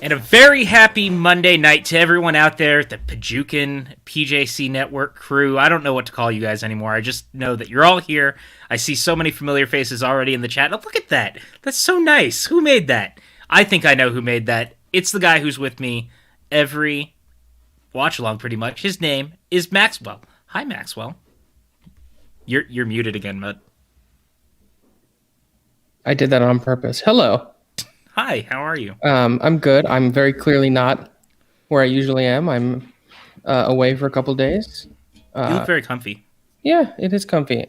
And a very happy Monday night to everyone out there at the PJCN PJC Network crew. I don't know what to call you guys anymore. I just know that you're all here. I see so many familiar faces already in the chat. Oh, look at that. That's so nice. Who made that? I think I know who made that. It's the guy who's with me every watch-along, pretty much. His name is Maxwell. Hi, Maxwell. You're muted again, Mud. I did that on purpose. Hello. Hi, how are you? I'm good. I'm very clearly not where I usually am. I'm away for a couple days. You look very comfy. Yeah, it is comfy.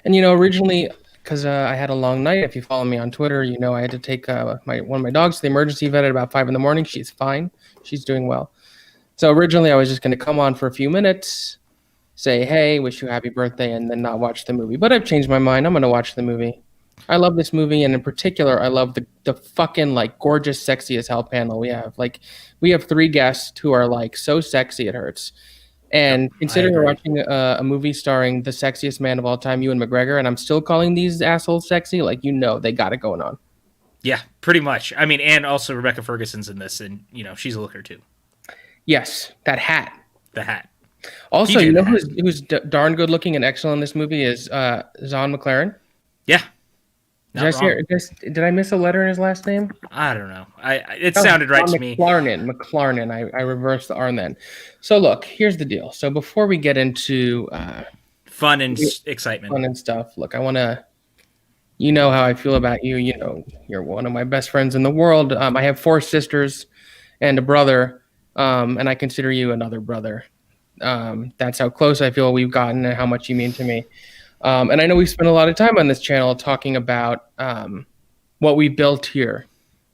And, originally, because I had a long night, if you follow me on Twitter, I had to take one of my dogs to the emergency vet at about 5 a.m. She's fine. She's doing well. So originally, I was just going to come on for a few minutes, say, hey, wish you happy birthday, and then not watch the movie. But I've changed my mind. I'm going to watch the movie. I love this movie, and in particular, I love the fucking gorgeous, sexy as hell panel we have. We have 3 guests who are so sexy it hurts. And considering we're watching a movie starring the sexiest man of all time, Ewan McGregor, and I'm still calling these assholes sexy, they got it going on. Yeah, pretty much. I mean, and also Rebecca Ferguson's in this, and she's a looker too. Yes, that hat. The hat. Also, who's darn good looking and excellent in this movie is Zahn McClarnon. Yeah. Did I miss a letter in his last name? I don't know. It sounded right to me. McClarnon. I reversed the R then. So look, here's the deal. So before we get into fun and excitement, fun and stuff, look, I want to. You know how I feel about you. You're one of my best friends in the world. I have 4 sisters and a brother, and I consider you another brother. That's how close I feel we've gotten and how much you mean to me. And I know we've spent a lot of time on this channel talking about what we built here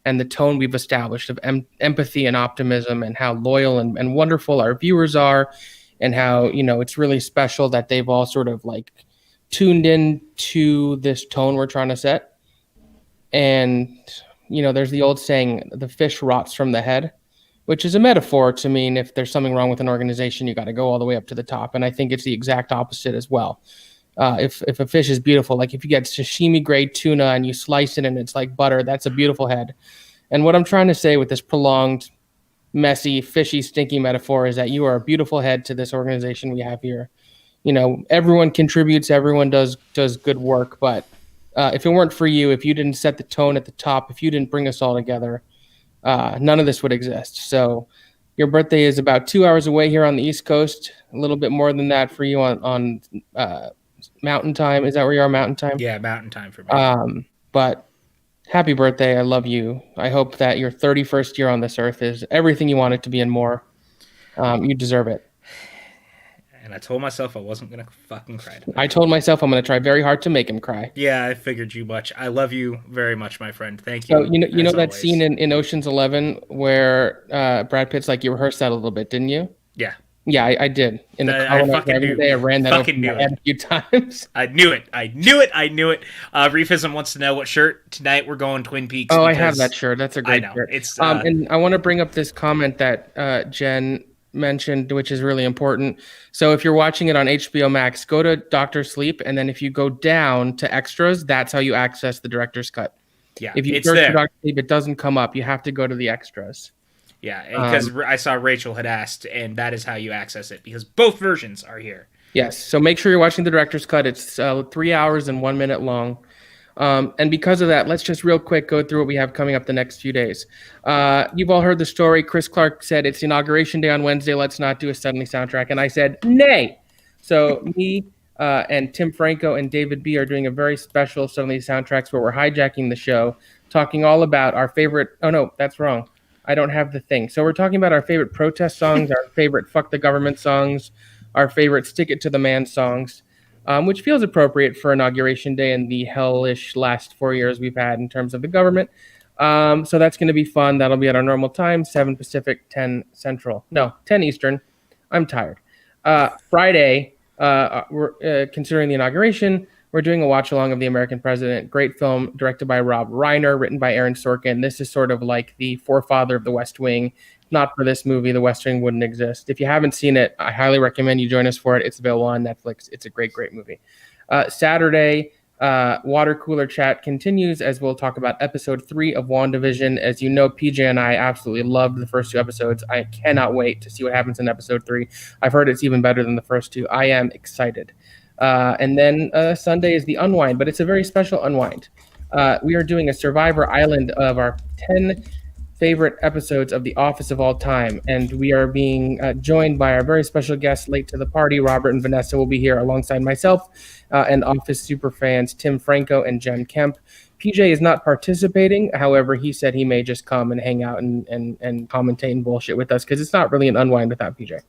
and the tone we've established of empathy and optimism and how loyal and wonderful our viewers are and how, it's really special that they've all sort of tuned in to this tone we're trying to set. And, there's the old saying, the fish rots from the head, which is a metaphor to mean if there's something wrong with an organization, you got to go all the way up to the top. And I think it's the exact opposite as well. If a fish is beautiful, if you get sashimi grade tuna and you slice it and it's like butter, that's a beautiful head. And what I'm trying to say with this prolonged, messy, fishy, stinky metaphor is that you are a beautiful head to this organization we have here. Everyone contributes, everyone does good work, but if it weren't for you, if you didn't set the tone at the top, if you didn't bring us all together, none of this would exist. So your birthday is about 2 hours away here on the East Coast, a little bit more than that for you on Mountain Time. Is that where you are, Mountain Time? Yeah, Mountain Time for me. But happy birthday. I love you. I hope that your 31st year on this earth is everything you want it to be and more. You deserve it. And I told myself I wasn't going to fucking cry today. I told myself I'm going to try very hard to make him cry. Yeah, I figured you much. I love you very much, my friend. Thank you. So, you know that scene in Ocean's 11 where Brad Pitt's you rehearsed that a little bit, didn't you? Yeah. Yeah, I did. In the car when I was driving today, I ran that over my head a few times. I knew it. Reefism wants to know what shirt tonight we're going Twin Peaks. Oh, I have that shirt. That's a great shirt. It's and I want to bring up this comment that Jen mentioned, which is really important. So if you're watching it on HBO Max, go to Doctor Sleep, and then if you go down to extras, that's how you access the director's cut. Yeah, if you search for Doctor Sleep, it doesn't come up. You have to go to the extras. Yeah, because I saw Rachel had asked, and that is how you access it, because both versions are here. Yes, so make sure you're watching the director's cut. It's 3 hours and 1 minute long. And because of that, let's just real quick go through what we have coming up the next few days. You've all heard the story. Chris Clark said it's Inauguration Day on Wednesday. Let's not do a Suddenly soundtrack. And I said, nay. So me and Tim Franco and David B. are doing a very special Suddenly soundtracks where we're hijacking the show, talking all about our favorite. Oh, no, that's wrong. I don't have the thing. So we're talking about our favorite protest songs, our favorite fuck the government songs, our favorite stick it to the man songs, which feels appropriate for Inauguration Day and the hellish last 4 years we've had in terms of the government. So that's going to be fun. That'll be at our normal time, 7 Pacific, 10 Central. No, 10 Eastern. I'm tired. Friday, we're considering the inauguration. We're doing a watch-along of The American President. Great film directed by Rob Reiner, written by Aaron Sorkin. This is sort of like the forefather of The West Wing. Not for this movie, The West Wing wouldn't exist. If you haven't seen it, I highly recommend you join us for it. It's available on Netflix. It's a great, great movie. Saturday, Water cooler chat continues as we'll talk about episode 3 of WandaVision. As you know, PJ and I absolutely loved the first 2 episodes. I cannot wait to see what happens in episode 3. I've heard it's even better than the first 2. I am excited. And then Sunday is the unwind, but it's a very special unwind. We are doing a Survivor Island of our 10 favorite episodes of The Office of all time, and we are being joined by our very special guests late to the party. Robert and Vanessa will be here alongside myself and Office super fans Tim Franco and Jen Kemp. PJ is not participating. However, he said he may just come and hang out and commentate and bullshit with us because it's not really an unwind without PJ.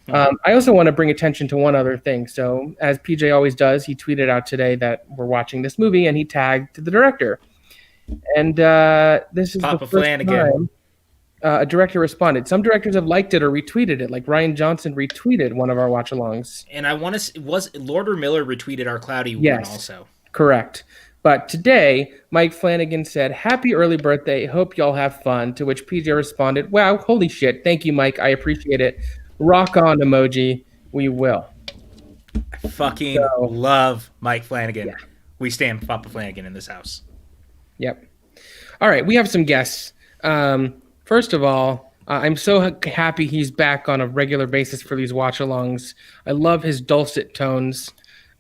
I also want to bring attention to one other thing. So, as PJ always does, he tweeted out today that we're watching this movie, and he tagged the director. And this is Papa the first Flanagan. time a director responded. Some directors have liked it or retweeted it, like Ryan Johnson retweeted one of our watch-alongs. And I want to was Lord or Miller retweeted our Cloudy one also. Correct. But today, Mike Flanagan said, "Happy early birthday. Hope y'all have fun." To which PJ responded, "Wow, holy shit. Thank you, Mike. I appreciate it. Rock on emoji. We will." I fucking love Mike Flanagan. Yeah. We stand Papa Flanagan in this house. Yep. All right, we have some guests. First of all, I'm so happy he's back on a regular basis for these watch-alongs. I love his dulcet tones.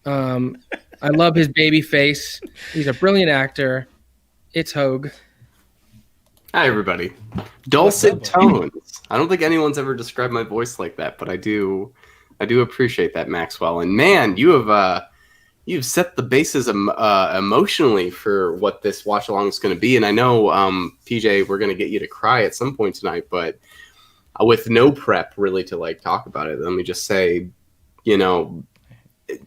I love his baby face. He's a brilliant actor. It's Hogue. Hi, everybody. Dulcet tones. I don't think anyone's ever described my voice like that, but I do appreciate that, Maxwell. And man, you've set the bases emotionally for what this watch along is going to be. And I know, PJ, we're going to get you to cry at some point tonight, but with no prep really to like talk about it, let me just say,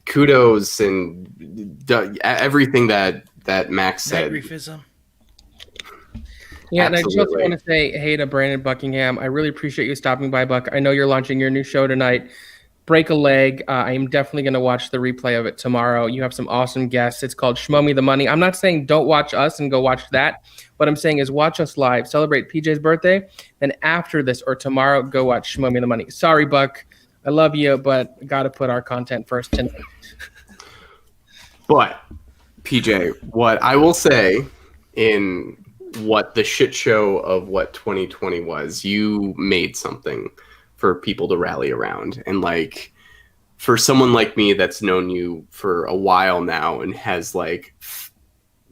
kudos and everything that Max said. Yeah, and I just want to say hey to Brandon Buckingham. I really appreciate you stopping by, Buck. I know you're launching your new show tonight. Break a Leg. I am definitely going to watch the replay of it tomorrow. You have some awesome guests. It's called Shmow Me the Money. I'm not saying don't watch us and go watch that. What I'm saying is watch us live, celebrate PJ's birthday, then after this or tomorrow, go watch Shmow Me the Money. Sorry, Buck. I love you, but got to put our content first tonight. But, PJ, what I will say in what the shit show of what 2020 was, you made something for people to rally around. And like for someone like me that's known you for a while now and has like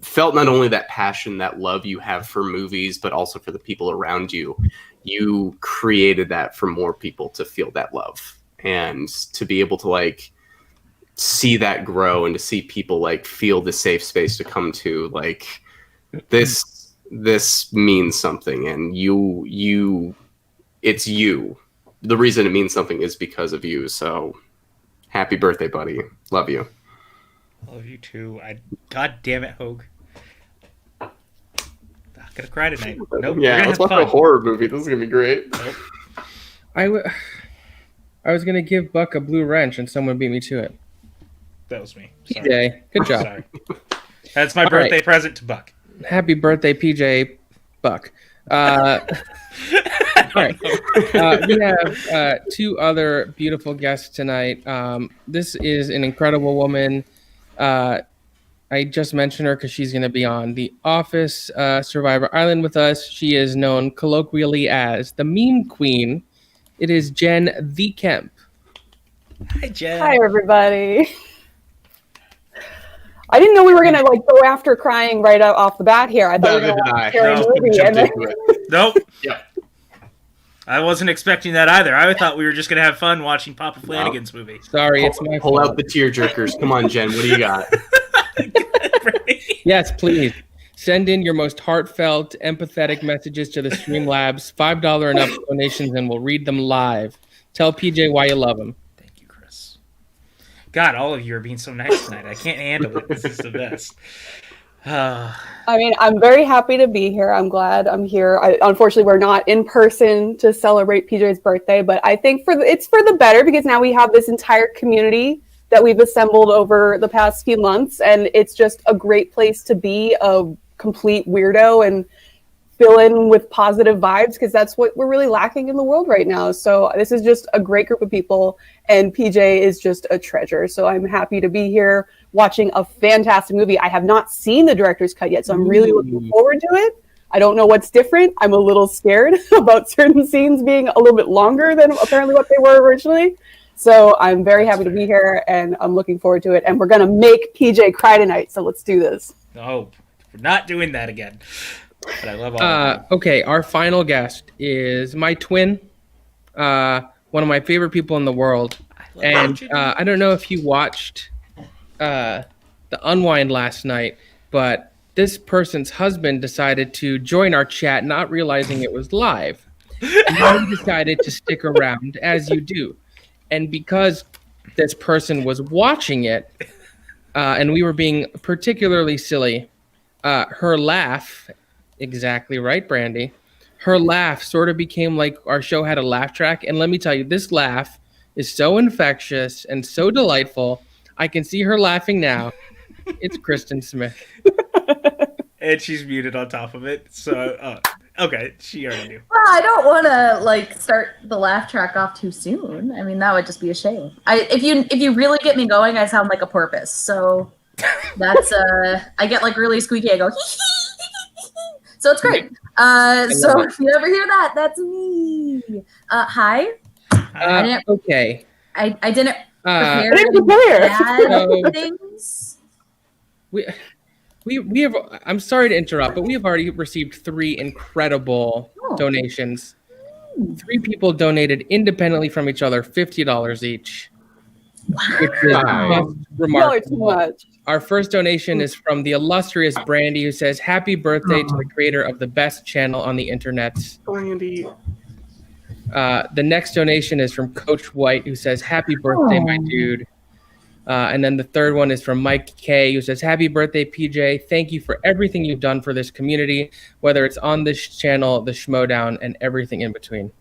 felt not only that passion, that love you have for movies, but also for the people around you, you created that for more people to feel that love and to be able to like see that grow and to see people like feel the safe space to come to. Like this means something, and it's you. The reason it means something is because of you. So happy birthday, buddy. Love you. Love you too. God damn it, Hogue. Not gonna cry tonight. Nope. Yeah, let's watch a horror movie. This is gonna be great. Nope. I was gonna give Buck a blue wrench and someone beat me to it. That was me. Sorry. PJ, good job. Sorry. That's my birthday present to Buck. Happy birthday, PJ Buck. All right. We have 2 other beautiful guests tonight. This is an incredible woman. I just mentioned her because she's going to be on The Office Survivor Island with us. She is known colloquially as the Meme Queen. It is Jen the Kemp. Hi, Jen. Hi, everybody. I didn't know we were gonna like go after crying right off the bat here. I thought we were gonna watch a scary movie. And then... Nope. Yep. I wasn't expecting that either. I thought we were just gonna have fun watching Papa Flanagan's movie. Sorry, it's my fault. Pull out the tear jerkers. Come on, Jen. What do you got? Yes, please. Send in your most heartfelt, empathetic messages to the Streamlabs. $5 and up donations, and we'll read them live. Tell PJ why you love him. God, all of you are being so nice tonight. I can't handle it. This is the best. I mean, I'm very happy to be here. I'm glad I'm here. Unfortunately, we're not in person to celebrate PJ's birthday, but I think it's for the better because now we have this entire community that we've assembled over the past few months, and it's just a great place to be a complete weirdo and fill in with positive vibes because that's what we're really lacking in the world right now. So this is just a great group of people, and PJ is just a treasure. So I'm happy to be here watching a fantastic movie. I have not seen the director's cut yet, so I'm really looking forward to it. I don't know what's different. I'm a little scared about certain scenes being a little bit longer than apparently what they were originally. So I'm very happy to be here, and I'm looking forward to it. And we're going to make PJ cry tonight, so let's do this. Oh, we're not doing that again. But I love all of you. Okay, our final guest is my twin, one of my favorite people in the world. And I don't know if you watched the Unwind last night, but this person's husband decided to join our chat, not realizing it was live. And he decided to stick around, as you do. And because this person was watching it, and we were being particularly silly, her laugh, exactly right, Brandy, her laugh sort of became like our show had a laugh track. And let me tell you, this laugh is so infectious and so delightful. I can see her laughing now. It's Kristen Smith. And she's muted on top of it. So, okay, she already knew. Well, I don't want to start the laugh track off too soon. I mean, that would just be a shame. If you really get me going, I sound like a porpoise. So that's I get really squeaky. I go hee hee. So it's great. So if you ever hear that, that's me. Hi. Okay. I didn't prepare. I didn't prepare. Things. We have. I'm sorry to interrupt, but we have already received 3 incredible donations. 3 people donated independently from each other, $50 each. Which is just remarkable. Too much. Our first donation is from the illustrious Brandy, who says, "Happy birthday to the creator of the best channel on the internet." Brandy. The next donation is from Coach White, who says, "Happy birthday, my dude." And then the third one is from Mike K, who says, "Happy birthday, PJ. Thank you for everything you've done for this community, whether it's on this channel, the Schmodown, and everything in between."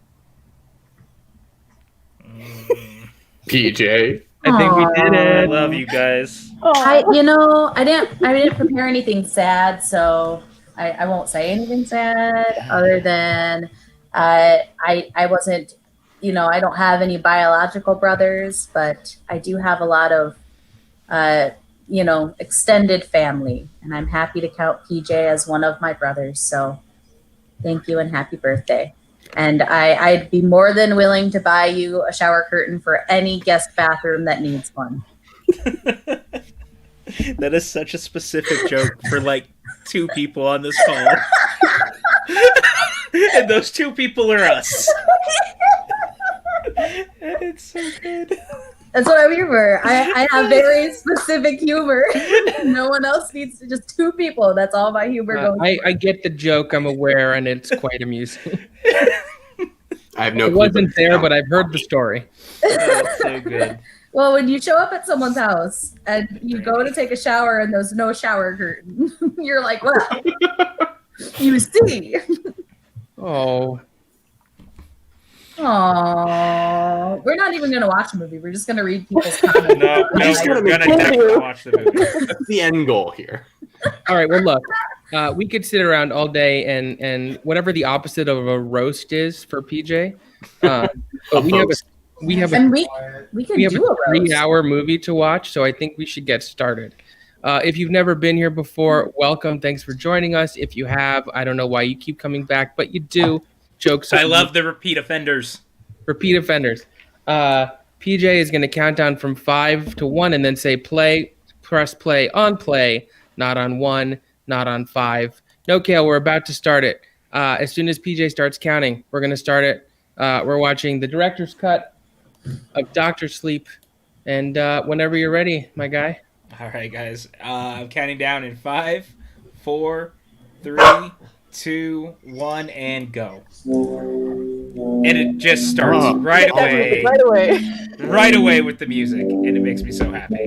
PJ. I think we did I it. love you guys. I didn't prepare anything sad, so I won't say anything sad other than I wasn't, I don't have any biological brothers, but I do have a lot of, extended family, and I'm happy to count PJ as one of my brothers. So thank you and happy birthday. And I'd be more than willing to buy you a shower curtain for any guest bathroom that needs one. That is such a specific joke for 2 people on this call. And those 2 people are us. It's so good. That's what I'm here for. I have very specific humor. No one else needs to, just 2 people. That's all my humor goes. I get the joke. I'm aware, and it's quite amusing. I have no It clue wasn't there, but I've heard the story. Oh, it's so good. Well, when you show up at someone's house and you go to take a shower and there's no shower curtain, you're like, well, you see. Oh. Aww. We're not even going to watch a movie. We're just going to read people's comments. No, we're going to definitely watch the movie. That's the end goal here. All right. Well, look, we could sit around all day and whatever the opposite of a roast is for PJ. But we have a 3-hour movie to watch, so I think we should get started. If you've never been here before, welcome. Thanks for joining us. If you have, I don't know why you keep coming back, but you do. Jokes. I love the repeat offenders. Repeat offenders. PJ is going to count down from 5 to 1 and then say play, press play, not on 1, not on 5. No, Kale, we're about to start it. As soon as PJ starts counting, we're going to start it. We're watching the director's cut of Dr. Sleep. And whenever you're ready, my guy. All right, guys. I'm counting down in 5, 4, 3, 2, 1, and go. And it just starts right away. Right away with the music, and it makes me so happy.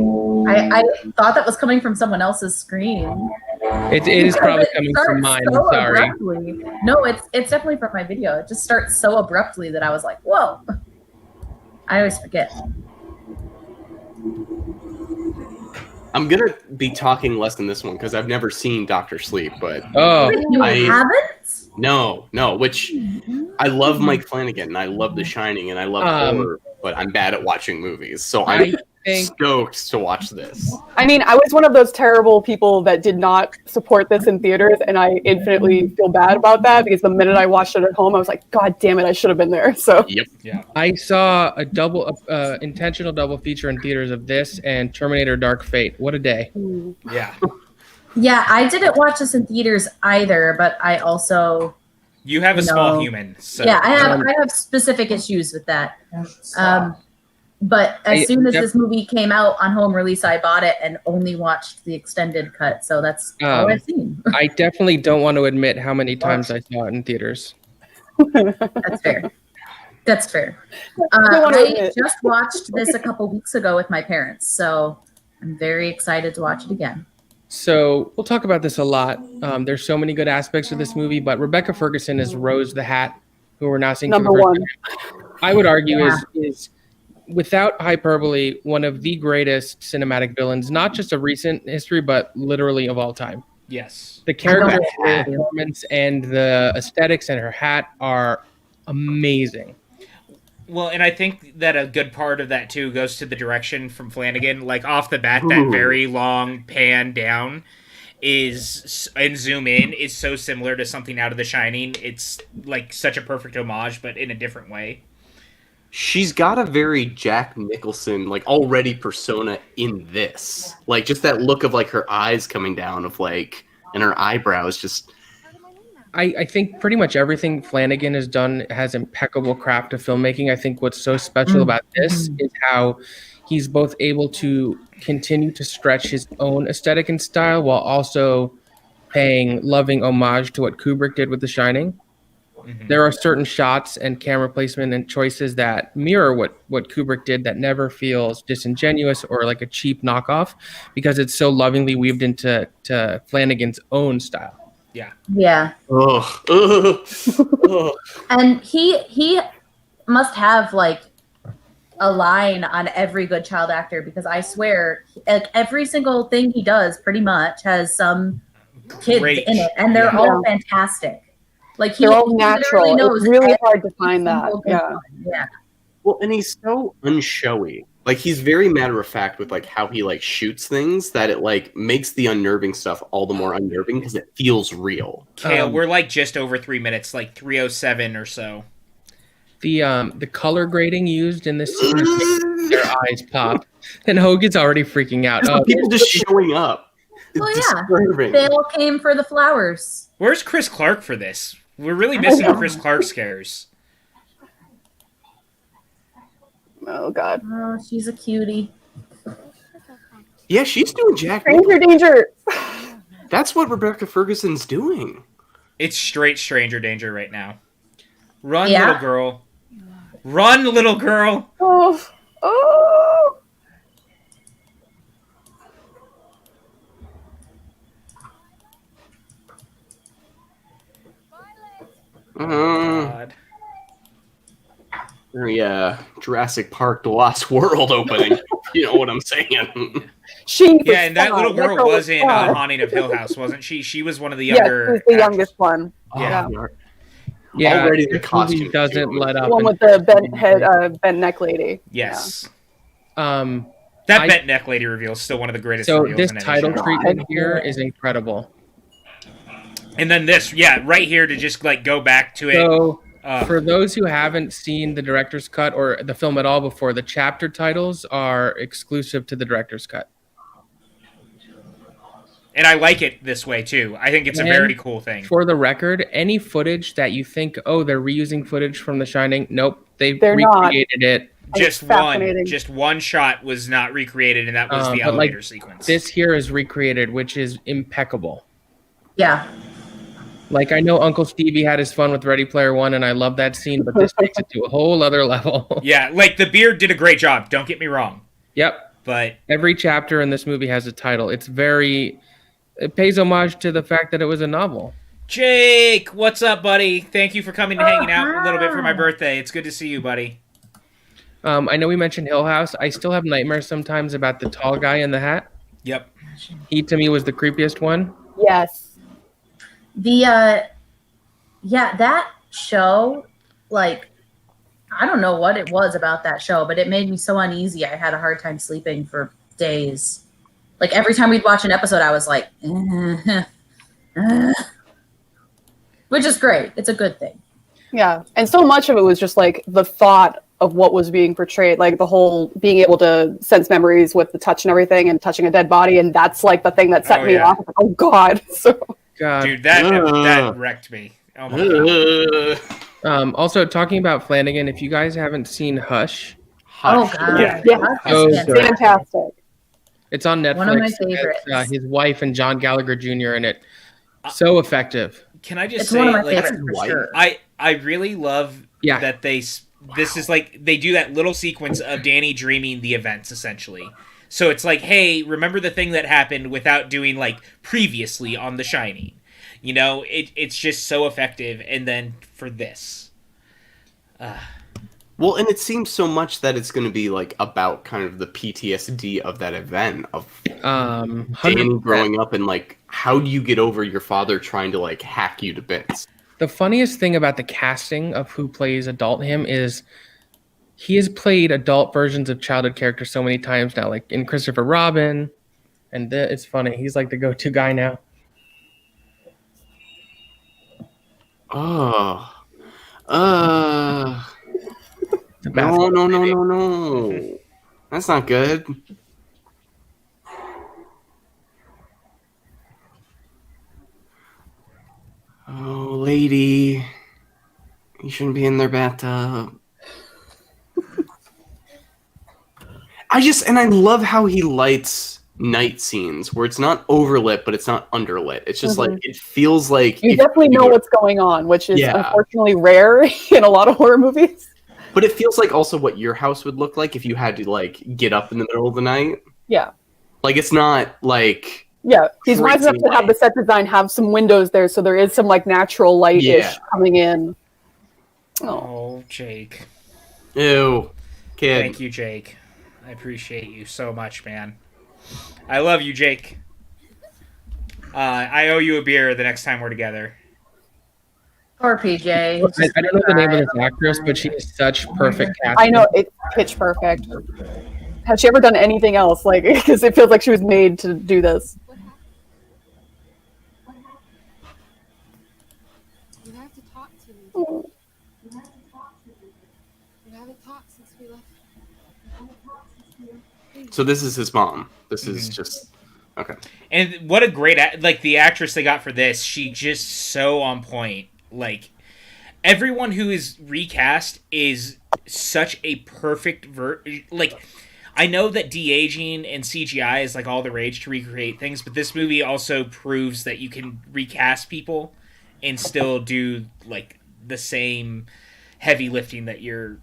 I thought that was coming from someone else's screen. It is probably coming from mine. So I'm sorry. abruptly. No, it's definitely from my video. It just starts so abruptly that I was like, whoa. I always forget. I'm going to be talking less in this one because I've never seen Dr. Sleep, but... Oh. You haven't? No, which I love Mike Flanagan, and I love The Shining, and I love horror, but I'm bad at watching movies. So stoked to watch this. I mean, I was one of those terrible people that did not support this in theaters, and I infinitely feel bad about that because the minute I watched it at home, I was like, God damn it, I should have been there. So Yep. Yeah. I saw a intentional double feature in theaters of this and Terminator Dark Fate. What a day. Yeah. Yeah, I didn't watch this in theaters either, but I also You have a small human. So yeah, I have specific issues with that. But as soon as this movie came out on home release, I bought it and only watched the extended cut. So that's all I've seen. I definitely don't want to admit how many times I saw it in theaters. That's fair. That's fair. I just watched this a couple weeks ago with my parents, so I'm very excited to watch it again. So we'll talk about this a lot. There's so many good aspects of this movie, but Rebecca Ferguson is Rose the Hat, who we're now seeing number one. I would argue is without hyperbole, one of the greatest cinematic villains, not just of recent history, but literally of all time. Yes. The character performance and the aesthetics and her hat are amazing. Well, and I think that a good part of that, too, goes to the direction from Flanagan. Like, off the bat, that very long pan down and zoom in is so similar to something out of The Shining. It's, like, such a perfect homage, but in a different way. She's got a very Jack Nicholson, like, already persona in this. Like, just that look of, like, her eyes coming down of, like, and her eyebrows just... I think pretty much everything Flanagan has done has impeccable craft of filmmaking. I think what's so special about this is how he's both able to continue to stretch his own aesthetic and style while also paying loving homage to what Kubrick did with The Shining. There are certain shots and camera placement and choices that mirror what Kubrick did that never feels disingenuous or like a cheap knockoff because it's so lovingly weaved into Flanagan's own style. Yeah. Yeah. And he must have like a line on every good child actor because I swear like every single thing he does pretty much has some kids in it and they're all fantastic. Like they're all natural. It's really hard to find that. Yeah. Well, and he's so unshowy. Like he's very matter of fact with like how he like shoots things that it like makes the unnerving stuff all the more unnerving because it feels real. Kale, we're like just over 3 minutes, like 3:07 or so. The color grading used in this scene makes their eyes pop, and Hogan's already freaking out. People just showing up. Well, yeah, they all came for the flowers. Where's Chris Clark for this? We're really missing Chris Clark scares. Oh, God. Oh, she's a cutie. Yeah, she's doing Jack. Stranger danger. That's what Rebecca Ferguson's doing. It's straight stranger danger right now. Run, little girl. Run, little girl. Oh. God. Yeah, Jurassic Park: The Lost World opening. You know what I'm saying? And that little girl was in Haunting of Hill House, wasn't she? She was one of the younger. Yes, she was the youngest one. Yeah, already the costume doesn't let up. The one with the bent neck lady. Yes. Yeah. That bent neck lady reveal is still one of the greatest. So reveals this in title treatment here is incredible. And then this, right here to just like go back to it. So for those who haven't seen the director's cut or the film at all before, the chapter titles are exclusive to the director's cut. And I like it this way too. I think it's a very cool thing. For the record, any footage that you think, they're reusing footage from The Shining, nope, they're recreated it. Just one shot was not recreated, and that was the elevator sequence. This here is recreated, which is impeccable. Yeah. Like, I know Uncle Stevie had his fun with Ready Player One, and I love that scene, but this takes it to a whole other level. Yeah, like, the Beard did a great job, don't get me wrong. Yep. But every chapter in this movie has a title. It pays homage to the fact that it was a novel. Jake, what's up, buddy? Thank you for coming and hanging out a little bit for my birthday. It's good to see you, buddy. I know we mentioned Hill House. I still have nightmares sometimes about the tall guy in the hat. Yep. He, to me, was the creepiest one. Yes. That show, like, I don't know what it was about that show, but it made me so uneasy. I had a hard time sleeping for days. Like every time we'd watch an episode, I was like, which is great. It's a good thing. Yeah, and so much of it was just like the thought of what was being portrayed, like the whole being able to sense memories with the touch and everything, and touching a dead body, and that's like the thing that set me off. Like, oh God, so God. Dude, that wrecked me. Oh my God. Also, talking about Flanagan, if you guys haven't seen Hush, Oh God, Yeah. Hush is fantastic. it's on Netflix. One of my favorites. It's, his wife and John Gallagher Jr. in it. So effective. Can I just It's say, one of my like, favorites for sure. I really love that this is like they do that little sequence of Danny dreaming the events essentially. So it's like, hey, remember the thing that happened without doing like previously on The Shining. You know, it's just so effective. And then for this, well, and it seems so much that it's going to be like about kind of the PTSD of that event of Danny growing up and like how do you get over your father trying to like hack you to bits. The funniest thing about the casting of who plays adult him is he has played adult versions of childhood characters so many times now, like in Christopher Robin, and it's funny. He's like the go-to guy now. Oh, no. That's not good. Oh, lady. You shouldn't be in their bathtub. I love how he lights night scenes where it's not overlit, but it's not underlit. It's just like, it feels like... You definitely know what's going on, which is unfortunately rare in a lot of horror movies. But it feels like also what your house would look like if you had to like get up in the middle of the night. Yeah. Like it's not like... Yeah, he's wise enough to have the set design have some windows there, so there is some like natural light-ish coming in. oh, Jake. Ew. Kid. Thank you, Jake. I appreciate you so much, man. I love you, Jake. I owe you a beer the next time we're together. Poor PJ. I don't know the name of this actress, but she is such perfect casting. I know, it's pitch perfect. Has she ever done anything else? Like, because it feels like she was made to do this. You have to talk to me. You haven't talked since we left. So this is his mom. This is just... Okay. And what a great... Like, the actress they got for this, she just so on point. Like, everyone who is recast is such a perfect... Like, I know that de-aging and CGI is, like, all the rage to recreate things, but this movie also proves that you can recast people and still do, like, the same heavy lifting that you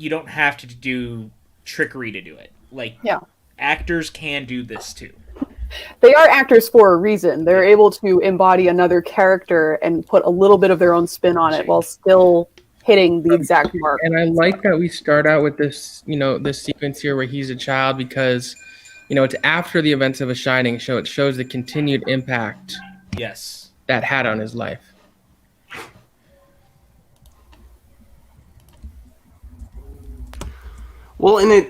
don't have to do trickery to do it. Like, actors can do this too. They are actors for a reason. They're able to embody another character and put a little bit of their own spin on it while still hitting the exact mark. And I like that we start out with this, this sequence here where he's a child because, it's after the events of A Shining show. It shows the continued impact that had on his life. Well, and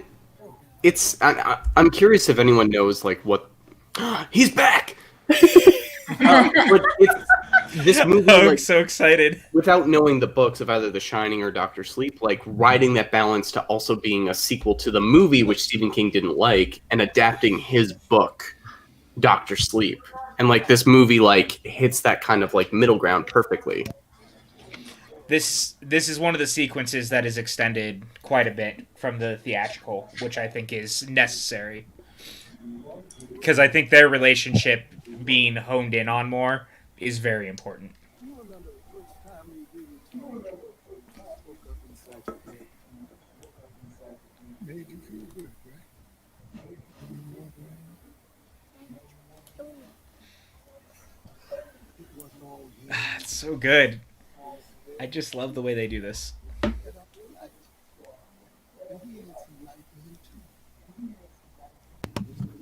I'm curious if anyone knows like what he's back. But this movie, I'm so excited. Without knowing the books of either The Shining or Doctor Sleep, like riding that balance to also being a sequel to the movie, which Stephen King didn't like, and adapting his book, Doctor Sleep, and like this movie like hits that kind of like middle ground perfectly. This is one of the sequences that is extended quite a bit from the theatrical, which I think is necessary. Because I think their relationship being honed in on more is very important. It's so good. I just love the way they do this.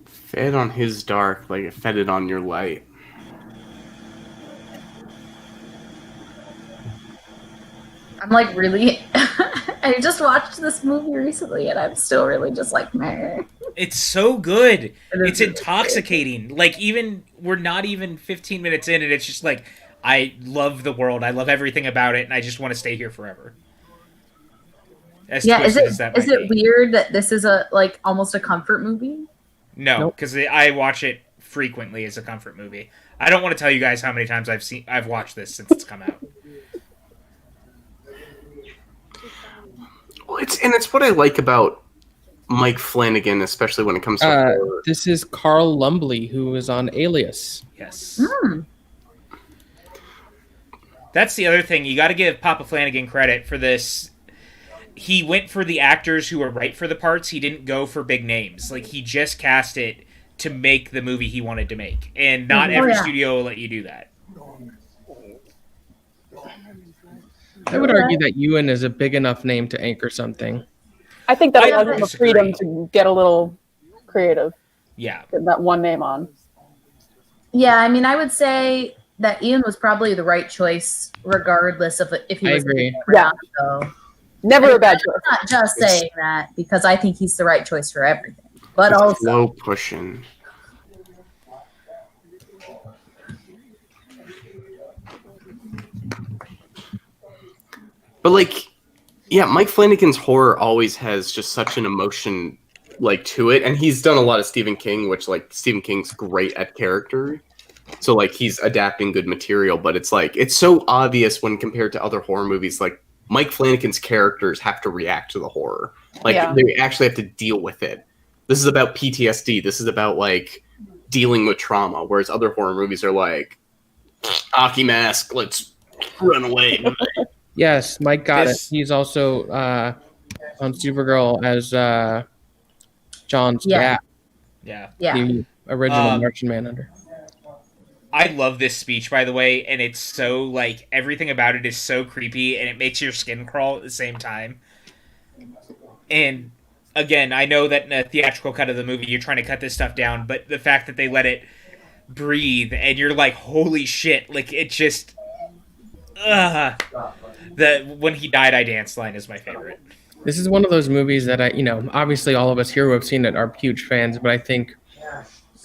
Fed on his dark, like it fed it on your light. I'm like really I just watched this movie recently, and I'm still really just like, meh. It's so good. It's really intoxicating. Like, even we're not even 15 minutes in, and it's just like, I love the world. I love everything about it, and I just want to stay here forever. As Yeah, is twisted as that it might be. weird that this is a like almost a comfort movie? No, Nope. because I watch it frequently as a comfort movie. I don't want to tell you guys how many times I've watched this since it's come out. Well, it's what I like about Mike Flanagan, especially when it comes to horror. This is Carl Lumbly, who was on Alias. Yes. Hmm. That's the other thing. You got to give Papa Flanagan credit for this. He went for the actors who were right for the parts. He didn't go for big names. Like, he just cast it to make the movie he wanted to make. And not every studio will let you do that. I would argue that Ewan is a big enough name to anchor something. I think that I allows them the disagree. freedom to get a little creative. Yeah. Get that one name on. Yeah, I mean, I would say that Ian was probably the right choice, regardless of if he I was. agree. Yeah. So Never a bad choice. I'm not just saying that because I think he's the right choice for everything, but It's also slow pushing. But like, yeah, Mike Flanagan's horror always has just such an emotion like to it, and he's done a lot of Stephen King, which like Stephen King's great at character. So like he's adapting good material, but it's like it's so obvious when compared to other horror movies. Like Mike Flanagan's characters have to react to the horror, like they actually have to deal with it. This is about PTSD. This is about like dealing with trauma, whereas other horror movies are like hockey mask, let's run away. Yes, Mike got This- it. He's also on Supergirl as John's Yeah. dad, Yeah. the original Um, Martian Manhunter. I love this speech, by the way, and it's so, like, everything about it is so creepy, and it makes your skin crawl at the same time. And, again, I know that in a theatrical cut of the movie, you're trying to cut this stuff down, but the fact that they let it breathe, and you're like, holy shit, like, it just... The when he died, I danced line is my favorite. This is one of those movies that obviously all of us here who have seen it are huge fans, but I think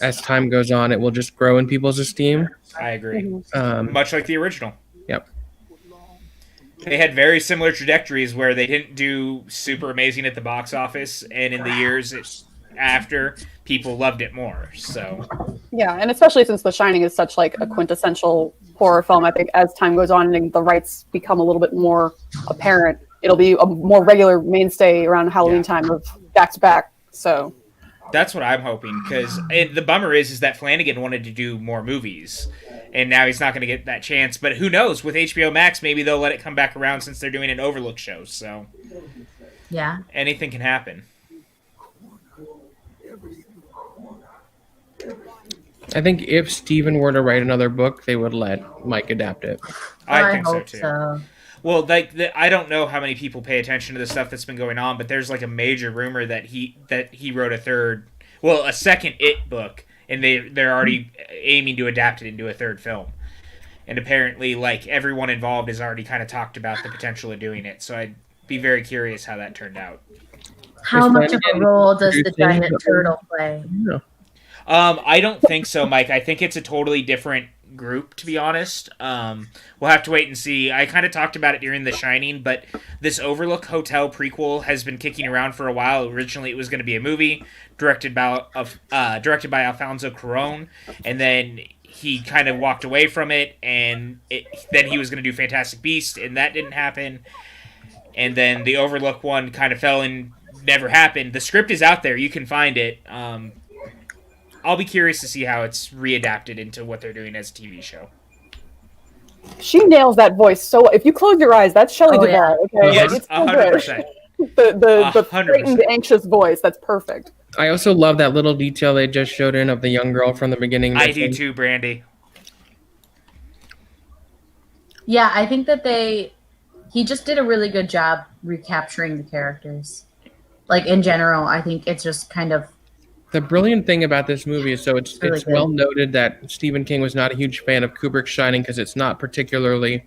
as time goes on, it will just grow in people's esteem. I agree. Um, Much like the original. Yep. They had very similar trajectories where they didn't do super amazing at the box office, and in the years after, people loved it more. So Yeah, and especially since The Shining is such like a quintessential horror film, I think as time goes on and the rights become a little bit more apparent, it'll be a more regular mainstay around Halloween time of back to back. So that's what I'm hoping, because the bummer is that Flanagan wanted to do more movies, and now he's not going to get that chance. But who knows? With HBO Max, maybe they'll let it come back around since they're doing an Overlook show. So yeah. anything can happen. I think if Steven were to write another book, they would let Mike adapt it. I think so hope too. so. Well, like I don't know how many people pay attention to the stuff that's been going on, but there's like a major rumor that he wrote a second It book, and they're already aiming to adapt it into a third film. And apparently, like everyone involved has already kind of talked about the potential of doing it. So I'd be very curious how that turned out. How Is much of a Flanagan role does the producing giant the- turtle play? No. I don't think so, Mike. I think it's a totally different group, to be honest. We'll have to wait and see. I kind of talked about it during The Shining, but this Overlook Hotel prequel has been kicking around for a while. Originally, it was going to be a movie directed by Alfonso Cuarón, and then he kind of walked away from it, and then he was going to do Fantastic Beasts, and that didn't happen. And then the Overlook one kind of fell and never happened. The script is out there. You can find it. I'll be curious to see how it's readapted into what they're doing as a TV show. she nails that voice. So if you close your eyes, that's Shelley Oh, Duvall. yeah. Okay, Yes, Like, it's so good. 100%. The 100%. frightened, anxious voice. That's perfect. I also love that little detail they just showed in of the young girl from the beginning. I do too, Brandy. Yeah, I think that he just did a really good job recapturing the characters. Like in general, I think it's just kind of The brilliant thing about this movie is it's really good. well noted that Stephen King was not a huge fan of Kubrick's Shining because it's not particularly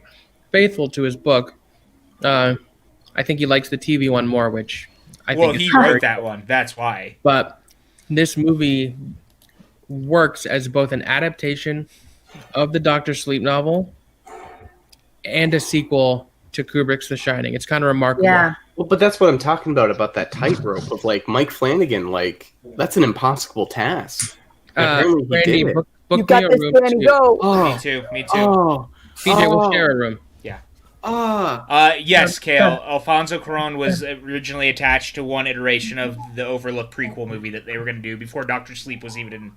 faithful to his book. I think he likes the TV one more, which I Well, think he is wrote very- that one. That's why. But this movie works as both an adaptation of the Doctor Sleep novel and a sequel to Kubrick's The Shining. It's kind of remarkable. Yeah. Well, but that's what I'm talking about that tightrope of like Mike Flanagan. Like that's an impossible task. Apparently he Randy, did it. book You me got a this, room Danny. too. Go. Oh, Me too. Me too. oh, PJ, we'll oh, share a room. Yes, Kale. Alfonso Cuarón was originally attached to one iteration of the Overlook prequel movie that they were going to do before Doctor Sleep was even in,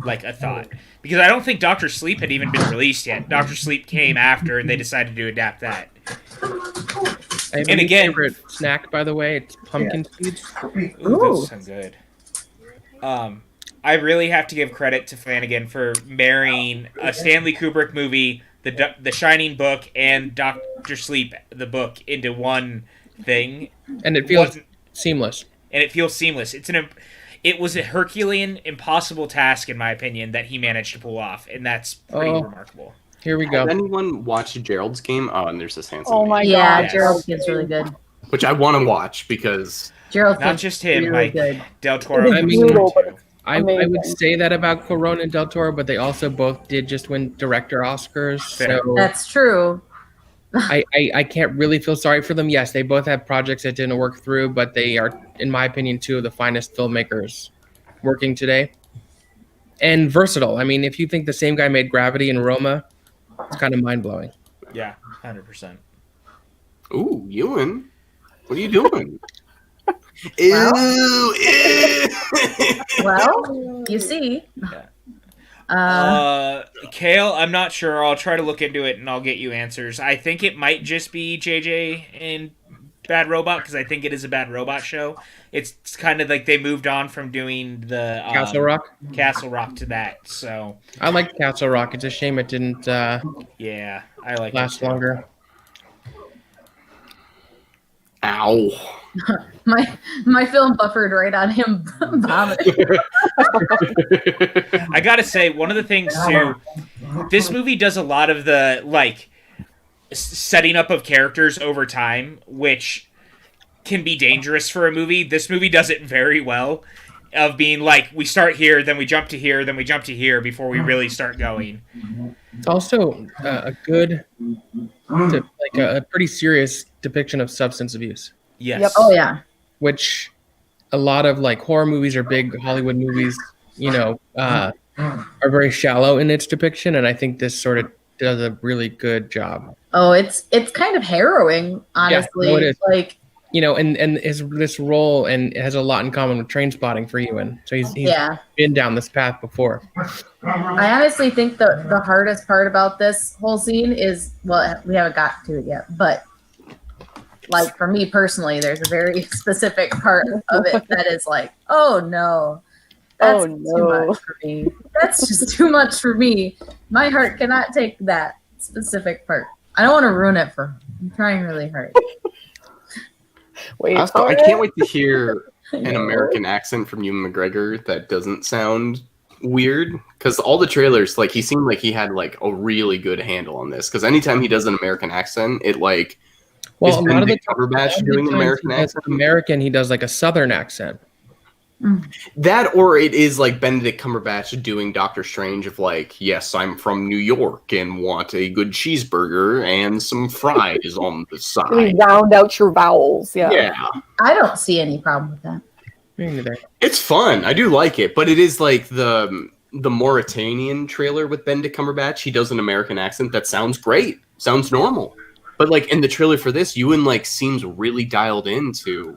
like, a thought. Because I don't think Doctor Sleep had even been released yet. Doctor Sleep came after, and they decided to adapt that. I have And a again- favorite snack, by the way, it's pumpkin seeds. Ooh, those sound good. I really have to give credit to Flanagan for marrying a Stanley Kubrick movie, the Shining book, and Doctor Sleep, the book, into one thing. And it feels Wasn't- seamless. And it feels seamless. It was a Herculean, impossible task, in my opinion, that he managed to pull off, and that's pretty remarkable. Here we go. Has anyone watched Gerald's Game? Oh, and there's this handsome Oh man, my Yeah, Yes. Gerald Kid's really good. which I want to watch because Gerald Not Kid's just him, really like good. Del Toro. It's I mean- brutal, but it's I would amazing. say that about Cuarón and Del Toro, but they also both did just win director Oscars. Fair. So That's true. I can't really feel sorry for them. Yes, they both have projects that didn't work through, but they are, in my opinion, two of the finest filmmakers working today. And versatile. I mean, if you think the same guy made Gravity and Roma, it's kind of mind-blowing. Yeah, 100%. ooh, Ewan, what are you doing? Ew, ew. Well, you see. Kale, I'm not sure. I'll try to look into it and I'll get you answers. I think it might just be JJ and Bad Robot because I think it is a Bad Robot show. It's kind of like they moved on from doing the Castle Rock. Castle Rock to that. So I like Castle Rock. It's a shame it didn't yeah, I like last it too. longer. Ow. My film buffered right on him vomiting. I gotta say, one of the things too, this movie does a lot of the like setting up of characters over time, which can be dangerous for a movie. This movie does it very well, of being like we start here, then we jump to here, then we jump to here before we really start going. It's also a good, a pretty serious depiction of substance abuse, Yes. Yep. Oh yeah. which a lot of like horror movies or big Hollywood movies, are very shallow in its depiction, and I think this sort of does a really good job. Oh, it's kind of harrowing, honestly. no, it is. Like, And this role and it has a lot in common with Train Spotting for Ewan. So he's yeah. been down this path before. I honestly think the hardest part about this whole scene is, well, we haven't got to it yet, but like for me personally, there's a very specific part of it that is like, oh no, that's Oh, too no. much for me. That's just too much for me. My heart cannot take that specific part. I don't want to ruin it for him. I'm trying really hard. Wait, I can't wait to hear an American accent from Ewan McGregor that doesn't sound weird, because all the trailers, like, he seemed like he had like a really good handle on this, because anytime he does an American accent, it like Well, is a lot of the Benedict Cumberbatch doing an American accent. American, he does like a Southern accent. That, or it is like Benedict Cumberbatch doing Doctor Strange of like, yes, I'm from New York and want a good cheeseburger and some fries on the Really side. round out your vowels. Yeah. Yeah, I don't see any problem with that. Me neither. it's fun. I do like it, but it is like the Mauritanian trailer with Benedict Cumberbatch. He does an American accent that sounds great, sounds normal, but like in the trailer for this, Ewan like seems really dialed into.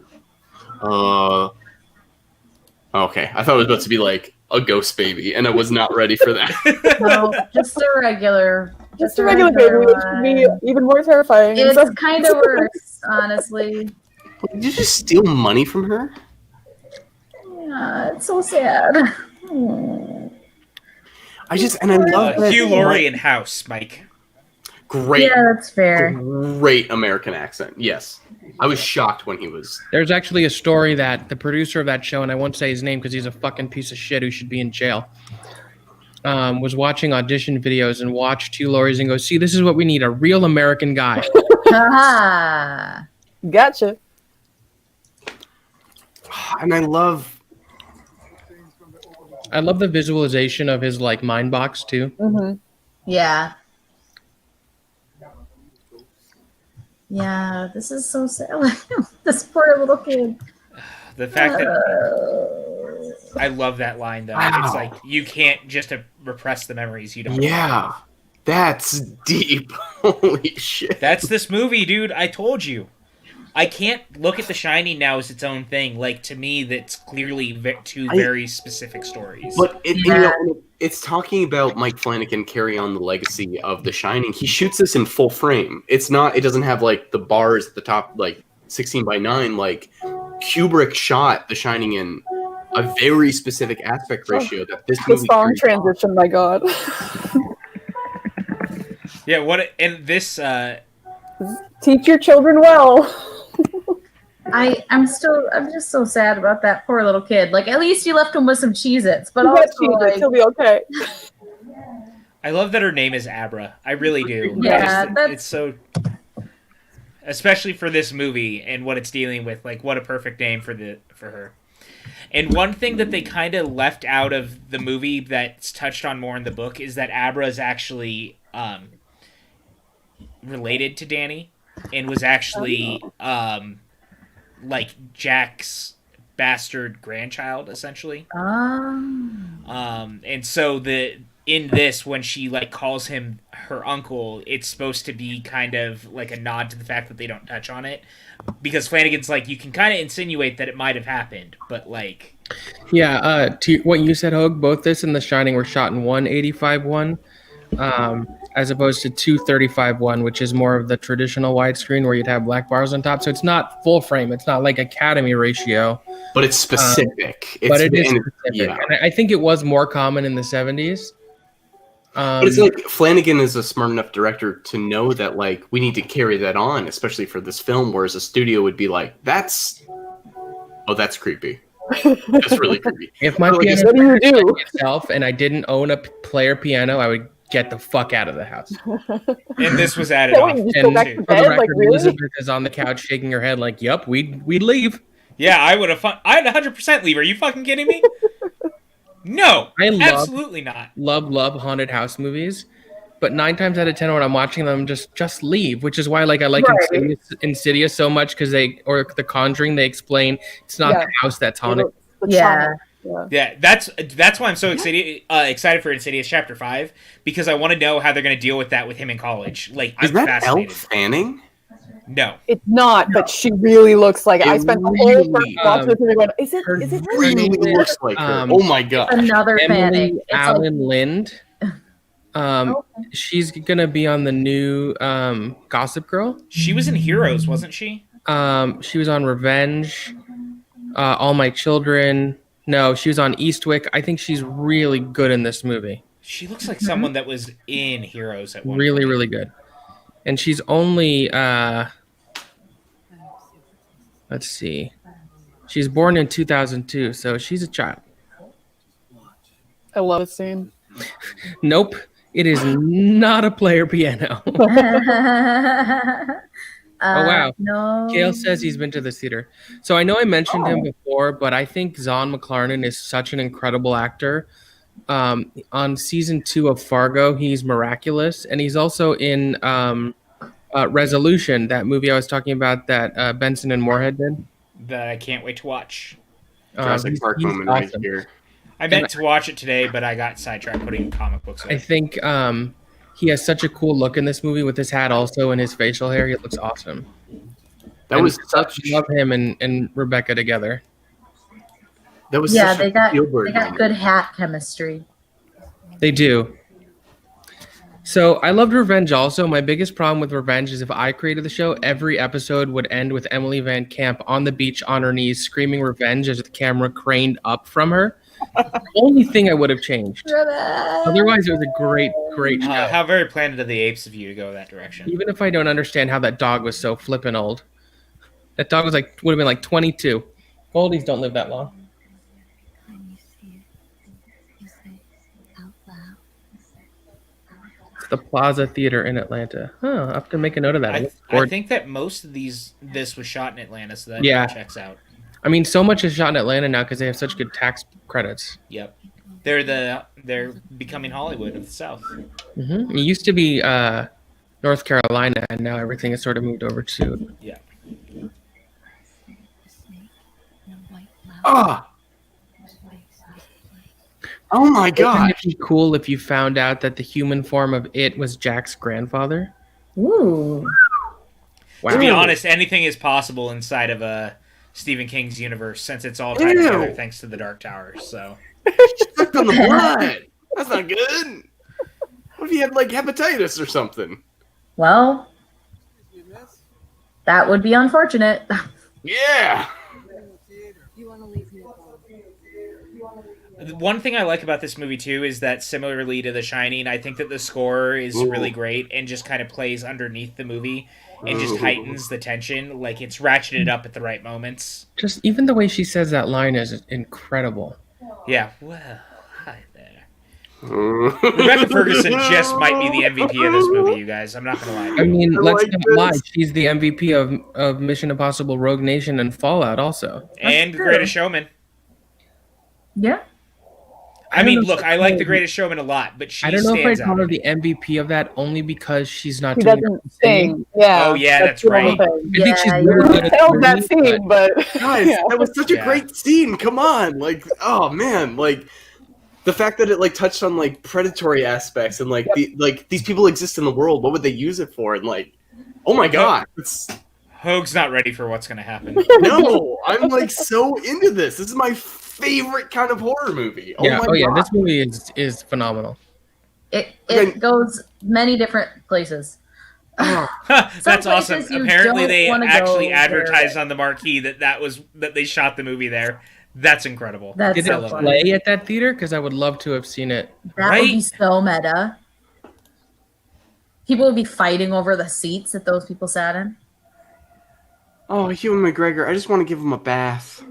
Okay, I thought it was about to be like a ghost baby, and I was not ready for that. No, just a regular. Just a regular baby, which would be one. even more terrifying. It's kind of worse, honestly. Did you just steal money from her? Yeah, it's so sad. Hmm. I love that. Hugh Laurie in House, Mike. Great, Yeah, that's fair. great American accent. Yes, I was shocked when he was. There's actually a story that the producer of that show, and I won't say his name because he's a fucking piece of shit who should be in jail, was watching audition videos and watched Hugh Laurie's and goes, see, this is what we need, a real American guy. Haha. Gotcha. And I love the visualization of his like mind box too. Mm-hmm. Yeah. Yeah, this is so sad. This poor little kid. The fact that I love that line though. Wow. It's like you can't just repress the memories you don't. Yeah, that's deep. Holy shit. That's this movie, dude. I told you. I can't look at The Shining now as its own thing. Like, to me, that's clearly two very specific stories. But you know, it's talking about Mike Flanagan carry on the legacy of The Shining. He shoots this in full frame. It's not. It doesn't have like the bars at the top, like 16:9. Like Kubrick shot The Shining in a very specific aspect ratio that this The movie. song transition, my god. Yeah. And this. Teach your children well. I'm just so sad about that poor little kid. Like, at least you left him with some Cheez-Its, but You also, got Cheez-Its, like, he'll be okay. I love that her name is Abra. I really do. Yeah, it's so. Especially for this movie and what it's dealing with, like what a perfect name for her. And one thing that they kind of left out of the movie that's touched on more in the book is that Abra is actually related to Danny and was actually like Jack's bastard grandchild, essentially. And so in this, when she like calls him her uncle, it's supposed to be kind of like a nod to the fact that they don't touch on it, because Flanagan's like, you can kind of insinuate that it might have happened, but like, yeah. To what you said, Hogue, both this and The Shining were shot in 185:1, as opposed to 235:1, which is more of the traditional widescreen where you'd have black bars on top. So it's not full frame. It's not like Academy ratio. But it's specific. But it is specific. Yeah. And I think it was more common in the 70s. But it's like Flanagan is a smart enough director to know that like we need to carry that on, especially for this film, whereas a studio would be like, that's creepy. That's really creepy. If my Like, piano what do you do? itself and I didn't own a player piano, I would get the fuck out of the house. and this was added Yeah, off. wait, you just go back too. to For the bed? record, Like, really? Elizabeth is on the couch shaking her head like, "Yup, we'd leave." Yeah, I would have. I'd 100% leave. Are you fucking kidding me? No, absolutely not. Love haunted house movies, but 9 times out of 10 when I'm watching them, just leave. Which is why like I like Right. Insidious so much, because or The Conjuring, they explain it's not the house that's haunted. The Yeah. child. Yeah. Yeah, that's why I'm so excited for Insidious Chapter 5, because I want to know how they're going to deal with that with him in college. Like, Is I'm that fascinated. Elle Fanning? No. It's not, but she really looks like it. I It spent the really, whole first watch with her going, is it Really name is, looks like her. um, Oh my god. another Emily Fanning. It's Allen Lind. She's gonna be on the new Gossip Girl. She was in Heroes, wasn't she? She was on Revenge, All My Children. No, she was on Eastwick. I think she's really good in this movie. She looks like someone that was in Heroes at one Really, point. really good. And she's only let's see. She's born in 2002, so she's a child. I love this scene. Nope, it is not a player piano. Oh, wow. No. Kale says he's been to this theater. So I know I mentioned him before, but I think Zahn McClarnon is such an incredible actor. On season 2 of Fargo, he's miraculous. And he's also in Resolution, that movie I was talking about that Benson and Moorhead did. That I can't wait to watch. Jurassic Park he's moment right awesome. here. I meant to watch it today, but I got sidetracked putting comic books I away. think he has such a cool look in this movie with his hat also and his facial hair. He looks awesome. That And was such. I love him and Rebecca together. That was Yeah, such they a got Spielberg moment. good hat chemistry. They do. So I loved Revenge also. My biggest problem with Revenge is if I created the show, every episode would end with Emily Van Camp on the beach on her knees screaming revenge as the camera craned up from her. The only thing I would have changed. Otherwise, it was a great show. How very Planet of the Apes of you to go that direction. Even if I don't understand how that dog was so flippin' old. That dog would have been like 22. Goldies don't live that long. When you see it, you say out loud. The Plaza Theater in Atlanta. Huh, I have to make a note of that. I think that most of this was shot in Atlanta, so that checks out. I mean, so much is shot in Atlanta now because they have such good tax credits. Yep, they're becoming Hollywood of the South. It used to be North Carolina, and now everything has sort of moved over to. Yeah. Oh my god! Wouldn't it be cool if you found out that the human form of it was Jack's grandfather? Ooh. Wow. To be honest, anything is possible inside of Stephen King's universe since it's all tied together thanks to the Dark Tower. So. Stuck on the blood. That's not good. What if you had like hepatitis or something? Well, that would be unfortunate. Yeah. You want to leave me alone. One thing I like about this movie too is that similarly to The Shining, I think that the score is really great and just kind of plays underneath the movie and just heightens the tension. Like it's ratcheted up at the right moments. Just even the way she says that line is incredible. Yeah. Well, hi there. Rebecca Ferguson just might be the MVP of this movie, you guys. I'm not gonna lie. I mean, let's not lie. She's the MVP of Mission Impossible: Rogue Nation and Fallout, also. And The Greatest Showman. Yeah. I mean, look, I like The Greatest Showman a lot, but she stands out. I don't know if I call her the MVP of that only because she's not She doing doesn't sing. Yeah. Oh, yeah, that's right. I think she's really good at Held that singing, scene, but Guys, that was such a great scene. Come on, like, oh man, like the fact that it like touched on like predatory aspects and like these people exist in the world. What would they use it for? And like, oh my god, it's. Hoag's not ready for what's gonna happen. No, I'm like so into this. This is my favorite kind of horror movie. Oh yeah, my god. This movie is phenomenal. It goes many different places. That's awesome. places you Apparently, don't they wanna actually go advertised there. on the marquee that they shot the movie there. That's incredible. That's Did so it funny. play at that theater? Because I would love to have seen it. That would be so meta. People would be fighting over the seats that those people sat in. Oh, Ewan McGregor, I just want to give him a bath.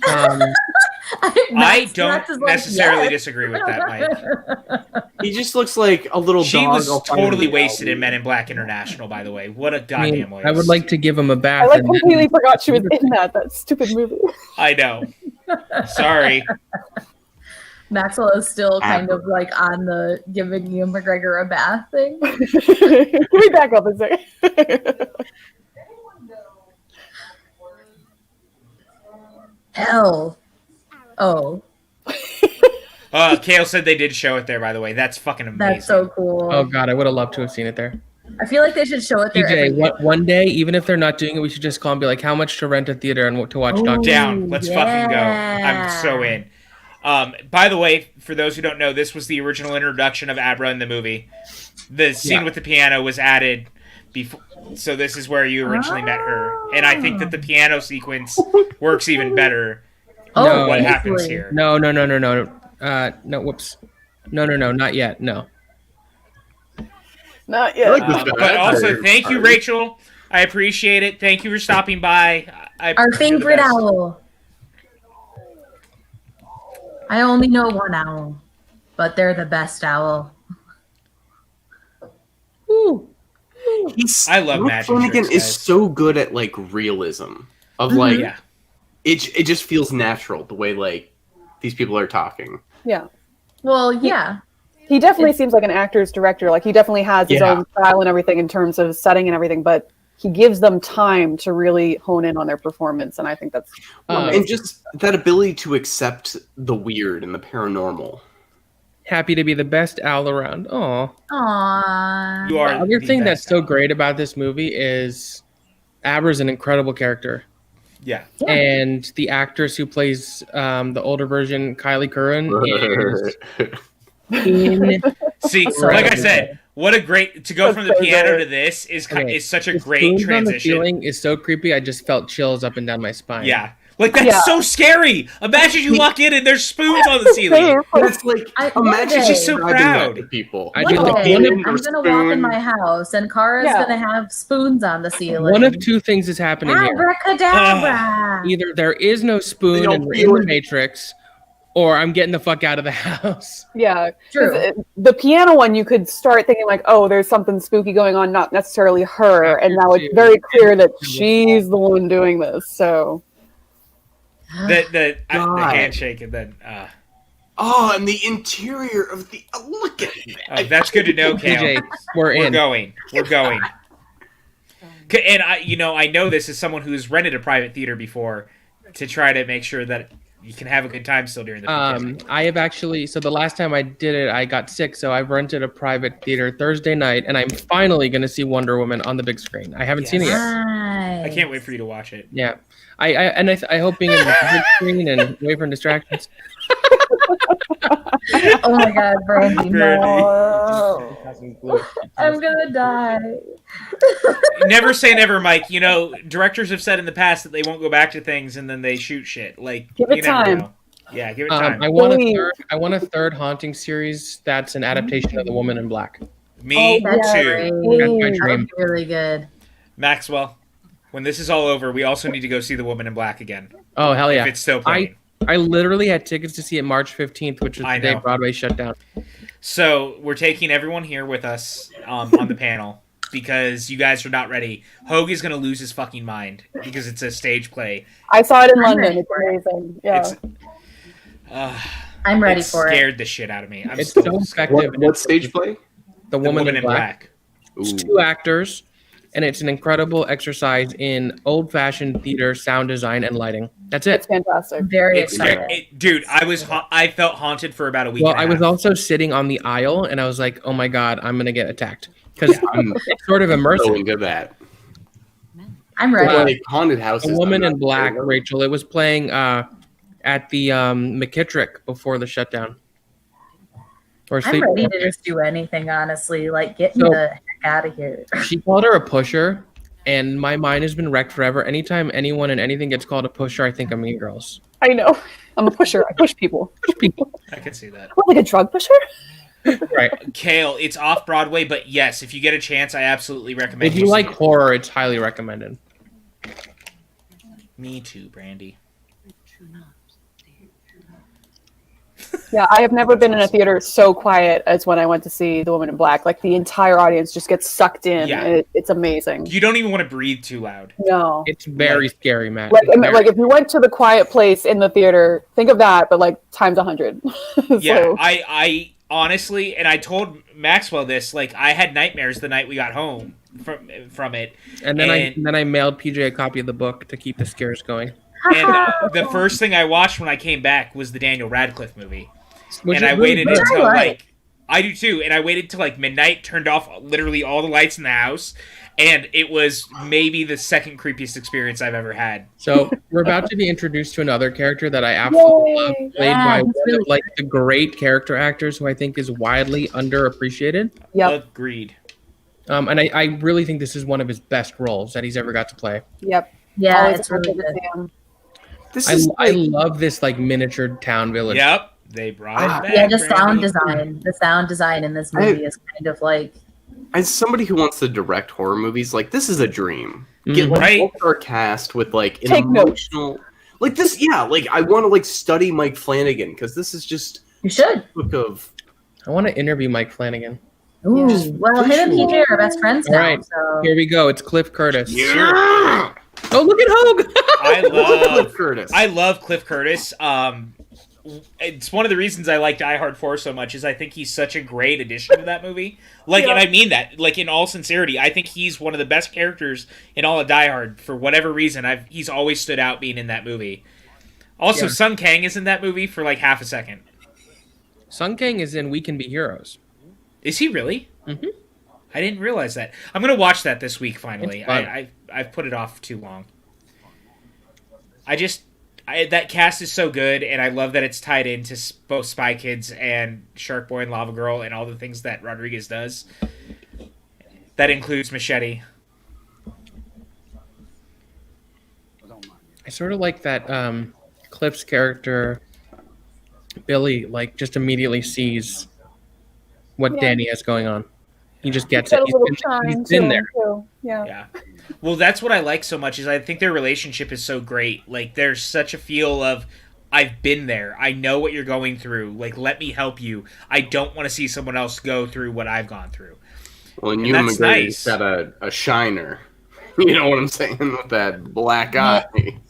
I don't Max is like, necessarily yes. disagree with that, Mike. He just looks like a little She dog. was I'll find totally him. wasted in Men in Black International, by the way. What a I goddamn mean, waste. I would like to give him a bath. I like and then- completely forgot she was in that stupid movie. I know. Sorry. Maxwell is still kind of like on the giving Ian McGregor a bath thing. Can we back up a second? Hell. Oh. Kale said they did show it there, by the way. That's fucking amazing. That's so cool. Oh god, I would have loved to have seen it there. I feel like they should show it there. every year. PJ, one day, even if they're not doing it, we should just call and be like, "How much to rent a theater and to watch Doctor?" Down. Let's fucking go. yeah. I'm so in. By the way, for those who don't know, this was the original introduction of Abra in the movie. The scene with the piano was added before, so this is where you originally met her. And I think that the piano sequence works even better Oh, than what easily. happens here. No. No, whoops. No, not yet. No. Not I yet. like this guy. But also, thank you, Rachel. I appreciate it. Thank you for stopping by. Our You're the favorite best. owl. I only know one owl, but they're the best owl. I love Mark magic Flanagan tricks, is guys. so good at like realism of like Yeah. it just feels natural the way like these people are talking. Yeah. Well, yeah. He definitely seems like an actor's director. Like he definitely has his Yeah. own style and everything in terms of setting and everything, but he gives them time to really hone in on their performance, and I think that's And just that ability to accept the weird and the paranormal. Happy to be the best owl around. Aw. Aww. You are The other the thing that's best so owl. great about this movie is Abra's an incredible character. Yeah. Yeah. And the actress who plays the older version, Kylie Curran, is See, So like I good. said, what a great to go That's from the so piano good. to this is Okay. is such a the great spoons on the transition. ceiling is so creepy. I just felt chills up and down my spine. Yeah. Like that's Yeah. so scary. Imagine you walk in and there's spoons on the ceiling. But it's like One imagine day- just so describing proud. that to people. I One do love day, one I'm of, gonna walk in my house and Kara's Yeah. gonna have spoons on the ceiling. one of two things is happening here. Abracadabra. Either there is no spoon They and don't we're feel in the it. Matrix, or I'm getting the fuck out of the house. Yeah. 'Cause True. the piano one, you could start thinking like, oh, there's something spooky going on, not necessarily her. And now it's very clear that she's the one doing this. So The God. handshake and then Oh, and the interior of the look at that. that's good to know, Kale. PJ, we're in. We're going. And I know this as someone who's rented a private theater before to try to make sure that you can have a good time still during the pandemic. I have actually. So the last time I did it, I got sick. So I've rented a private theater Thursday night, and I'm finally going to see Wonder Woman on the big screen. I haven't seen it yet. I can't wait for you to watch it. Yeah, I hope being in the big screen and away from distractions. Oh my God, Brandy, Brandy. no. I'm gonna die. Never say never, Mike. Directors have said in the past that they won't go back to things and then they shoot shit. Like, Give it you never time. know. Yeah, give it time. I want a third haunting series that's an adaptation of The Woman in Black. Me That's too. great. That's my That dream. would be really good. Maxwell, when this is all over, we also need to go see The Woman in Black again. Oh hell yeah! If it's still playing. I literally had tickets to see it March 15th, which is the day know. Broadway shut down. So we're taking everyone here with us on the panel because you guys are not ready. Hogue is going to lose his fucking mind because it's a stage play. I saw it in I'm London. ready It's for it. amazing. Yeah. It's, I'm ready it for it. scared the shit out of me. I'm It's still so scared. effective. What stage play? The Woman in Black. It's Ooh. 2 actors, and it's an incredible exercise in old-fashioned theater sound design and lighting. That's It's it. fantastic. I'm very It's excited. dude. I felt haunted for about a week. Well, and a I was half. also sitting on the aisle, and I was like, "Oh my god, I'm gonna get attacked," because I'm it's sort of so immersive. into that. I'm ready. Like haunted houses. A Woman I'm in not Black, sure. Rachel. It was playing at the McKittrick before the shutdown. Or I'm sleep. ready to just do anything, honestly. Like, get me So- the heck out of here. She called her a pusher, and my mind has been wrecked forever. Anytime anyone and anything gets called a pusher, I think of Mean Girls. I know. I'm a pusher. I push people. I can see that. What, like a drug pusher? Right. Kale, it's off Broadway, but yes, if you get a chance, I absolutely recommend. If you see like it. horror, it's highly recommended. Me too, Brandy. Yeah, I have never been in a theater so quiet as when I went to see The Woman in Black. Like the entire audience just gets sucked in. Yeah. And it's amazing. You don't even want to breathe too loud. No. It's very scary, Matt. Like, It's very- like if you went to the quiet place in the theater, think of that, but like times 100. Yeah, So, I honestly, and I told Maxwell this. Like, I had nightmares the night we got home from it. and then and- I mailed PJ a copy of the book to keep the scares going. And the first thing I watched when I came back was the Daniel Radcliffe movie. Which And is I really waited good. until I like. like I do too, and I waited till like midnight, turned off literally all the lights in the house, and it was maybe the second creepiest experience I've ever had. So we're about to be introduced to another character that I absolutely love, Yay. played Yeah, by he's one really of like the great character actors who I think is widely underappreciated. yep, Agreed. And I really think this is one of his best roles that he's ever got to play. yep. Yeah, Always it's a pleasure really to good. see him. This I is love this like miniature town village. Yep, they brought it back. Yeah, just sound Brandy. design. The sound design in this movie is kind of like as somebody who wants to direct horror movies, like this is a dream. Get Mhm. like Right. both our cast with like an Take notes. emotional, like this. Yeah, like I want to like study Mike Flanagan because this is just you should. a book of. I want to interview Mike Flanagan. Ooh, Just well, him and visual. PJ are best friends All now. right. So Here we go. It's Cliff Curtis. Yeah, Oh, look at Hogue. I love Curtis. I love Cliff Curtis. It's one of the reasons I like Die Hard 4 so much is I think he's such a great addition to that movie. Like, Yeah. and I mean that, like, in all sincerity, I think he's one of the best characters in all of Die Hard. For whatever reason, he's always stood out being in that movie. Also, Yeah. Sun Kang is in that movie for like half a second. Sung Kang is in We Can Be Heroes. Is he really? Mhm. I didn't realize that. I'm gonna watch that this week. Finally, It's fun. I've put it off too long. That cast is so good, and I love that it's tied into both Spy Kids and Shark Boy and Lava Girl and all the things that Rodriguez does. That includes Machete. I sort of like that Cliff's character, Billy, like just immediately sees what Yeah. Danny has going on. He just gets Got it. a little He's shine been to him, there. too. Yeah. Yeah. Well, that's what I like so much is I think their relationship is so great. Like, there's such a feel of I've been there. I know what you're going through. Like, let me help you. I don't want to see someone else go through what I've gone through. Well, and that's McGregor's nice. got a shiner. You know what I'm saying? With that black eye.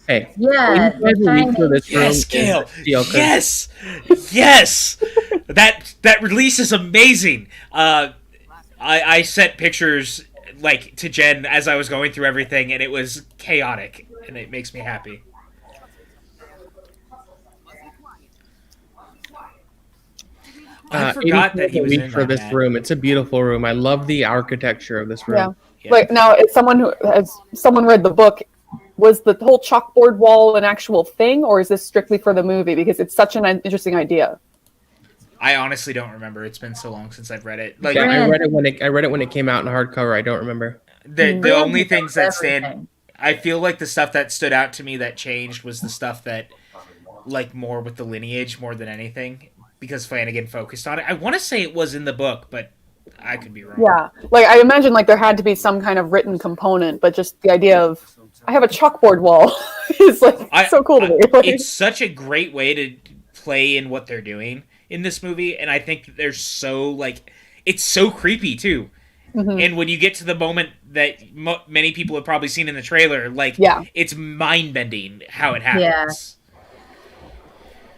Hey, Yeah, will you guys reach for this room Yes, is Gail. a steal, 'cause Yes, yes. That release is amazing. I sent pictures like to Jen as I was going through everything, and it was chaotic, and it makes me happy. I forgot that he was in for this that. room. It's a beautiful room. I love the architecture of this room. Yeah. Yeah. Like now, as someone read the book, was the whole chalkboard wall an actual thing, or is this strictly for the movie? Because it's such an interesting idea. I honestly don't remember. It's been so long since I've read it. Like Yeah, I read it when it came out in hardcover. I don't remember. the only things that stand. Everything. I feel like the stuff that stood out to me that changed was the stuff that, like, more with the lineage more than anything, because Flanagan focused on it. I want to say it was in the book, but I could be wrong. Yeah, like I imagine like there had to be some kind of written component, but just the idea of I have a chalkboard wall is like so cool to me. Like, It's such a great way to play in what they're doing in this movie, and I think that they're so like it's so creepy too. Mhm. And when you get to the moment that many people have probably seen in the trailer, like it's mind bending how it happens. Yeah.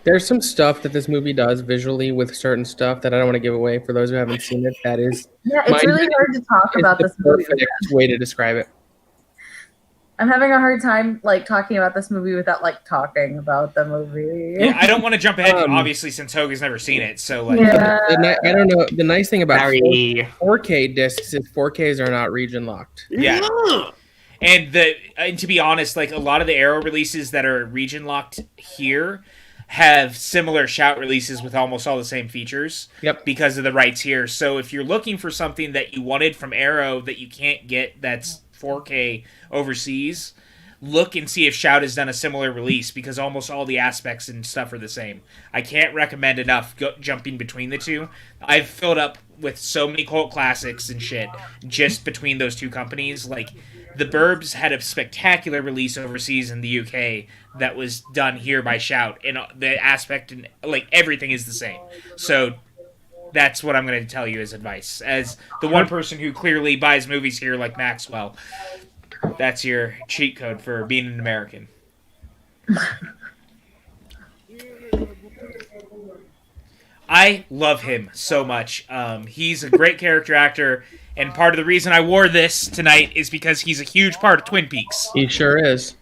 There's some stuff that this movie does visually with certain stuff that I don't want to give away for those who haven't seen it. That is, Yeah, it's really hard to talk about the this movie. perfect way to describe it. I'm having a hard time like talking about this movie without like talking about the movie. Yeah, I don't want to jump ahead, obviously, since Hoga's never seen it. So, like, I don't know. The nice thing about Sorry. 4K discs is 4Ks are not region locked. yeah. And to be honest, like a lot of the Arrow releases that are region locked here have similar shout releases with almost all the same features. Yep. Because of the rights here. So if you're looking for something that you wanted from Arrow that you can't get that's 4K overseas, look and see if Shout has done a similar release, because almost all the aspects and stuff are the same. I can't recommend enough jumping between the two. I've filled up with so many cult classics and shit just between those two companies. Like, The Burbs had a spectacular release overseas in the UK that was done here by Shout, and the aspect and like everything is the same. So that's what I'm going to tell you as advice. As the one person who clearly buys movies here like Maxwell, that's your cheat code for being an American. I love him so much. He's a great character actor, and part of the reason I wore this tonight is because he's a huge part of Twin Peaks. He sure is.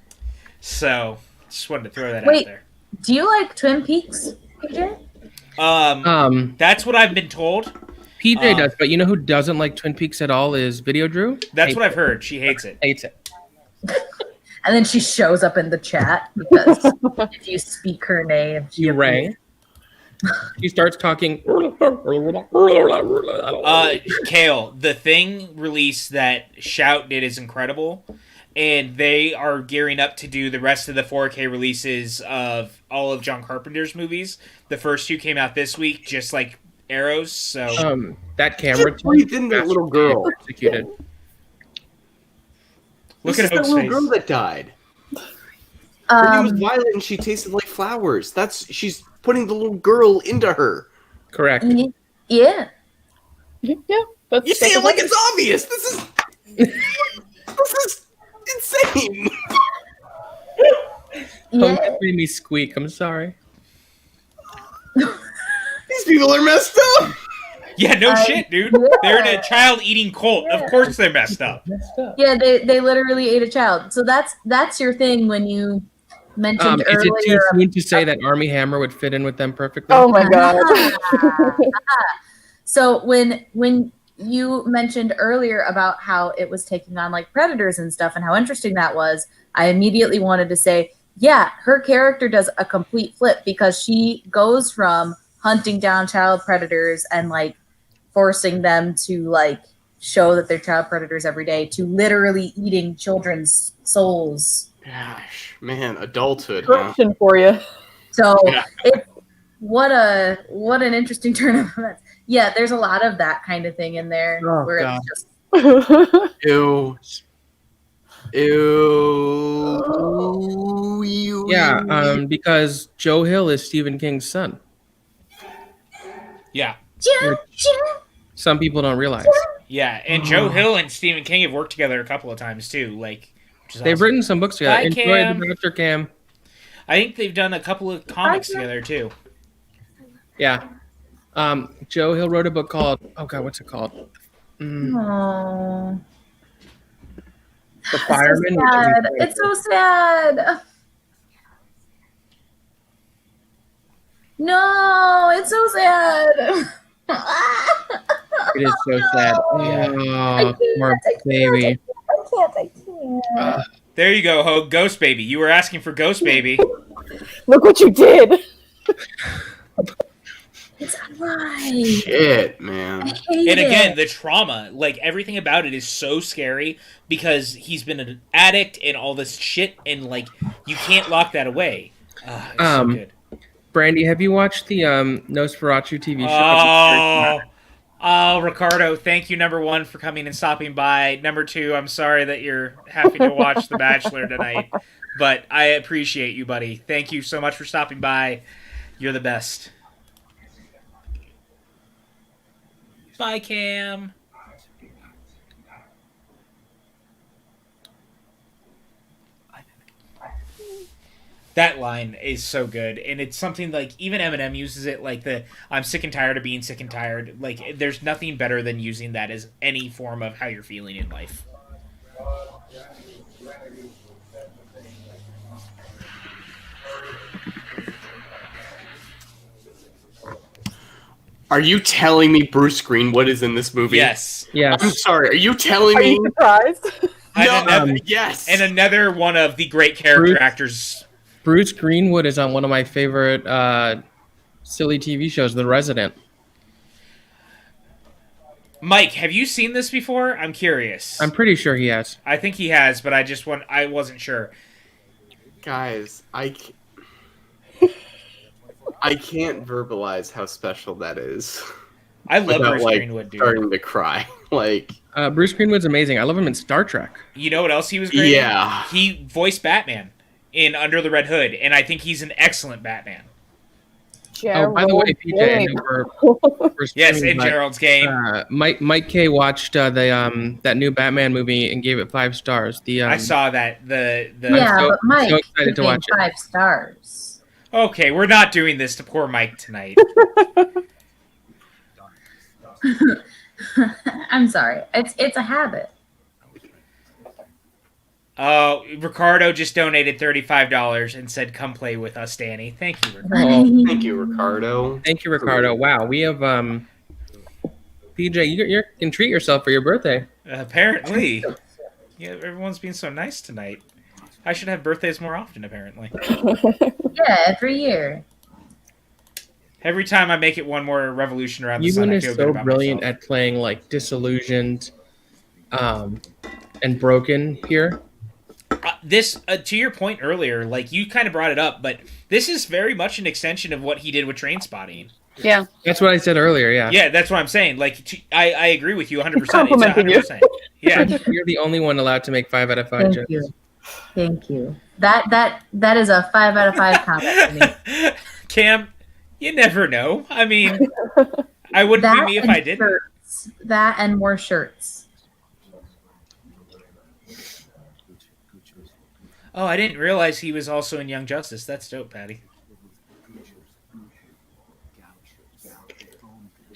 So, just wanted to throw that out Wait, there. do you like Twin Peaks, PJ? That's what I've been told. PJ does, but you know who doesn't like Twin Peaks at all is Video Drew. That's what I've heard. She hates it. Hates it. And then she shows up in the chat because if you speak her name, You rang. He starts talking. Kale, the Thing release that Shout did is incredible, and they are gearing up to do the rest of the 4K releases of all of John Carpenter's movies. The first two came out this week, just like Arrows. So that camera Just breathe in that little girl. Executed. Look This at is Hope's the little face. girl that died. Her name was Violet, and she tasted like flowers. She's putting the little girl into her. Correct. Yeah. Yeah, that's You say it like it's obvious. This is insane. Yeah. Made me squeak. I'm sorry. These people are messed up. Yeah, no shit, dude. yeah. They're in a child-eating cult. Yeah. Of course they're messed up. Yeah, they literally ate a child. So that's your thing when you mentioned Is it too earlier. soon to say that Army Hammer would fit in with them perfectly? Oh my god. So when you mentioned earlier about how it was taking on like predators and stuff and how interesting that was, I immediately wanted to say, yeah, her character does a complete flip because she goes from hunting down child predators and like forcing them to like show that they're child predators every day to literally eating children's souls. Gosh, man, adulthood. Huh? Correction for you. So Yeah. what an interesting turn of events. Yeah, there's a lot of that kind of thing in there Oh, where God. it's just Ew. Ew. Yeah, because Joe Hill is Stephen King's son, Yeah. which some people don't realize. Yeah, and Joe Hill and Stephen King have worked together a couple of times too. Like, which is They've awesome. written some books together. Bye, Enjoy Cam. the Dr. Cam. I think they've done a couple of comics together too. Yeah. Joe Hill wrote a book called, oh God, what's it called? Aww. The Fireman. So sad. It's so sad. No, it's so sad. It is so sad. Oh, poor baby. I can't. There you go, Hogue. Ghost Baby. You were asking for Ghost Baby. Look what you did. It's alive. Shit, man. I hate And again, it. the trauma, like everything about it is so scary because he's been an addict and all this shit, and like you can't lock that away. It's so good. Brandy, have you watched the Nosferatu TV show? Oh, Ricardo, thank you, number one, for coming and stopping by. Number two, I'm sorry that you're having to watch The Bachelor tonight, but I appreciate you, buddy. Thank you so much for stopping by. You're the best. Bye, Cam. That line is so good, and it's something like even Eminem uses it, like the "I'm sick and tired of being sick and tired." Like, there's nothing better than using that as any form of how you're feeling in life. Are you telling me Bruce Greenwood is in this movie? Yes. Yes. I'm sorry. Are you telling Are me? you surprised? Yes. And another one of the great character Bruce- actors. Bruce Greenwood is on one of my favorite silly TV shows, The Resident. Mike, have you seen this before? I'm curious. I'm pretty sure he has. I think he has, but I wasn't sure. Guys, I can't verbalize how special that is. I love without, Bruce like, Greenwood, dude. starting to cry. Like, Bruce Greenwood's amazing. I love him in Star Trek. You know what else he was great in? Yeah. He voiced Batman in Under the Red Hood, and I think he's an excellent Batman. Oh, by the way, PJ, I know we're Yes, streaming, in but, Gerald's game. Mike K watched that new Batman movie and gave it 5 stars. I saw that. Yeah, so- but Mike, so excited to gave watch it. 5 stars. Okay, we're not doing this to poor Mike tonight. I'm sorry. It's a habit. Ricardo just donated $35 and said, "Come play with us, Danny." Thank you, Ricardo. Oh, thank you, Ricardo. thank you, Ricardo. Wow, we have PJ. You can treat yourself for your birthday. Apparently. Yeah, everyone's being so nice tonight. I should have birthdays more often, apparently. Yeah, every year. Every time I make it one more revolution around the sun, Ewan I is feel good so about brilliant myself. at playing like disillusioned, and broken here. This, to your point earlier, like you kind of brought it up, but this is very much an extension of what he did with Trainspotting. Yeah. That's what I said earlier. Yeah. Yeah, that's what I'm saying. Like, I agree with you 100%. It's Complimenting you. 100%. Yeah. You're the only one allowed to make 5 out of 5 Thank jokes. you. Thank you. That is a 5 out of 5 comment for me. Cam, you never know. I mean, I wouldn't That be me if and I didn't. shirts. That and more shirts. Oh, I didn't realize he was also in Young Justice. That's dope, Patty.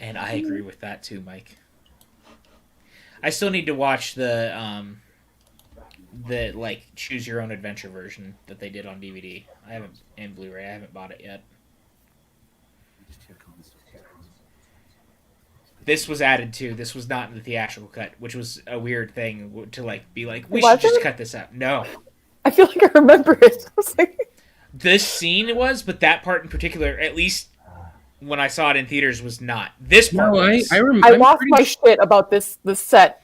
And I agree with that too, Mike. I still need to watch the like choose your own adventure version that they did on DVD. I haven't in Blu-ray. I haven't bought it yet. This was added too. This was not in the theatrical cut, which was a weird thing to like be like, we should just cut this out. No. I feel like I remember it. I was like, This scene was, but that part in particular, at least when I saw it in theaters, was not. This part No, was. I I'm lost pretty my shit about this set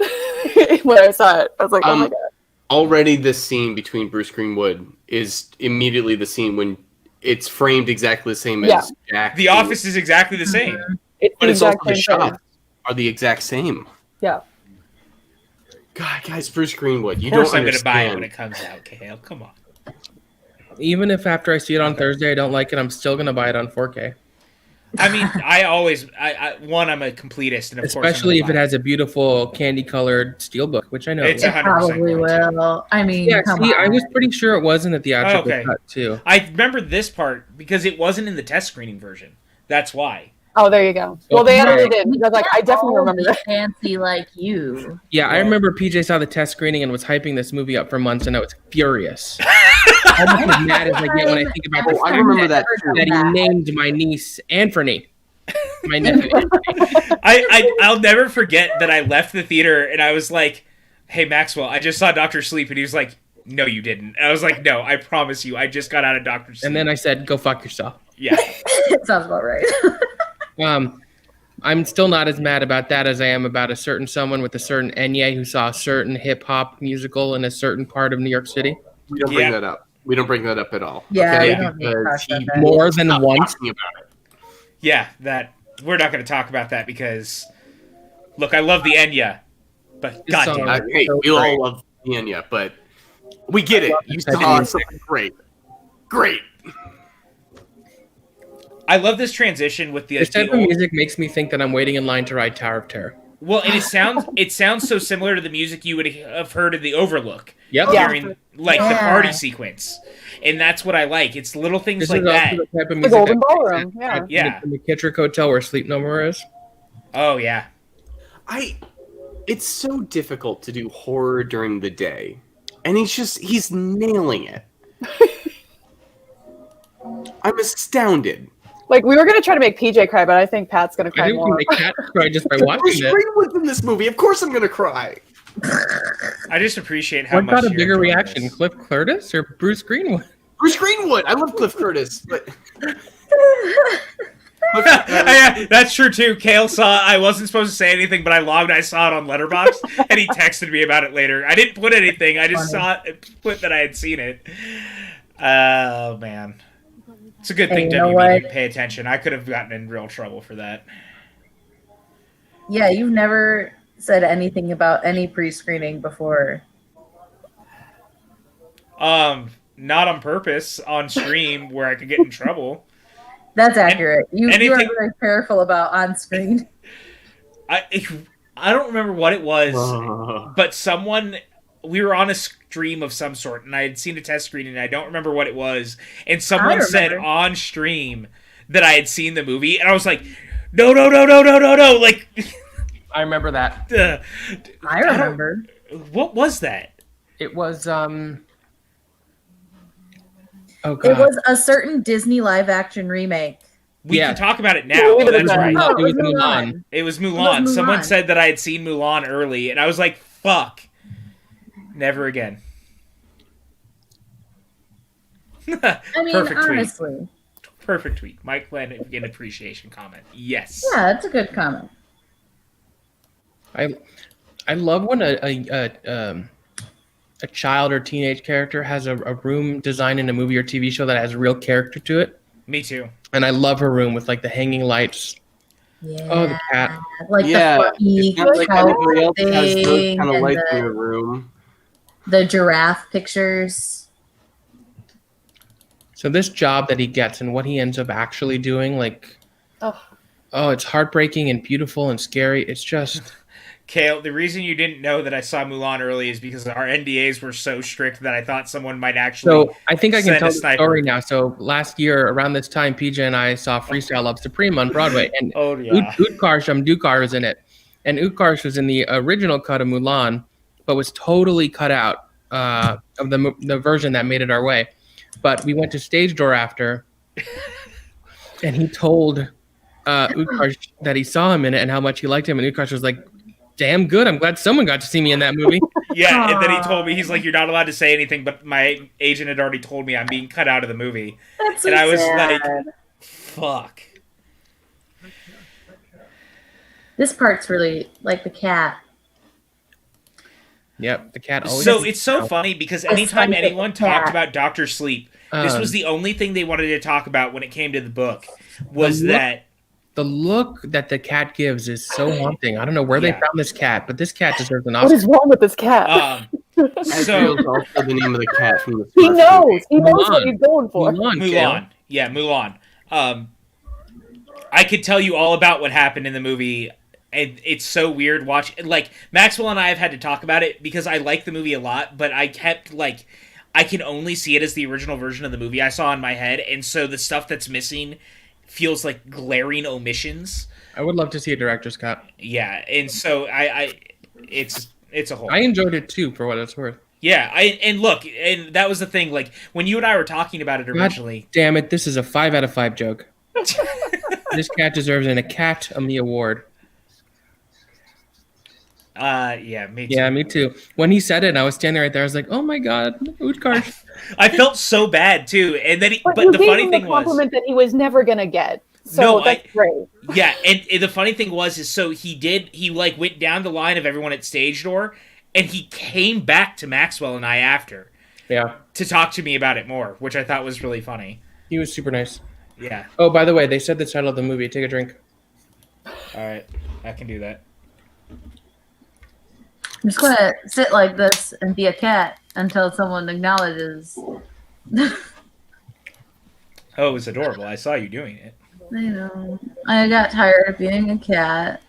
when I saw it. I was like, oh my god. Already, this scene between Bruce Greenwood is immediately the scene when it's framed exactly the same Yeah. as Jack. The office is exactly the same. It's but the it's also exact the same thing. shots are the exact same. Yeah. God, guys, Bruce Greenwood, you Of course don't I'm going to buy it understand. when it comes out, Kale. Come on. Even if after I see it on Thursday I don't like it, I'm still gonna buy it on 4K. I mean, I'm a completist, and of Especially if course it has a beautiful candy-colored steelbook, which I know. It's it a will. 100% Probably going to. will. I mean, Yeah, come see, on. I was pretty sure it was in the theatrical Okay. cut too. I remember this part because it wasn't in the test screening version. That's why. Oh, there you go. Well, they Okay. edited it. Because, like, I definitely All remember be that. fancy like you. Yeah, I Well- remember PJ saw the test screening and was hyping this movie up for months, and I was furious. Almost as mad as I get when I think about the I fact remember that too. that he named my niece Anthony. My nephew. I'll never forget that I left the theater and I was like, "Hey Maxwell, I just saw Doctor Sleep," and he was like, "No, you didn't." And I was like, "No, I promise you, I just got out of Doctor Sleep." And then I said, "Go fuck yourself." yeah, It sounds about right. I'm still not as mad about that as I am about a certain someone with a certain Enya who saw a certain hip hop musical in a certain part of New York City We don't bring that up. We don't bring that up at all. Yeah, okay? we don't need to Because talk about he that. more than stopped once. talking about it. yeah. That we're not going to talk about that because, look, I love the Enya, but This song- goddamn, Hey, so we great. all love Enya, but we get it. You type of saw music. something great. Great. I love this transition with the. This type the of old- music makes me think that I'm waiting in line to ride Tower of Terror. Well, and it sounds so similar to the music you would have heard in the Overlook Yep. Yeah. during like the Yeah. party sequence, and that's what I like. It's little things This like is also that. the type of The music Golden that Ballroom. Yeah. Yeah. in the McKittrick Hotel where Sleep No More is. Oh yeah. It's so difficult to do horror during the day. And he's nailing it. I'm astounded. Like, we were going to try to make PJ cry, but I think Pat's going to I cry think we more. make Cat cry just by Bruce watching it. Greenwood's in this movie. Of course I'm gonna cry. I just appreciate how What much got a you're bigger enjoying reaction, this. Cliff Curtis or Bruce Greenwood? Bruce Greenwood. I love Cliff Curtis, but Yeah, that's true too. Kale saw. I wasn't supposed to say anything, but I logged. I saw it on Letterboxd, and he texted me about it later. I didn't put anything. I just saw it, put that I had seen it. Oh man, it's a good thing Hey, you know WB what? didn't pay attention. I could have gotten in real trouble for that. Yeah, you've never said anything about any pre-screening before. Not on purpose on stream where I could get in trouble. That's accurate. You are anything- very careful about on screen. I don't remember what it was. But we were on a stream of some sort, and I had seen a test screening, and I don't remember what it was. And someone said remember. on stream that I had seen the movie, and I was like, no. Like, I remember that. I remember. What was that? It was oh god. It was a certain Disney live action remake. We Yeah. can talk about it now. Yeah, Oh, that's yeah. right. Oh, It was Mulan. It was Mulan. It was Someone Mulan. said that I had seen Mulan early, and I was like, fuck. Never again. I mean, Perfect tweet. honestly. Perfect tweet. Mike Flanagan appreciation comment. Yes. Yeah, that's a good comment. I love when a child or teenage character has a room design in a movie or TV show that has real character to it. Me too. And I love her room with like the hanging lights. Yeah. Oh, the cat. Like yeah, the funny it's not like couch everybody else has those thing kind of and lights in their room. the giraffe pictures. So this job that he gets and what he ends up actually doing, like, oh, it's heartbreaking and beautiful and scary. It's just Kale, the reason you didn't know that I saw Mulan early is because our NDAs were so strict that I thought someone might actually. so. I think I can send tell a the sniper. story now. So last year around this time, PJ and I saw Freestyle Love Supreme on Broadway, and Oh yeah. Utkarsh Dukar was in it, and Utkarsh was in the original cut of Mulan, but was totally cut out of the version that made it our way. But we went to Stage Door after, and he told Utkarsh that he saw him in it and how much he liked him, and Utkarsh was like, "Damn good! I'm glad someone got to see me in that movie." Yeah, and then he told me, he's like, "You're not allowed to say anything," but my agent had already told me I'm being cut out of the movie, That's so and I was sad. like, "Fuck." This part's really like the cat. Yep, the cat always. So it's so funny because anytime funny anyone cat. talked about Doctor Sleep, this was the only thing they wanted to talk about when it came to the book. Was The look- that the look that the cat gives is so haunting. I don't know where they Yeah. found this cat, but this cat deserves an What Oscar. is wrong with this cat? So Ezreal's also the name of the cat from the he Smash knows. movie. He knows Mulan. what he's going for. Mulan. Kale. Mulan. Yeah, Mulan. I could tell you all about what happened in the movie. And it's so weird watching. Like, Maxwell and I have had to talk about it because I like the movie a lot, but I kept, like, I can only see it as the original version of the movie I saw in my head, and so the stuff that's missing feels like glaring omissions. I would love to see a director's cut. Yeah, and so it's a whole. I enjoyed it too, for what it's worth. Yeah, and look, and that was the thing. Like, when you and I were talking about it originally, Damn it, this is a 5 out of 5 joke. This cat deserves an Academy Award. yeah, me too. Yeah, me too. When he said it, and I was standing right there. I was like, "Oh my god, Utkarsh!" I felt so bad too, and then But but you the gave funny him thing a was, compliment that he was never gonna get. So No, that's great. yeah, and the funny thing was, is so he like went down the line of everyone at stage door, and he came back to Maxwell and I after Yeah, to talk to me about it more, which I thought was really funny. he was super nice. Yeah. Oh, by the way, they said the title of the movie. Take a drink. All right, I can do that. I'm just gonna sit like this and be a cat until someone acknowledges. Oh, it was adorable. I saw you doing it. I know. I got tired of being a cat.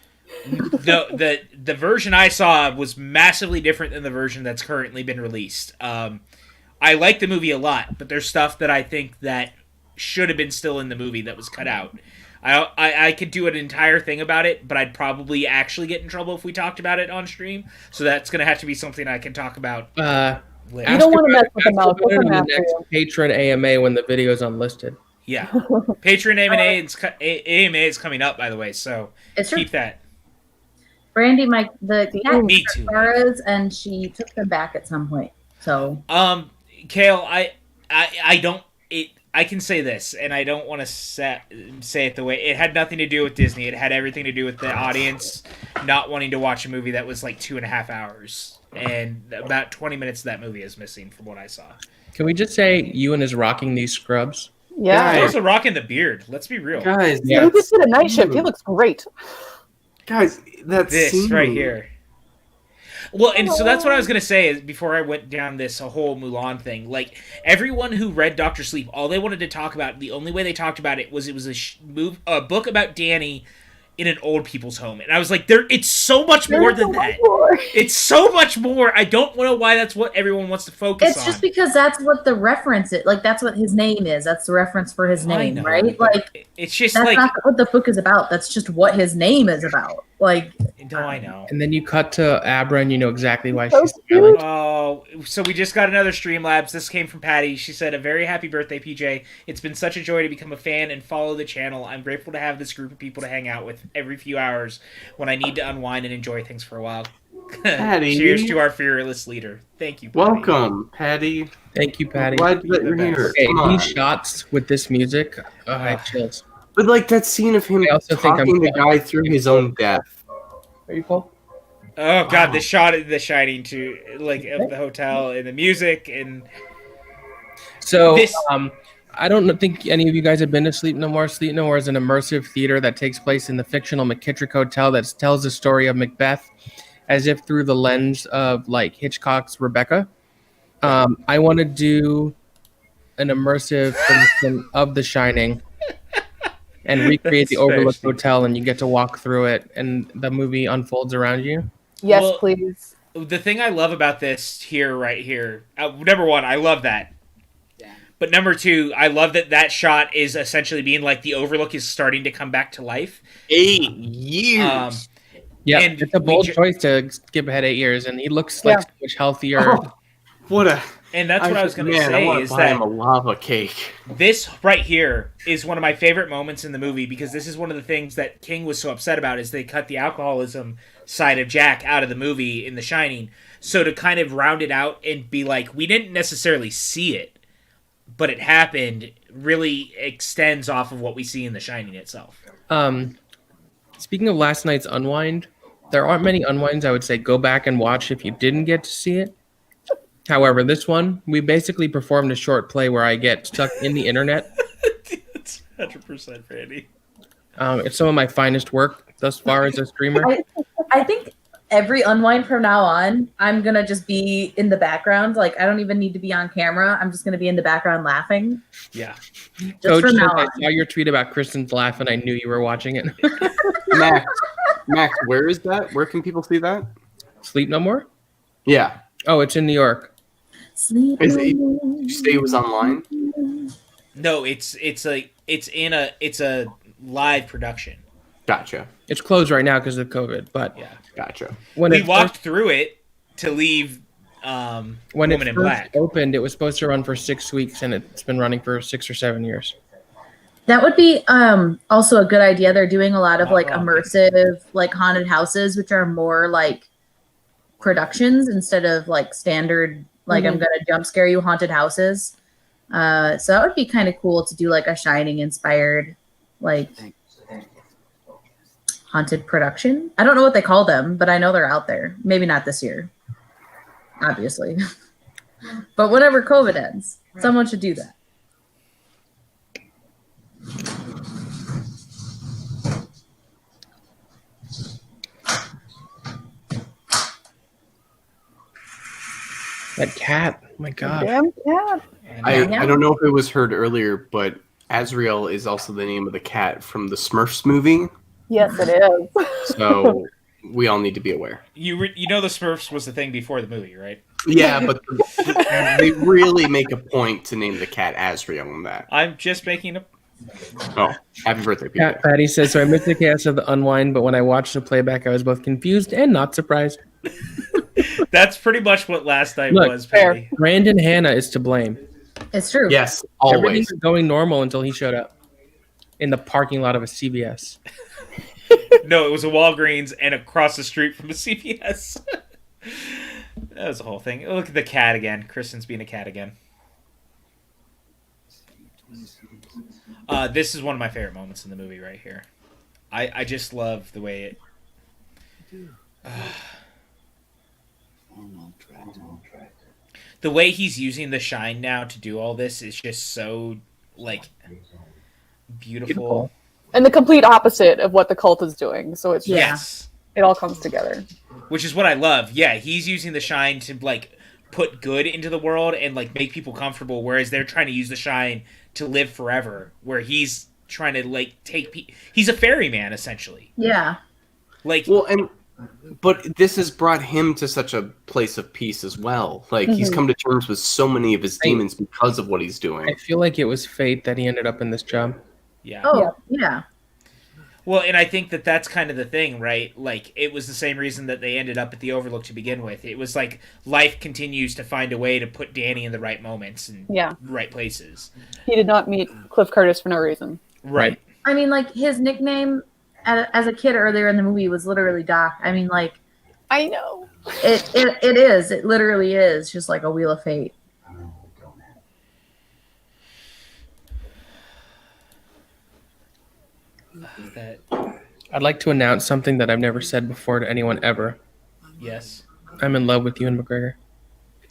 The version I saw was massively different than the version that's currently been released. I like the movie a lot, but there's stuff that I think that should have been still in the movie that was cut out. I could do an entire thing about it, but I'd probably actually get in trouble if we talked about it on stream. So that's going to have to be something I can talk about later. You don't wanna mess with the mouth. Ask about it What's in the the math next for patron AMA when the video is unlisted. Yeah. Patreon AMA is coming up, by the way, so It's true. keep that. Brandy, the cat Me too. Sarah's, and she took them back at some point. So Kale, I don't. I can say this, and I don't want to say it the way it had nothing to do with Disney. It had everything to do with the audience not wanting to watch a movie that was like 2.5 hours, and about 20 minutes of that movie is missing from what I saw. Can we just say Ewan is rocking these scrubs? Yeah. He's also rocking the beard. Let's be real. Guys, Yeah. He just did a night shift. He looks great. guys, that's This right here. Well, and so that's what I was gonna say is before I went down this whole Mulan thing. Like, everyone who read Doctor Sleep, all they wanted to talk about, the only way they talked about it was a book about Danny in an old people's home, and I was like, it's so much more than that. It's so much more. I don't know why that's what everyone wants to focus on. it's just because that's what the reference is. Like, that's what his name is. That's the reference for his I name, know, right? but Like, it's just that's like, not what the book is about. That's just what his name is about. Like, no, I know. And then you cut to Abra, and you know exactly why So she's cute. smiling. Oh, so we just got another Streamlabs. This came from Patty. She said, "A very happy birthday, PJ. It's been such a joy to become a fan and follow the channel. I'm grateful to have this group of people to hang out with every few hours when I need to unwind and enjoy things for a while." Patty. Cheers to our fearless leader. Thank you, Patty. Welcome, Patty. Thank you, Patty. Glad that you're The best. here. Okay, Come on. these shots with this music, I have chills. But like that scene of him I also think I'm- talking the guy through his own death. Are you cool? Oh God, the shot of The Shining too, like of the hotel and the music and So, This- I don't think any of you guys have been to Sleep No More. Sleep No More is an immersive theater that takes place in the fictional McKittrick Hotel that tells the story of Macbeth as if through the lens of like Hitchcock's Rebecca. I want to do an immersive version of The Shining and recreate the That's Overlook fair. Hotel, and you get to walk through it, and the movie unfolds around you. Yes, Well- please. the thing I love about this right here, number one, I love that. But number two, I love that shot is essentially being like the Overlook is starting to come back to life. 8 years. Um, Yeah, And it's a we bold ju- choice to skip ahead 8 years, and he looks like Yeah. so much healthier. Oh, what a! and that's what I was going to man, I say want is to buy him that a lava cake. this right here is one of my favorite moments in the movie because this is one of the things that King was so upset about is they cut the alcoholism side of Jack out of the movie in The Shining. So to kind of round it out and be like, we didn't necessarily see it, but it happened, really extends off of what we see in The Shining itself. Speaking of last night's unwind, there aren't many unwinds I would say go back and watch if you didn't get to see it. However, this one, we basically performed a short play where I get stuck in the internet. It's 100% Randy. It's some of my finest work thus far as a streamer. I think every unwind from now on, I'm gonna just be in the background. Like I don't even need to be on camera. I'm just gonna be in the background laughing. Yeah. Just Coach, from now I on. saw your tweet about Kristen's laugh, and I knew you were watching it. Max, where is that? Where can people see that? Sleep No More? Yeah. Oh, it's in New York. Sleep Is no it, more. did you say it was online? No, it's a live production. Gotcha. It's closed right now because of COVID, but Yeah. Gotcha. when We it walked first, through it to leave when Woman it in first Black. opened, it was supposed to run for 6 weeks, and it's been running for 6 or 7 years. That would be also a good idea. They're doing a lot of Not like wrong. immersive, like haunted houses, which are more like productions instead of like standard. Like I'm gonna jump scare you haunted houses. So that would be kind of cool to do like a Shining inspired, like haunted production. I don't know what they call them, but I know they're out there. Maybe not this year, obviously, but whenever COVID ends, someone should do that. That cat, oh my God. Damn cat. I Yeah. don't know if it was heard earlier, but Azrael is also the name of the cat from the Smurfs movie. Yes, it is. So we all need to be aware. You know the Smurfs was the thing before the movie, right? Yeah, but they really make a point to name the cat Azrael in that. I'm just making a. Oh, happy birthday, people. Cat Patty says, so I missed the cast of the Unwind, but when I watched the playback, I was both confused and not surprised. That's pretty much what last night Look, was, fair. Patty. Brandon Hanna is to blame. It's true. Yes, Everything always. was going normal until he showed up in the parking lot of a CVS. No, it was a Walgreens and across the street from a CVS. That was the whole thing. Look at the cat again. Kristen's being a cat again. This is one of my favorite moments in the movie right here. I just love the way it... the way he's using the shine now to do all this is just so, like, beautiful. And the complete opposite of what the cult is doing. So it's just, Yes. it all comes together. Which is what I love. Yeah, he's using the shine to, like, put good into the world and, like, make people comfortable, whereas they're trying to use the shine to live forever, where he's trying to, like, he's a ferryman, essentially. Yeah. Like, Well, but this has brought him to such a place of peace as well. Like, he's come to terms with so many of his demons because of what he's doing. I feel like it was fate that he ended up in this job. yeah. Oh, yeah. Well, and I think that that's kind of the thing, right? Like, it was the same reason that they ended up at the Overlook to begin with. It was like life continues to find a way to put Danny in the right moments and Yeah. right places. He did not meet Cliff Curtis for no reason. Right. I mean, like, his nickname as a kid earlier in the movie was literally Doc. I mean, like, I know. it is. It literally is just like a wheel of fate. That, I'd like to announce something that I've never said before to anyone ever. yes. I'm in love with Ewan McGregor.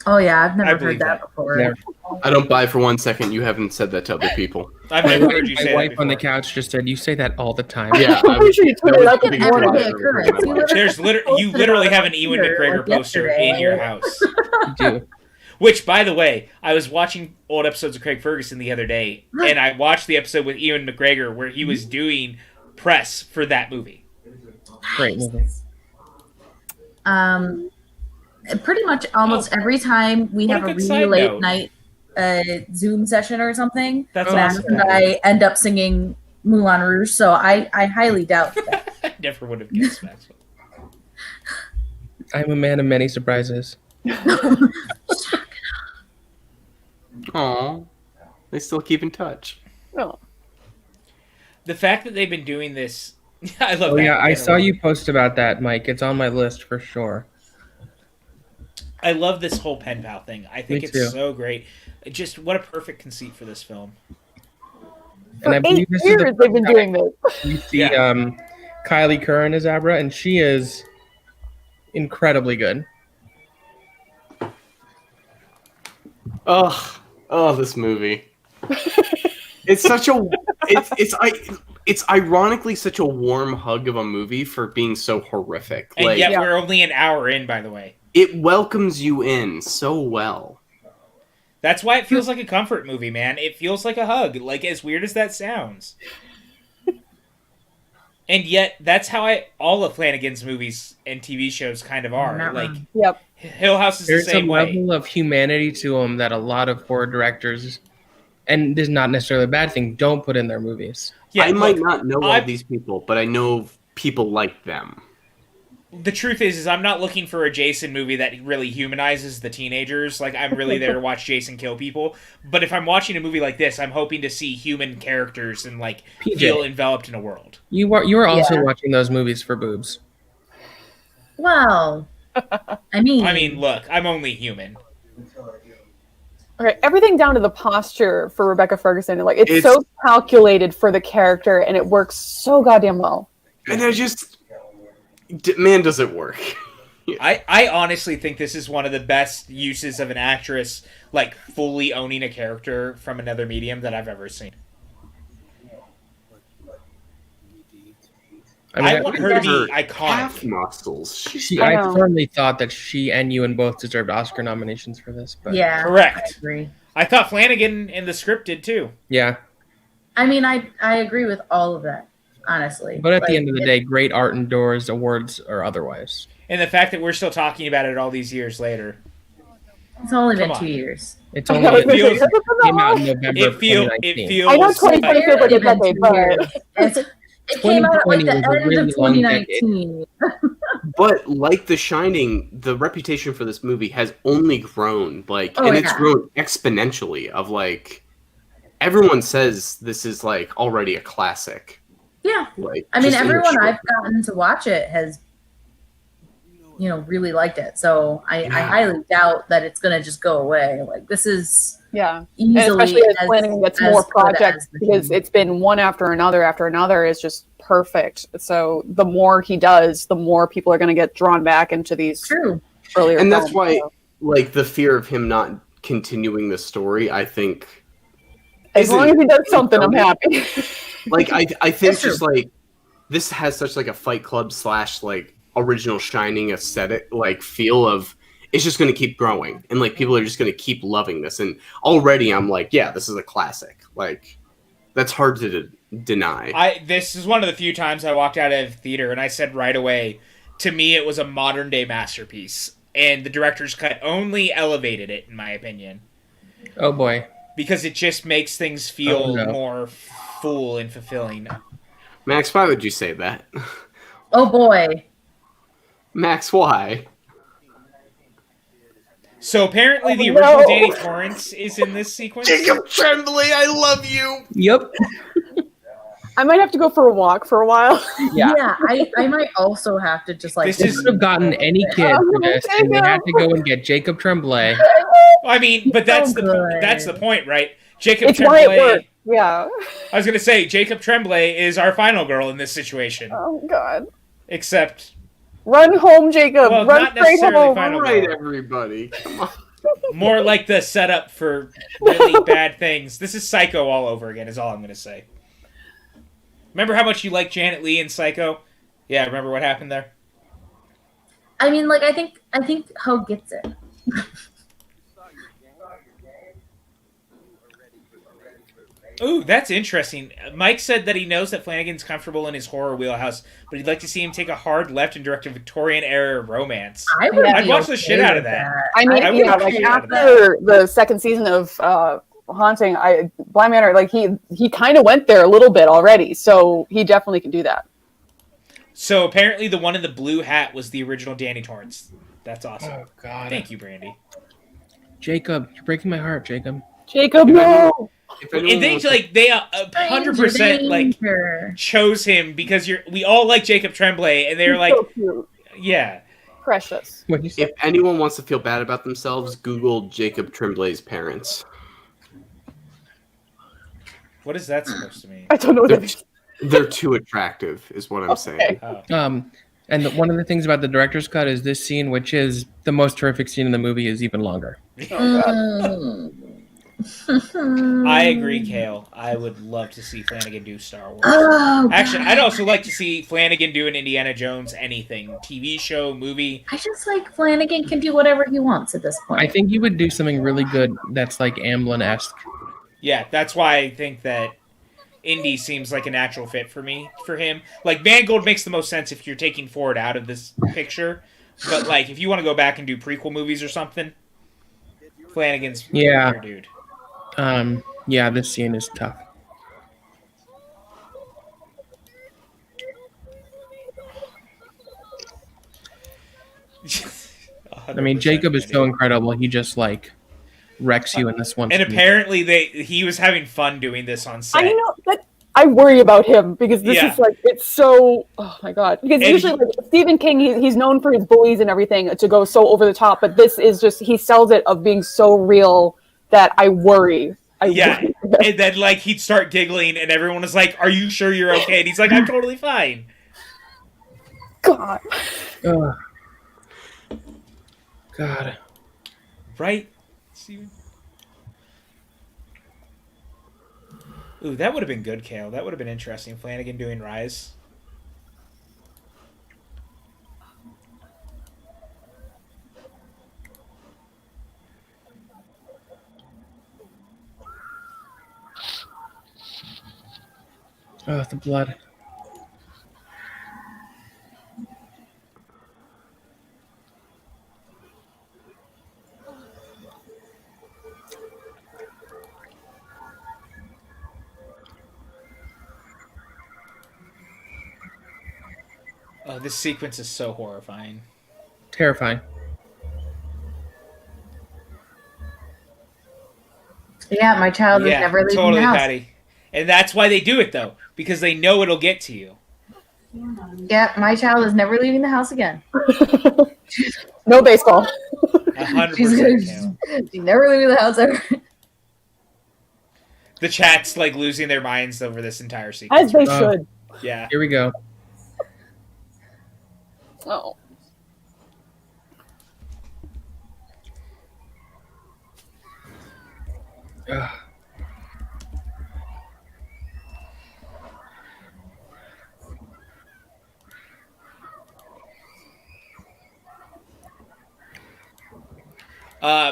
Oh, yeah. I've I never believe heard that that. before. Never. I don't buy for 1 second you haven't said that to other people. I've never heard you My say wife that on the before. couch just said, "You say that all the time." Yeah, I'm pretty sure you tweeted that out was the the Every biggest day thing I've ever occurrence. heard in my life. There's you literally have an Ewan McGregor poster in your house. You do. Which, by the way, I was watching old episodes of Craig Ferguson the other day, and I watched the episode with Ewan McGregor where he was doing press for that movie. Great movie. Pretty much almost every time we What have a a good really side late note. night Zoom session or something, That's Max awesome. and I end up singing Moulin Rouge, so I highly doubt that. I never would have guessed Maxwell. I'm a man of many surprises. Aw, they still keep in touch. Oh. The fact that they've been doing this, I love Oh that. yeah, I saw you post about that, Mike. It's on my list for sure. I love this whole pen pal thing. I think Me it's too. so great. Just what a perfect conceit for this film. For And I believe 8 this years is the they've been doing this. You see Yeah. Kylie Curran as Abra, and she is incredibly good. Oh, this movie. It's such a it's ironically such a warm hug of a movie for being so horrific. And like, yet we're only an hour in, by the way. It welcomes you in so well. That's why it feels like a comfort movie, man. It feels like a hug, like as weird as that sounds. And yet, that's how all of Flanagan's movies and TV shows kind of are. Like, yep. Hill House is There's the same a way. level of humanity to them that a lot of horror directors, and this is not necessarily a bad thing, don't put in their movies. Yeah, I might not know all these people, but I know people like them. The truth is I'm not looking for a Jason movie that really humanizes the teenagers. Like, I'm really there to watch Jason kill people. But if I'm watching a movie like this, I'm hoping to see human characters and, like, PJ, feel enveloped in a world. You were also watching those movies for boobs. Well, I mean, look, I'm only human. Okay, everything down to the posture for Rebecca Ferguson. Like, it's so calculated for the character, and it works so goddamn well. And I just... Man, does it work. I honestly think this is one of the best uses of an actress, like, fully owning a character from another medium that I've ever seen. I want her to be iconic. Calf muscles. I firmly thought that she and Ewan both deserved Oscar nominations for this. But yeah, correct. I agree. I thought Flanagan in the script did too. Yeah. I mean, I agree with all of that. Honestly. But at the end of the day, great art endures, awards or otherwise. And the fact that we're still talking about it all these years later. It's only been 2 years. It's only came out in November it feels I know 2020 feels like a decade, but it came out at like the end of 2019. But like The Shining, the reputation for this movie has only grown, it's grown exponentially. Of like, everyone says this is like already a classic. Yeah, like, I mean, everyone I've gotten to watch it has, really liked it. So I highly doubt that it's gonna just go away. Like, this is easily, and especially as Flanagan gets more projects, because it's been one after another is just perfect. So the more he does, the more people are going to get drawn back into these earlier. And that's why, like, the fear of him not continuing the story, I think, as long as he does something, I'm happy. Like, I think just like this has such like a Fight Club / like original Shining aesthetic, like feel of. It's just going to keep growing, and like people are just going to keep loving this. And already, I'm like, yeah, this is a classic. Like, that's hard to deny. This is one of the few times I walked out of theater, and I said right away, to me, it was a modern day masterpiece, and the director's cut only elevated it, in my opinion. Oh boy, because it just makes things feel more full and fulfilling. Max, why would you say that? Oh boy, Max, why? So apparently the original Danny Torrance is in this sequence. Jacob Tremblay, I love you. Yep. I might have to go for a walk for a while. Yeah, I might also have to just like. This could have gotten any kid for this, and they had to go and get Jacob Tremblay. I mean, but that's the point, right? Jacob it's Tremblay. Why it worked. Yeah. I was gonna say Jacob Tremblay is our final girl in this situation. Oh God. Except. Run home, Jacob. Well, Run not necessarily final All right, girl. everybody. Come on. More like the setup for really bad things. This is Psycho all over again, is all I'm going to say. Remember how much you liked Janet Leigh in Psycho? Yeah, remember what happened there? I mean, like, I think Ho gets it. Ooh, that's interesting. Mike said that he knows that Flanagan's comfortable in his horror wheelhouse, but he'd like to see him take a hard left and direct a Victorian-era romance. I'd watch the shit out of that. I mean, after the second season of Haunting, Blind Manor, like he kind of went there a little bit already, so he definitely can do that. So apparently, the one in the blue hat was the original Danny Torrance. That's awesome. Oh God! Thank you, Brandy. Jacob, you're breaking my heart, Jacob. Jacob, no. And they 100% chose him because we all like Jacob Tremblay, and they're like, so cute. Yeah, precious. If anyone wants to feel bad about themselves, Google Jacob Tremblay's parents. What is that supposed to mean? I don't know what that means. They're too attractive, is what I'm saying. Oh. And one of the things about the director's cut is this scene, which is the most terrific scene in the movie, is even longer. Oh, God. I agree, Kale. I would love to see Flanagan do Star Wars. Oh, Actually, God. I'd also like to see Flanagan do an Indiana Jones anything. TV show, movie. I just like Flanagan can do whatever he wants at this point. I think he would do something really good that's like Amblin-esque. Yeah, that's why I think that Indy seems like a natural fit for him. Like, Mangold makes the most sense if you're taking Ford out of this picture. But, like, if you want to go back and do prequel movies or something, Flanagan's Yeah. your dude. Yeah, this scene is tough. I mean, Jacob is so incredible. He just like wrecks you in this one. And scene. apparently he was having fun doing this on set. I know, but I worry about him because this is like, it's so, oh my God. Because usually like, Stephen King, he's known for his bullies and everything to go so over the top, but this is just, he sells it of being so real that I worry. And then like he'd start giggling and everyone was like, "Are you sure you're okay?" And he's like, "I'm totally fine." God. God. Right? Steven? Ooh, that would have been good, Kale. That would have been interesting. Flanagan doing Rise. Oh, the blood. Oh, this sequence is so horrifying. Terrifying. Yeah, my child is never leaving the house. Patty. And that's why they do it, though. Because they know it'll get to you. Yeah, my child is never leaving the house again. No baseball. 100%. She's never leaving the house ever. The chat's like losing their minds over this entire sequence. As they should. Yeah. Here we go. Oh.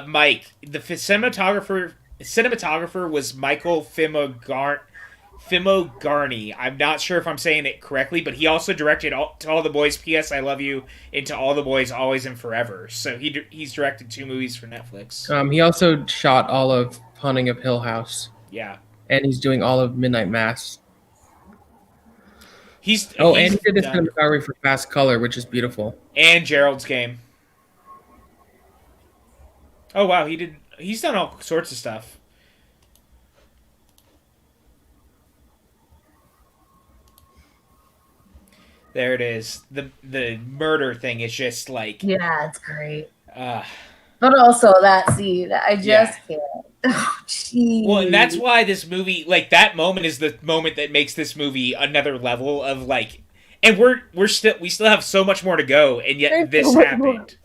Mike, the cinematographer was Michael Fimogarni. I'm not sure if I'm saying it correctly, but he also directed To All the Boys, P.S. I Love You, and To All the Boys, Always and Forever. So he's directed 2 movies for Netflix. He also shot all of Haunting of Hill House. Yeah. And he's doing all of Midnight Mass. And he did the cinematography for Fast Color, which is beautiful. And Gerald's Game. Oh wow, he's done all sorts of stuff. There it is. The murder thing is just like, yeah, it's great. But also that scene, I just can't. Oh, jeez. Well, and that's why this movie, like that moment, is the moment that makes this movie another level of like, and we still have so much more to go, and yet this happened.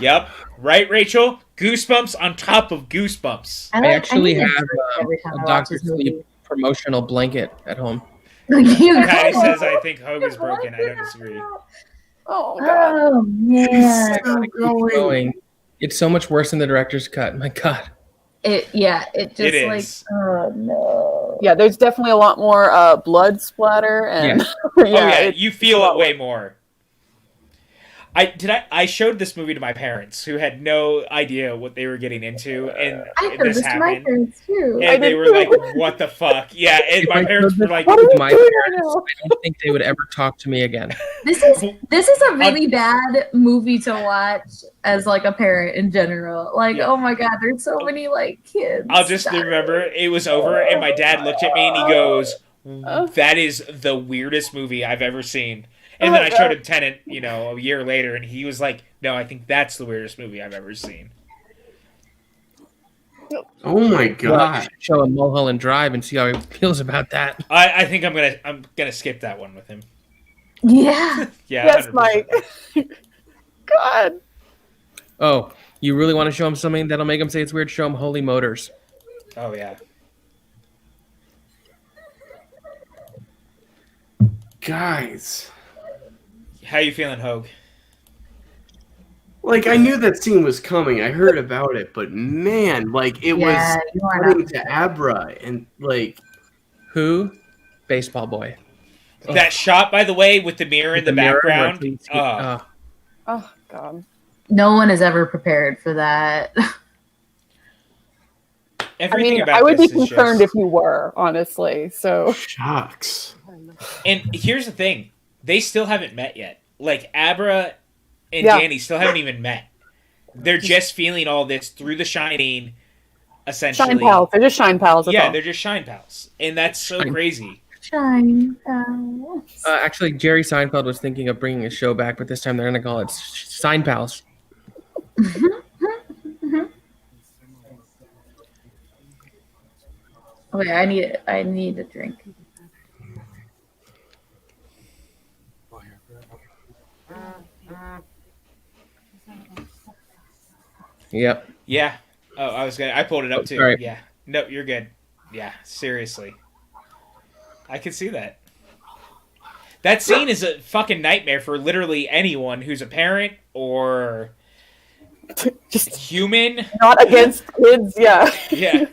Yep. Right, Rachel? Goosebumps on top of goosebumps. I actually have a Dr. Sleep promotional blanket at home. Patty says, I think Hogue is broken. I don't disagree. Oh, God. Oh, man. Going. It's so much worse than the director's cut. My God. It is. Oh, no. Yeah, there's definitely a lot more blood splatter. And you feel it way more. I showed this movie to my parents, who had no idea what they were getting into, and I showed this to my parents too. And they were like, "What the fuck?" Yeah, and my parents were like, I don't think they would ever talk to me again. This is a really bad movie to watch as like a parent in general. Like, oh my God, there's so many like kids. I'll just remember it was over, and my dad looked at me and he goes, "That is the weirdest movie I've ever seen." And then I showed him Tenet, a year later, and he was like, "No, I think that's the weirdest movie I've ever seen." Oh my God! Well, I should show him Mulholland Drive and see how he feels about that. I think I'm gonna skip that one with him. Yeah. Yeah. Yes, 100%. Mike. God. Oh, you really want to show him something that'll make him say it's weird? Show him Holy Motors. Oh yeah. Guys, How you feeling, Hogue? like I knew that scene was coming. I heard about it, but man, like it was you are cutting not. to Abra and like Who? Baseball boy. That shot, by the way, with the mirror in the mirror where background. it's- Oh God. No one is ever prepared for that. Everything about I would be this is concerned just... if you were, honestly. So shucks. And here's the thing: they still haven't met yet. Like Abra and Yeah. Danny still haven't even met. They're just feeling all this through the Shining, essentially. Shine pals. They're just Shine pals. That's Yeah, all. they're just Shine pals, and that's so Shine. crazy. Shine. Actually, Jerry Seinfeld was thinking of bringing a show back, but this time they're going to call it Sign Pals. Okay, I need a drink. Yep. Yeah. Oh, I pulled it up too. Sorry. Yeah. No, you're good. Yeah, seriously. I can see that. That scene is a fucking nightmare for literally anyone who's a parent or Just human. not against kids. Yeah. Yeah.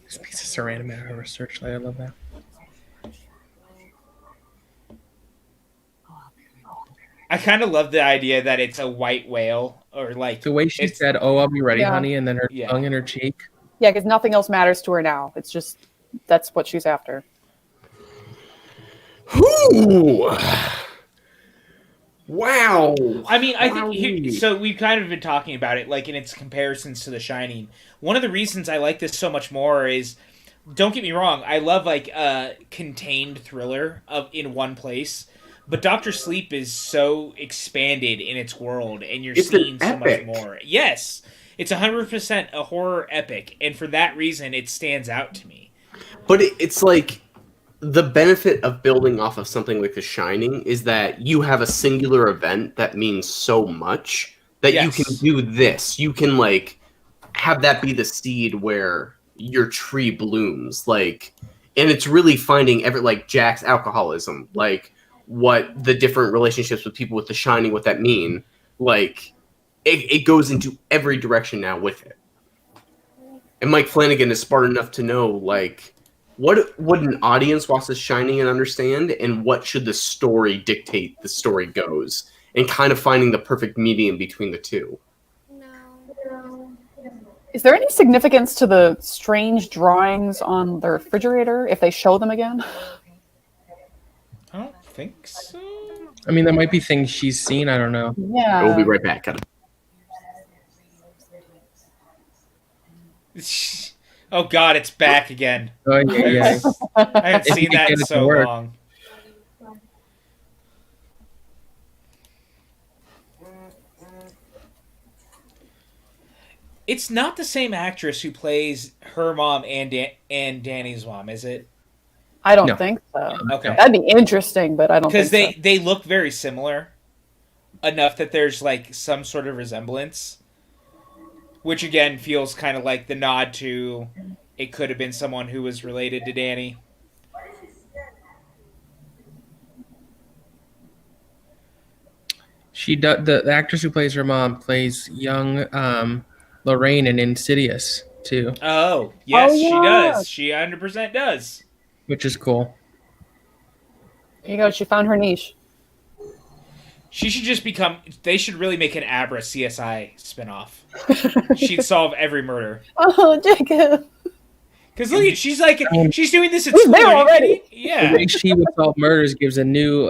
This piece of ceramic out of a searchlight. I love that. I kind of love the idea that it's a white whale or like The way she it's- said, "Oh, I'll be ready, Yeah. honey," and then her Yeah. tongue in her cheek. Yeah, because nothing else matters to her now. It's just that's what she's after. Whew. Wow. I mean, I think so. We've kind of been talking about it, like in its comparisons to The Shining. One of the reasons I like this so much more is, don't get me wrong, I love like a contained thriller in one place, but Doctor Sleep is so expanded in its world, and you're It's an seeing so much epic. more. Yes, it's 100% a horror epic, and for that reason, it stands out to me. But it's like the benefit of building off of something like The Shining is that you have a singular event that means so much that Yes. you can do this. You can like have that be the seed where your tree blooms. Like, and it's really finding like Jack's alcoholism, like what the different relationships with people with The Shining, what that mean. Like, it goes into every direction now with it. And Mike Flanagan is smart enough to know, like, what would an audience watch The Shining and understand, and what should the story dictate the story goes, and kind of finding the perfect medium between the two. Is there any significance to the strange drawings on the refrigerator if they show them again? I don't think so. I mean, there might be things she's seen. I don't know. Yeah. We'll be right back. Oh God, it's back again. Oh yeah, yeah. I haven't If seen you can that get in it to so work. long. It's not the same actress who plays her mom and Danny's mom, is it? I don't No. think so. Okay. That'd be interesting, but I don't think Because so. they look very similar enough that there's like some sort of resemblance, which again feels kind of like the nod to it could have been someone who was related to Danny. She does. The actress who plays her mom plays young Lorraine in Insidious too, Oh, yes, Oh, she yeah. does. She 100% does. which is cool. There you go. She found her niche. She should just become. They should really make an Abra CSI spinoff. She'd solve every murder. Oh, Jacob. Because look, she's like, she's doing this at Who's school. there Are you already? kidding? The Yeah. way she would solve murders gives a new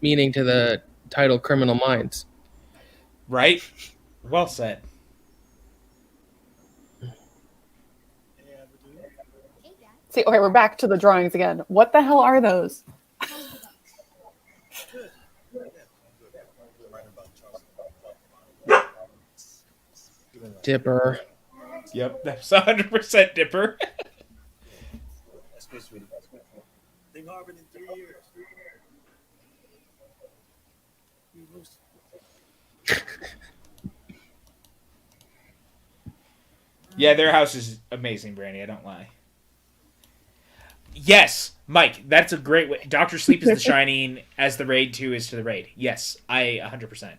meaning to the title "Criminal Minds." Right? Well said. See, okay, we're back to the drawings again. What the hell are those? Dipper. Yep, that's 100% Dipper. That's good, sweetie. Think Harvard in 3 years. Yeah, their house is amazing, Brandy. I don't lie. Yes, Mike, that's a great way. Doctor Sleep is The Shining as the Raid 2 is to the Raid. Yes, I 100%.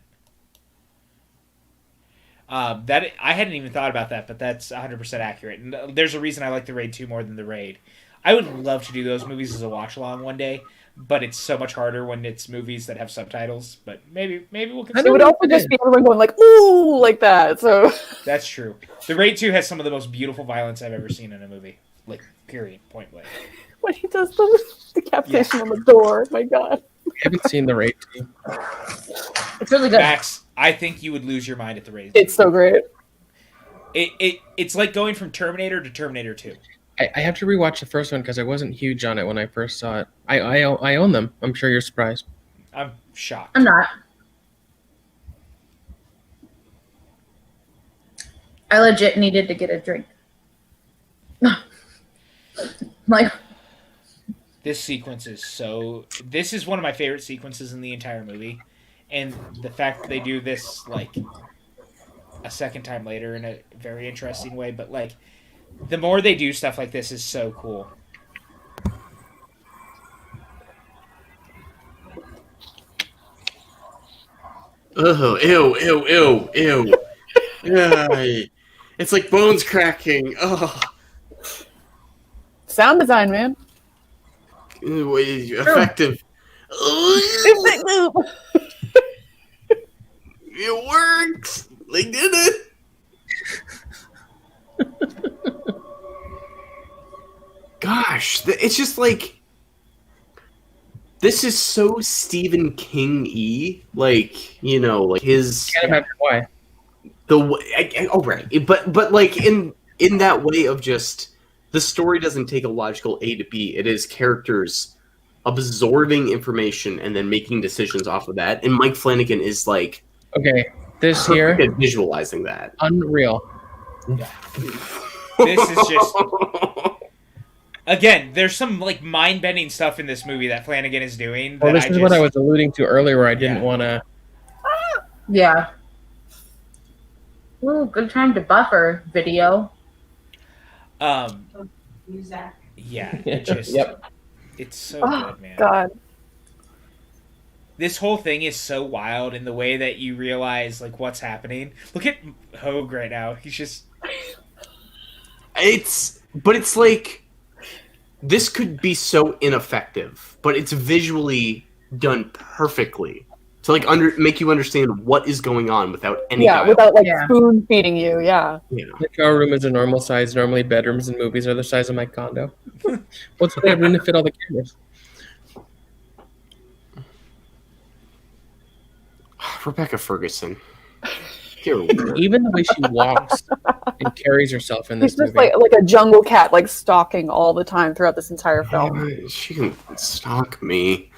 That I hadn't even thought about that, but that's 100% accurate. And there's a reason I like the Raid 2 more than the Raid. I would love to do those movies as a watch-along one day, but it's so much harder when it's movies that have subtitles. But maybe we'll consider it. Would also just be everyone going like, ooh, like that. So that's true. The Raid 2 has some of the most beautiful violence I've ever seen in a movie. Like, period, point blank. When he does the decapitation on the door, my God. I haven't seen the Raid 2. It's really good. Max, I think you would lose your mind at the Raid. It's so great. It's like going from Terminator to Terminator 2. I have to rewatch the first one because I wasn't huge on it when I first saw it. I own them. I'm sure you're surprised. I'm shocked. I'm not. I legit needed to get a drink. Like, this sequence is so... This is one of my favorite sequences in the entire movie. And the fact that they do this, like, a second time later in a very interesting way. But, like, the more they do stuff like this is so cool. Oh, ew. Ay. It's like bones cracking. Oh. Sound design, man. Ooh, effective. It works. They did it. Gosh, it's just like this is so Stephen King-y. Like, you know, like his. Can't imagine why. Right, but like in that way of just the story doesn't take a logical A to B. It is characters absorbing information and then making decisions off of that. And Mike Flanagan is like, okay, this here at visualizing that. Unreal. Yeah. This is just. Again, there's some like mind-bending stuff in this movie that Flanagan is doing. Well, this is what I was alluding to earlier, where I didn't want to. Yeah. Ooh, good time to buffer video. Yeah, it just. Yep. It's so good, man. God. This whole thing is so wild in the way that you realize like what's happening. Look at Hogue right now. He's just. It's like. This could be so ineffective, but it's visually done perfectly to like make you understand what is going on without any dialogue. Without like spoon feeding you. Yeah. The shower room is a normal size. Normally, bedrooms in movies are the size of my condo. What's they have room to fit all the cameras? Rebecca Ferguson. Even the way she walks and carries herself in this She's just movie. like a jungle cat, like stalking all the time throughout this entire film. Yeah, she can stalk me.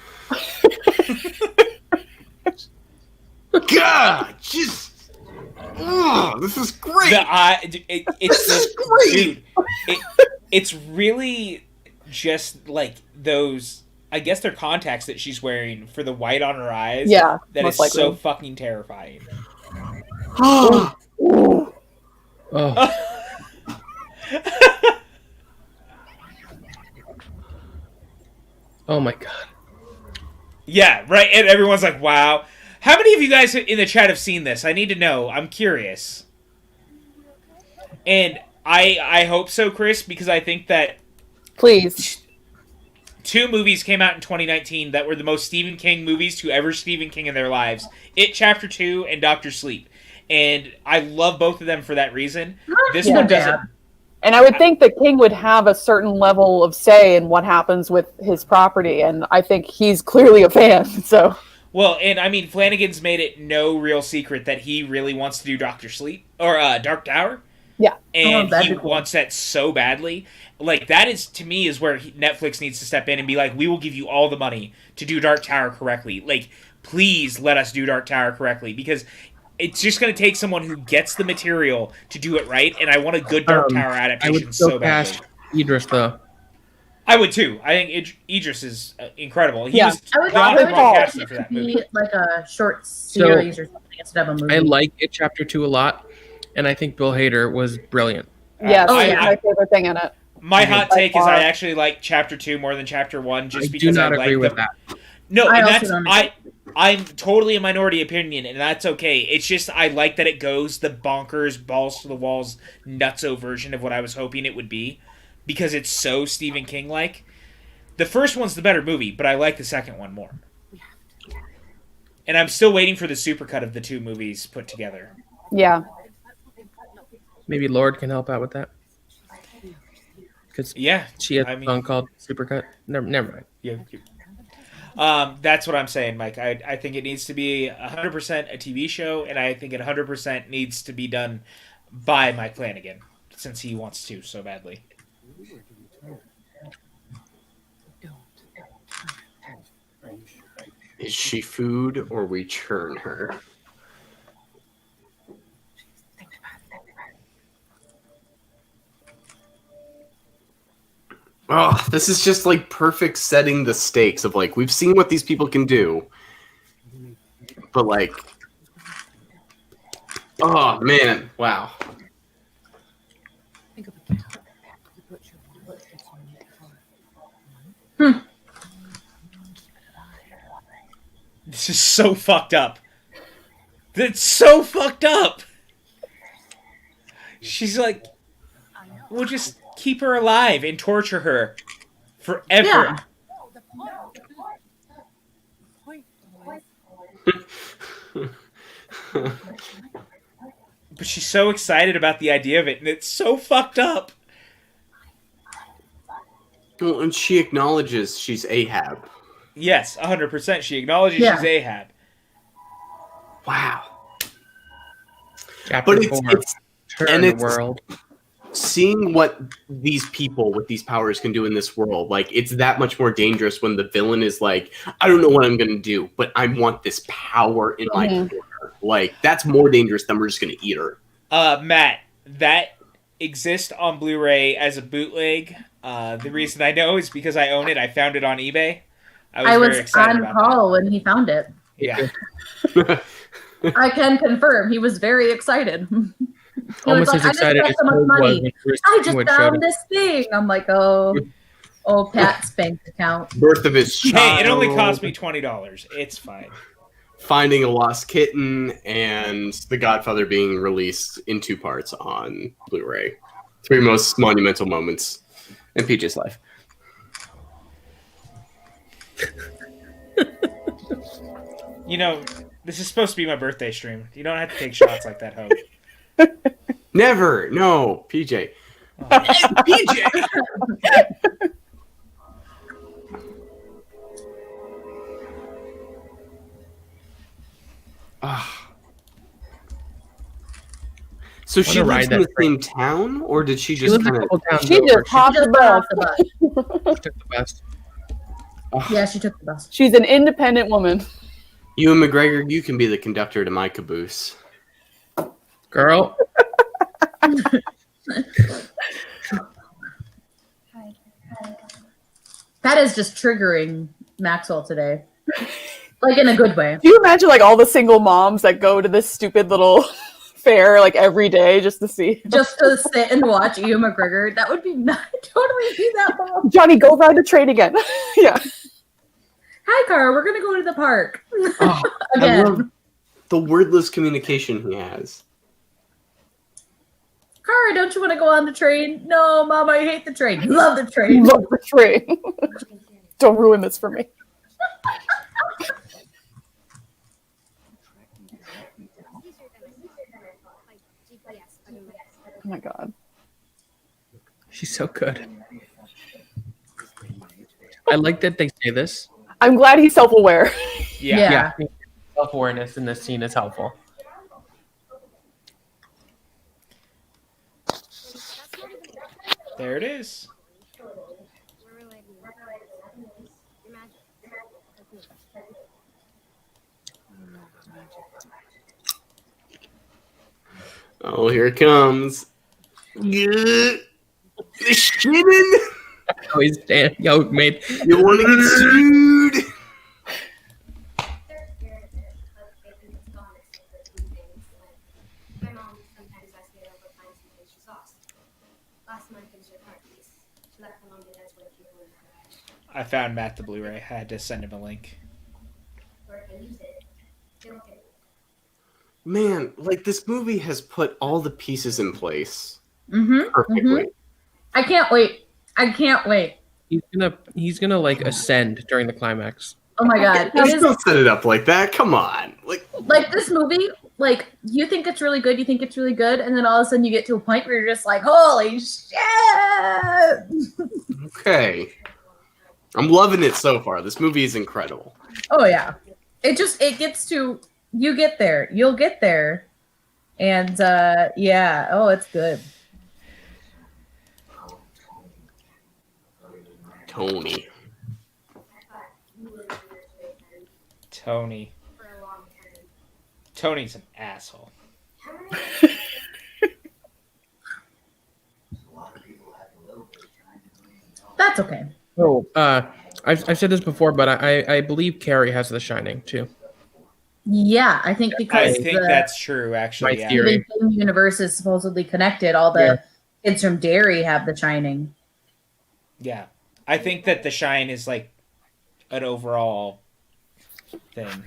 God, just this is great. It's great. Dude, it's really just like those. I guess they're contacts that she's wearing for the white on her eyes. Yeah, that is most likely. so fucking terrifying. Oh. Oh my god. Yeah, right. And everyone's like, "Wow." How many of you guys in the chat have seen this? I need to know. I'm curious. And I hope so, Chris, because I think that please. Two movies came out in 2019 that were the most Stephen King movies to ever Stephen King in their lives. It Chapter 2 and Doctor Sleep. And I love both of them for that reason. This one doesn't. And I would think that King would have a certain level of say in what happens with his property, and I think he's clearly a fan. So, well, and I mean, Flanagan's made it no real secret that he really wants to do Doctor Sleep or Dark Tower. Yeah, and he wants that so badly. Like that is to me is where Netflix needs to step in and be like, we will give you all the money to do Dark Tower correctly. Like, please let us do Dark Tower correctly because it's just going to take someone who gets the material to do it right, and I want a good Dark Tower I adaptation would still so badly. cast Idris though. I would too. I think Idris is incredible. He Yeah. was I would not I the would wrong like casting it for to that be movie. like a short series or something instead of a movie. I like It Chapter 2 a lot, and I think Bill Hader was brilliant. Yes, Oh, it's yeah. my favorite thing in it. My hot take is far. I actually like Chapter 2 more than Chapter 1 just I do because not I agree like with the... that. No, I and also that's... don't I'm totally a minority opinion, and that's okay. It's just I like that it goes the bonkers, balls to the walls, nutso version of what I was hoping it would be, because it's so Stephen King-like. The first one's the better movie, but I like the second one more. And I'm still waiting for the supercut of the two movies put together. Yeah. Maybe Lord can help out with that. Because Yeah, she has I a mean- song called Supercut. Never mind. Yeah. That's what I'm saying, Mike. I think it needs to be 100% a TV show, and I think it 100% needs to be done by Mike Flanagan, since he wants to so badly. Is she food or we churn her? Oh, this is just like perfect setting the stakes of like we've seen what these people can do. But like oh man, wow. Think of a cow. You put your wallet in your car. This is so fucked up. That's so fucked up. She's like, we'll just keep her alive and torture her forever. Yeah. No, the point was, But she's so excited about the idea of it, and it's so fucked up. Well, and she acknowledges she's Ahab. Yes, 100%. She acknowledges Yeah. she's Ahab. Wow. Chapter But 4. it's Turn and the it's- world. seeing what these people with these powers can do in this world, like it's that much more dangerous when the villain is like, I don't know what I'm gonna do, but I want this power in my corner. Like that's more dangerous than we're just gonna eat her. Matt, that exists on Blu-ray as a bootleg. The reason I know is because I own it. I found it on eBay. I very was excited on about call when he found it. that. Yeah. I can confirm he was very excited. He Almost was as excited I as just got so much Toad was money. when Chris I just Wood showed found it. this thing. I'm like, oh, Pat's bank account. Birth of his child. Hey, it only cost me $20. It's fine. Finding a Lost Kitten and The Godfather being released in 2 parts on Blu-ray. 3 most monumental moments in PJ's life. You know, this is supposed to be my birthday stream. You don't have to take shots like that, Hope. Never. No, PJ. PJ. Ah. So she Wanna lives ride in the that same town, or did she She just lives a kind of? couple towns She over. just popped She the just got bus. off the bus. She took the bus. Yeah, she took the bus. She's an independent woman. You and McGregor, you can be the conductor to my caboose. Girl, That is just triggering Maxwell today. Like in a good way. Do you imagine like all the single moms that go to this stupid little fair like every day just to see Just to sit and watch Ewan McGregor, that would be not totally be that mom. Johnny go ride the train again? Yeah. Hi, Cara, we're gonna go to the park. Oh, I Again. love the wordless communication he has. Cara, don't you want to go on the train? No, Mom, I hate the train. Love the train. Love the train. Don't ruin this for me. Oh my god. she's so good. I like that they say this. I'm glad he's self-aware. Yeah. Yeah. Self-awareness in this scene is helpful. There it is. Oh, here it comes. The shitting. Oh, he's yo, mate. You want to get sued? I found Matt the Blu-ray. I had to send him a link. Man, like this movie has put all the pieces in place Mm-hmm. perfectly. Mm-hmm. I can't wait. I can't wait. He's gonna like ascend during the climax. Oh my god. Don't set it up like that. Come on. Like this movie, like you think it's really good, and then all of a sudden you get to a point where you're just like, holy shit. Okay. I'm loving it so far. This movie is incredible. Oh yeah. It gets to, you get there. You'll get there. And yeah, oh, it's good. Tony. Tony's an asshole. That's okay. Oh, I've said this before, but I believe Carrie has The Shining too. Yeah, I think because I think that's true, actually. My Yeah. theory. the universe is supposedly connected. All the kids from Derry have The Shining. Yeah. I think that The Shine is like an overall thing.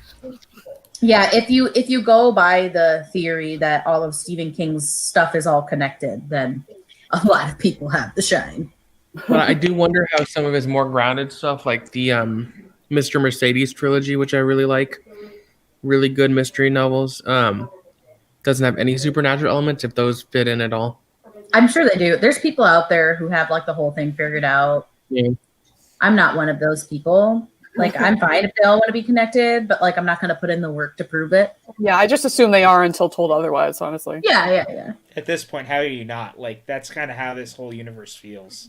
Yeah, if you go by the theory that all of Stephen King's stuff is all connected, then a lot of people have The Shine. But I do wonder how some of his more grounded stuff, like the Mr. Mercedes trilogy, which I really like, really good mystery novels, doesn't have any supernatural elements, if those fit in at all. I'm sure they do. There's people out there who have like the whole thing figured out. Yeah. I'm not one of those people. Like, I'm fine if they all want to be connected, but like, I'm not going to put in the work to prove it. Yeah, I just assume they are until told otherwise, honestly. Yeah. At this point, how are you not? Like, that's kind of how this whole universe feels.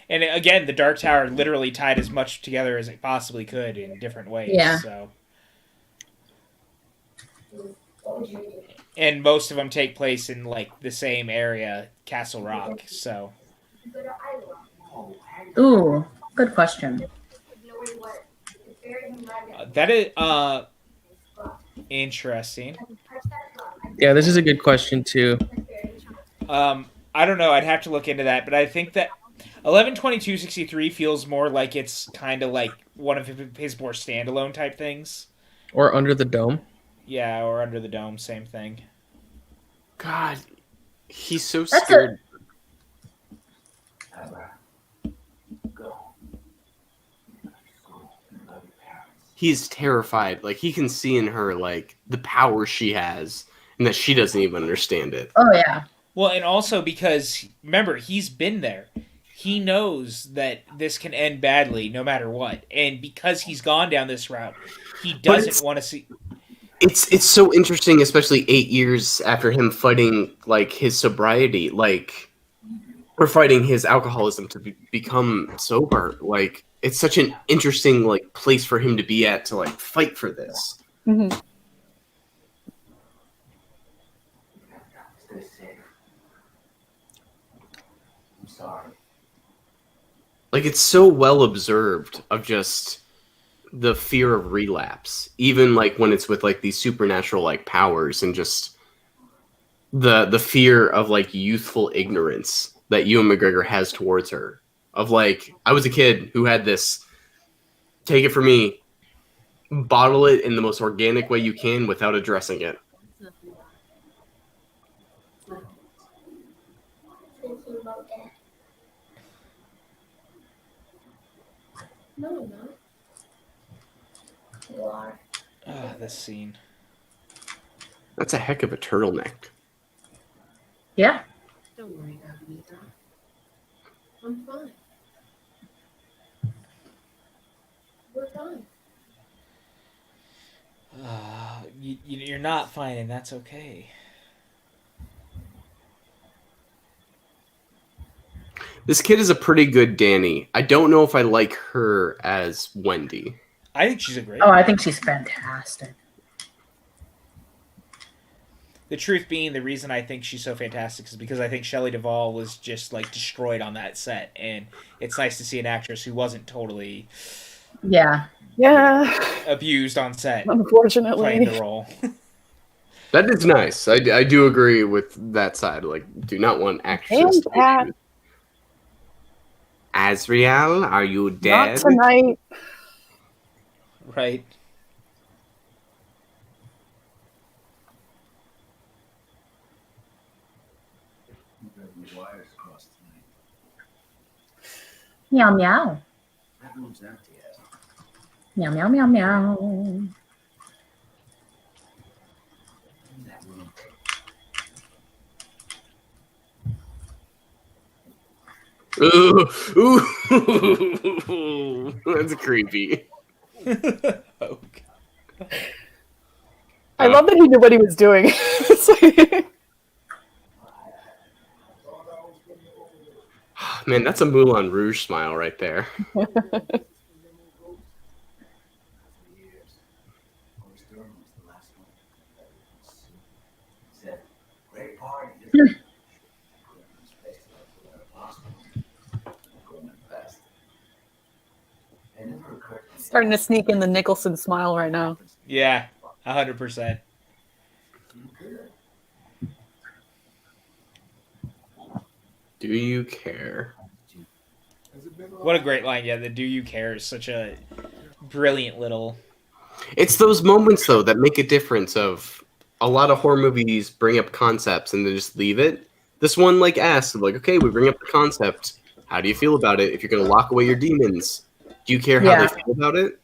And again, the Dark Tower literally tied as much together as it possibly could in different ways. Yeah. So. And most of them take place in, like, the same area, Castle Rock, so. Ooh, good question. That is, interesting. Yeah, this is a good question too. I don't know, I'd have to look into that, but I think that 11/22/63 feels more like it's kind of like one of his more standalone type things. Or Under the Dome. Yeah, or Under the Dome, same thing. God, he's so scared. He's terrified. Like, he can see in her, like, the power she has, and that she doesn't even understand it. Oh, yeah. Well, and also because, remember, he's been there. He knows that this can end badly no matter what. And because he's gone down this route, he doesn't want to see... It's so interesting, especially 8 years after him fighting, like, his sobriety, like, or fighting his alcoholism to become sober. Like, it's such an interesting, like, place for him to be at to, like, fight for this. Mm-hmm. I'm sorry. Like, it's so well observed of just the fear of relapse, even like when it's with like these supernatural like powers, and just the fear of like youthful ignorance that Ewan McGregor has towards her. Of like, I was a kid who had this, take it from me, bottle it in the most organic way you can without addressing it. No, I'm not. You are. this scene. That's a heck of a turtleneck. Yeah. Don't worry about me, Doc. I'm fine. We're fine. You're not fine, and that's okay. This kid is a pretty good Danny. I don't know if I like her as Wendy. I think she's a great. Oh, I think she's fantastic. the truth being, the reason I think she's so fantastic is because I think Shelley Duvall was just like destroyed on that set, and it's nice to see an actress who wasn't totally Yeah. abused on set Unfortunately. playing the role. That is nice. I do agree with that side. Like, do not want actresses to be Pat. abused. Azriel, are you Not dead? tonight. Right. Wires crossed tonight. Meow meow. That room's empty. Meow meow meow meow. That room. Ooh, that's creepy. Oh, I love that he knew what he was doing. It's like- Man, that's a Moulin Rouge smile right there. Great party. Starting to sneak in the Nicholson smile right now. yeah, 100%. Do you care? What a great line. Yeah, the "Do you care" is such a brilliant little... It's those moments though that make a difference. Of a lot of horror movies bring up concepts and then just leave it. This one like asks, like, okay, we bring up the concept. How do you feel about it? If you're gonna lock away your demons, do you care how they feel about it?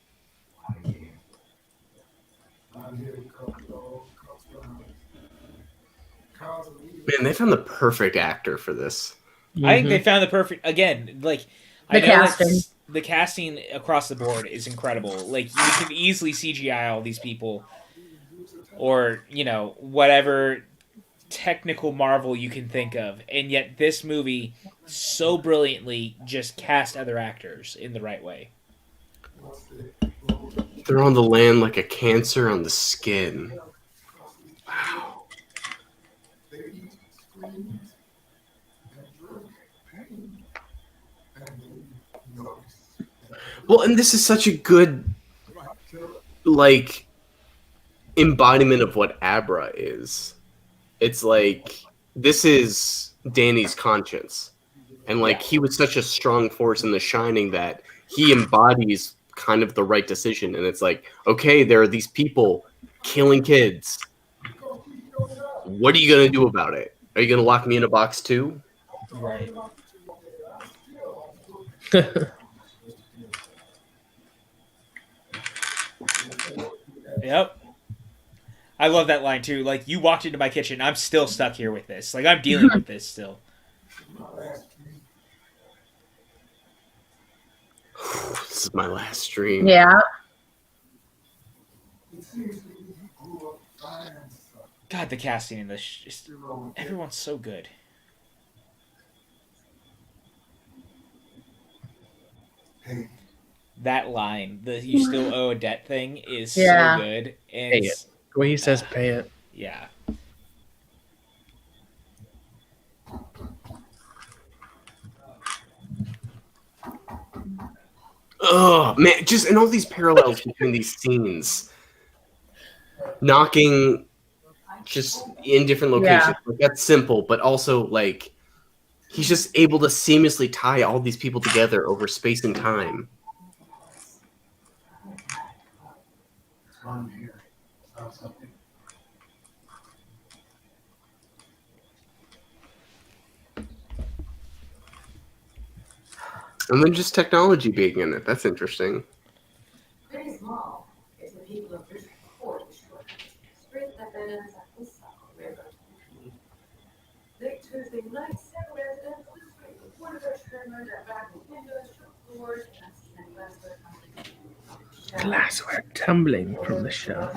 Man, they found the perfect actor for this. I think they found the perfect... Again, like... The casting. The casting across the board is incredible. Like, you can easily CGI all these people. Or, you know, whatever technical marvel you can think of. And yet this movie so brilliantly just cast other actors in the right way. They're on the land like a cancer on the skin. Wow. Well, and this is such a good, like, embodiment of what Abra is. It's like, this is Danny's conscience. And, like, he was such a strong force in The Shining that he embodies kind of the right decision. And it's like, okay, there are these people killing kids. What are you going to do about it? Are you going to lock me in a box too? Right. Yep. I love that line too. Like, you walked into my kitchen, I'm still stuck here with this. Like, I'm dealing with this still. This is my last stream. Yeah. God, the casting in this, just, everyone's so good. That line, the "you still owe a debt" thing, is Yeah. so good. And Pay it. The way he says pay it. yeah. Oh man, just and all these parallels between these scenes, knocking just in different locations. Yeah. Like, that's simple, but also like he's just able to seamlessly tie all these people together over space and time. And then just technology being in it. That's interesting. Pretty small. It's the people of this court straight that evidence at the Saco River. Late Tuesday night, several residents of the street reported a tremor that back windows, shop doors, and glassware tumbling. Glassware tumbling from the shelf.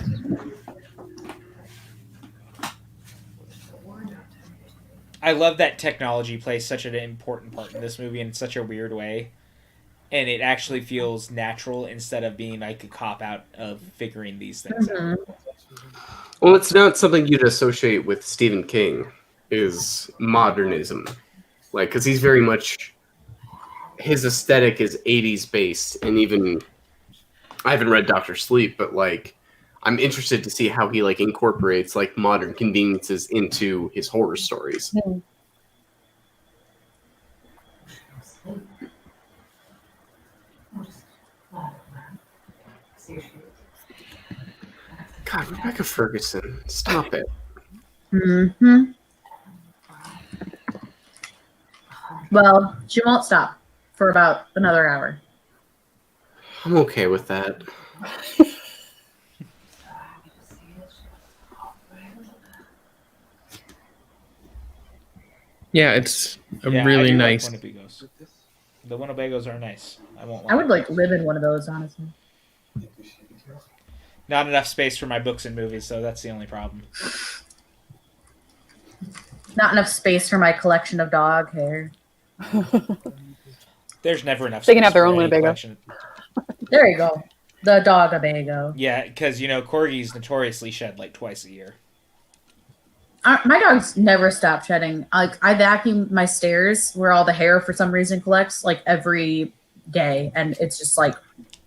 I love that technology plays such an important part in this movie in such a weird way. And it actually feels natural instead of being like a cop-out of figuring these things out. Well, it's not something you'd associate with Stephen King, is modernism. Like, because he's very much, his aesthetic is 80s based, and even, I haven't read Doctor Sleep, but like, I'm interested to see how he like incorporates like modern conveniences into his horror stories. Hmm. God, Rebecca Ferguson, stop it. Mm-hmm. Well, she won't stop for about another hour. I'm okay with that. Yeah, it's Yeah, I really do nice. like Winnebagos. The Winnebagos are nice. I won't lie. I would like live in one of those, honestly. Not enough space for my books and movies, so that's the only problem. Not enough space for my collection of dog hair. There's never enough. They can space have their for own any Winnebago. collection. There you go. The dog-a-bago. Yeah, because corgis notoriously shed like twice a year. My dogs never stop shedding. Like I vacuum my stairs where all the hair for some reason collects like every day, and it's just like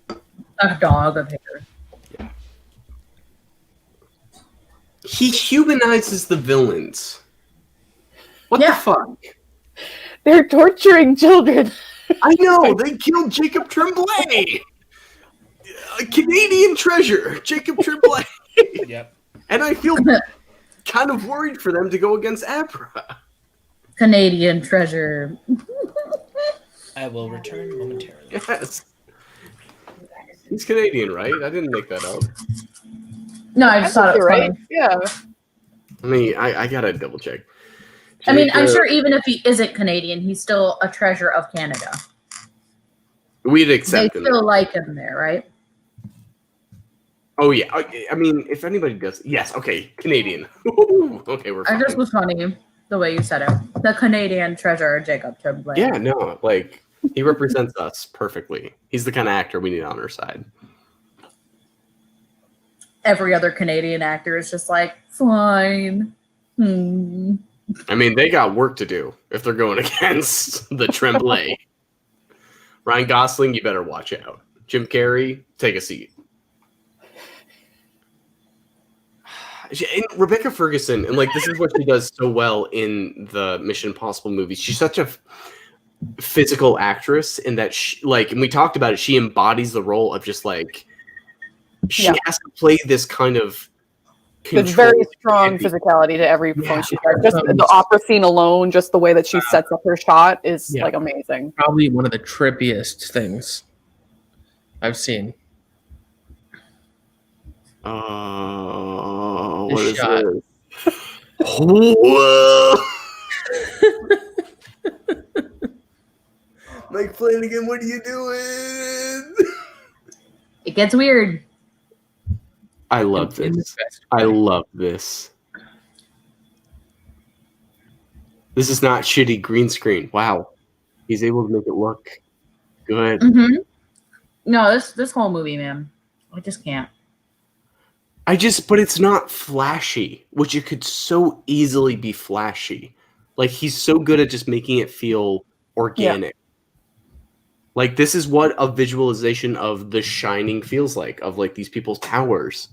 a dog of hair. He humanizes the villains. What the fuck? They're torturing children. I know, they killed Jacob Tremblay! A Canadian treasure, Jacob Tremblay! Yep. And I feel kind of worried for them to go against Abra. Canadian treasure. I will return momentarily. Yes. He's Canadian, right? I didn't make that up. No, I just thought it was right. funny. Yeah. I mean, I gotta double check. I mean, I'm sure even if he isn't Canadian, he's still a treasure of Canada. We'd They accept him. still like him there, right? Oh, yeah. I mean, if anybody does... Yes, okay. Canadian. Okay, we're fine. I just was funny the way you said it. The Canadian treasure, Jacob Tremblay. Yeah, no, like, he represents us perfectly. He's the kind of actor we need on our side. Every other Canadian actor is just like, fine. I mean, they got work to do if they're going against the Tremblay. Ryan Gosling, you better watch out. Jim Carrey, take a seat. And Rebecca Ferguson, and like this is what she does so well in the Mission Impossible movies. She's such a physical actress in that, and we talked about it. She embodies the role of just like she has to play this kind of. There's very strong physicality to every point she does. Just the opera scene alone, just the way that she sets up her shot is like amazing. Probably one of the trippiest things I've seen. What is shot. this? Whoa! Mike Flanagan, what are you doing? It gets weird. I love this. I love this. This is not shitty green screen. Wow. He's able to make it look good. Mm-hmm. No, this whole movie, man. I just can't. But it's not flashy, which it could so easily be flashy. Like, he's so good at just making it feel organic. Like, this is what a visualization of The Shining feels like, of like these people's towers.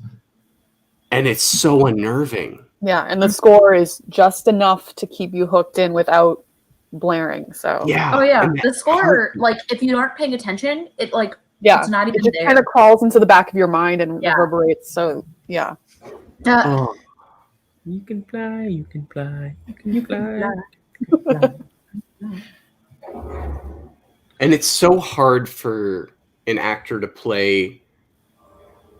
And it's so unnerving. Yeah, and the score is just enough to keep you hooked in without blaring. So Oh yeah, the score, like if you aren't paying attention, it like it's not even it just there. kind of crawls into the back of your mind and reverberates. So yeah. You can fly, you can fly, you can fly. And it's so hard for an actor to play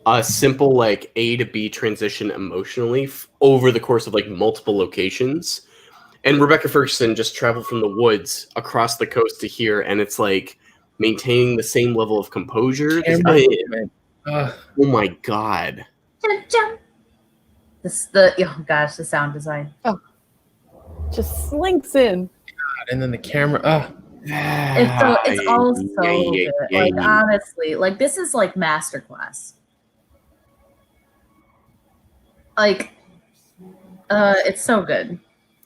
a simple like A to B transition emotionally over the course of like multiple locations. And Rebecca Ferguson just traveled from the woods across the coast to here, and it's like maintaining the same level of composure. Oh my god! Oh gosh, the sound design. Oh, just slinks in. God, and then the camera. It's all so good. Like honestly, like this is like masterclass. Like, it's so good.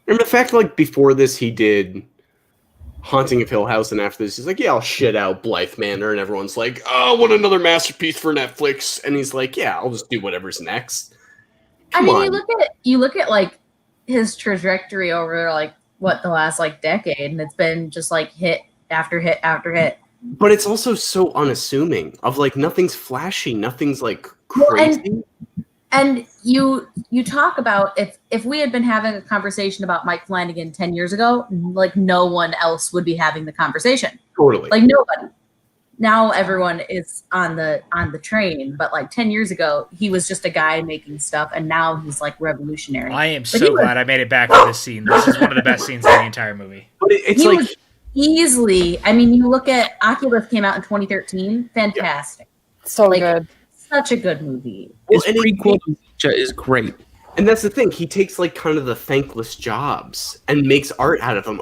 And the fact, like, before this, he did Haunting of Hill House, and after this, he's like, yeah, I'll shit out Blythe Manor, and everyone's like, oh, what another masterpiece for Netflix. And he's like, yeah, I'll just do whatever's next. Come on. you look at like his trajectory over like what the last like decade, and it's been just like hit after hit after hit. But it's also so unassuming. Of like nothing's flashy, nothing's like crazy. And you talk about if we had been having a conversation about Mike Flanagan 10 years ago, like no one else would be having the conversation. Totally. Like nobody. Now everyone is on the train, but like 10 years ago, he was just a guy making stuff, and now he's like revolutionary. I am so glad I made it back to this scene. This is one of the best scenes in the entire movie. But it's he like was easily. I mean, you look at Oculus came out in 2013. Fantastic. So good. Such a good movie. His prequel is great. And that's the thing. He takes like kind of the thankless jobs and makes art out of them.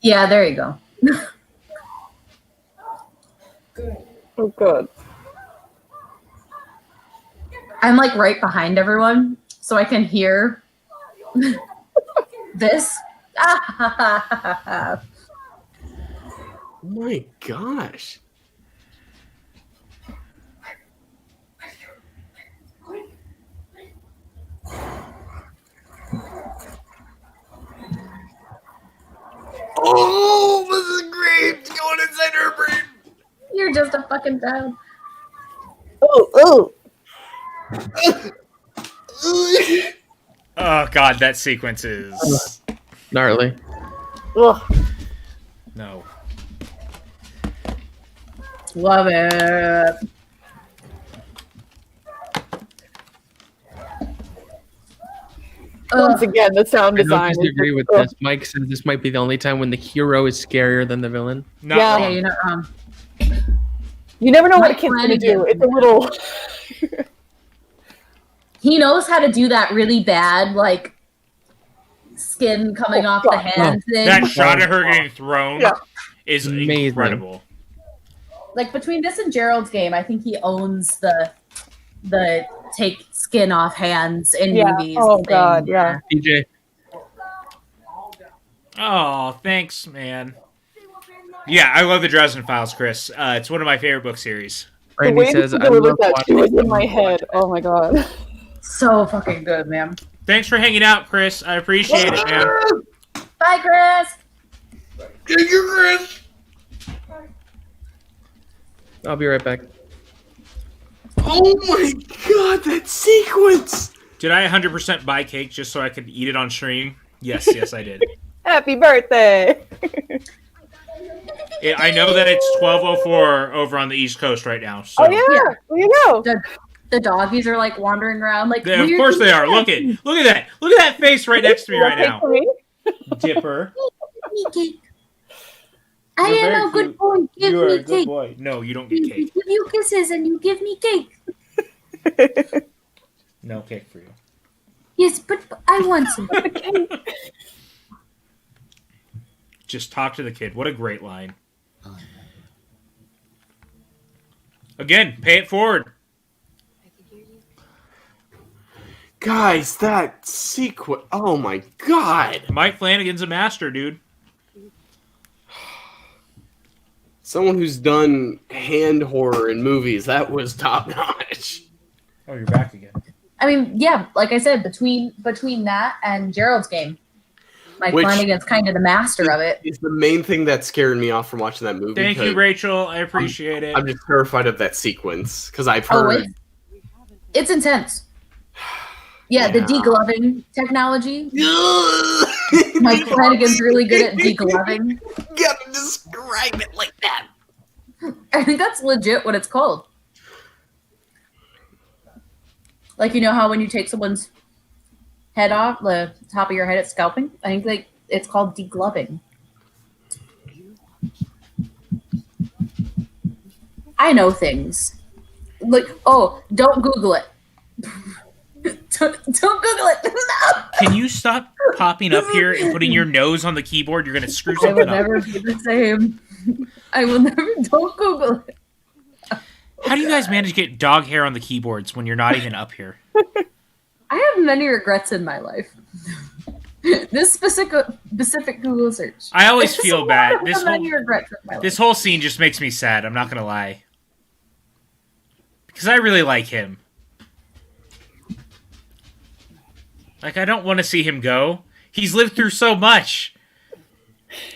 Yeah, there you go. Oh, good. I'm like right behind everyone, so I can hear this. Oh my gosh. Oh, this is great. Going inside her brain. You're just a fucking dad. Oh. Oh god, that sequence is Gnarly. Ugh. no. Love it. Once again, the sound I design. don't disagree with this. Mike says this might be the only time when the hero is scarier than the villain. Not Yeah. wrong. Yeah, you're not wrong. You never know what a Mike kid's gonna Flanagan. do. It's a little. He knows how to do that really bad, like skin coming off the hand thing. That shot of her getting thrown Yeah. is Amazing. incredible. Like between this and Gerald's Game, I think he owns the take skin off hands in Yeah. movies. Oh thing. god, yeah. PJ, Oh, thanks, man. Yeah, I love the Dresden Files, Chris. It's one of my favorite book series. The Randy way says, that I delivered love that shit was watching in my head. Oh my god. So fucking good, man. Thanks for hanging out, Chris. I appreciate it, man. Bye, Chris. Thank you, Chris. I'll be right back. Oh my god, that sequence. Did I 100% buy cake just so I could eat it on stream? Yes, I did. Happy birthday. I know that it's 12:04 over on the East Coast right now. So. Oh yeah. There you go. The doggies are like wandering around, like Yeah, of weird course they are. Look at that. Look at that face right next to me right Okay now. for me? Dipper. me cake. I You're am very a good cute. boy. Give You are a me good cake. boy. No, you don't get I cake. give you kisses and you give me cake. No cake for you. Yes, but I want some. Just talk to the kid. What a great line. Again, pay it forward. Guys, that sequence. Oh my god. Mike Flanagan's a master, dude. Someone who's done hand horror in movies, that was top notch. Oh, you're back again. I mean, yeah, like I said, between that and Gerald's Game, Mike Which- Flanagan's kind of the master of it. It's the main thing that's scaring me off from watching that movie. Thank you, because Rachel. I appreciate it. I'm just terrified of that sequence because I've Oh, heard. it's intense. Yeah, the Yeah. degloving technology. Mike Flanagan's really good at degloving. Gotta describe it like that. I think that's legit what it's called. Like, you know how when you take someone's head off, the top of your head, it's scalping? I think like it's called degloving. I know things. Like, oh, don't Google it. don't Google it. No. Can you stop popping up here and putting your nose on the keyboard? You're going to screw I will something up. never be the same. I will never. Don't Google it. How do you guys manage to get dog hair on the keyboards when you're not even up here? I have many regrets in my life. This specific Google search. I always feel bad. This whole scene just makes me sad. I'm not gonna lie, because I really like him. Like, I don't want to see him go. He's lived through so much.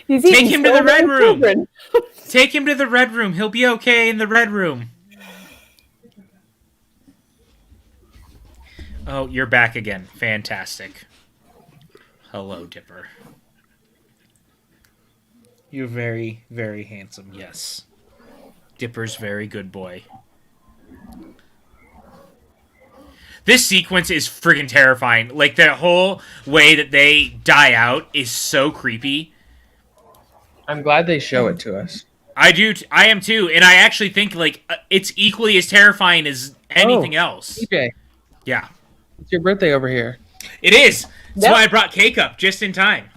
Take him to the red room. Take him to the red room. He'll be okay in the red room. Oh, you're back again. Fantastic. Hello, Dipper. You're very, very handsome. Yes. Dipper's very good boy. This sequence is friggin' terrifying. Like, the whole way that they die out is so creepy. I'm glad they show it to us. I am too, and I actually think, like, it's equally as terrifying as anything else. PJ. Yeah. It's your birthday over here. It is. That's why I brought cake up just in time.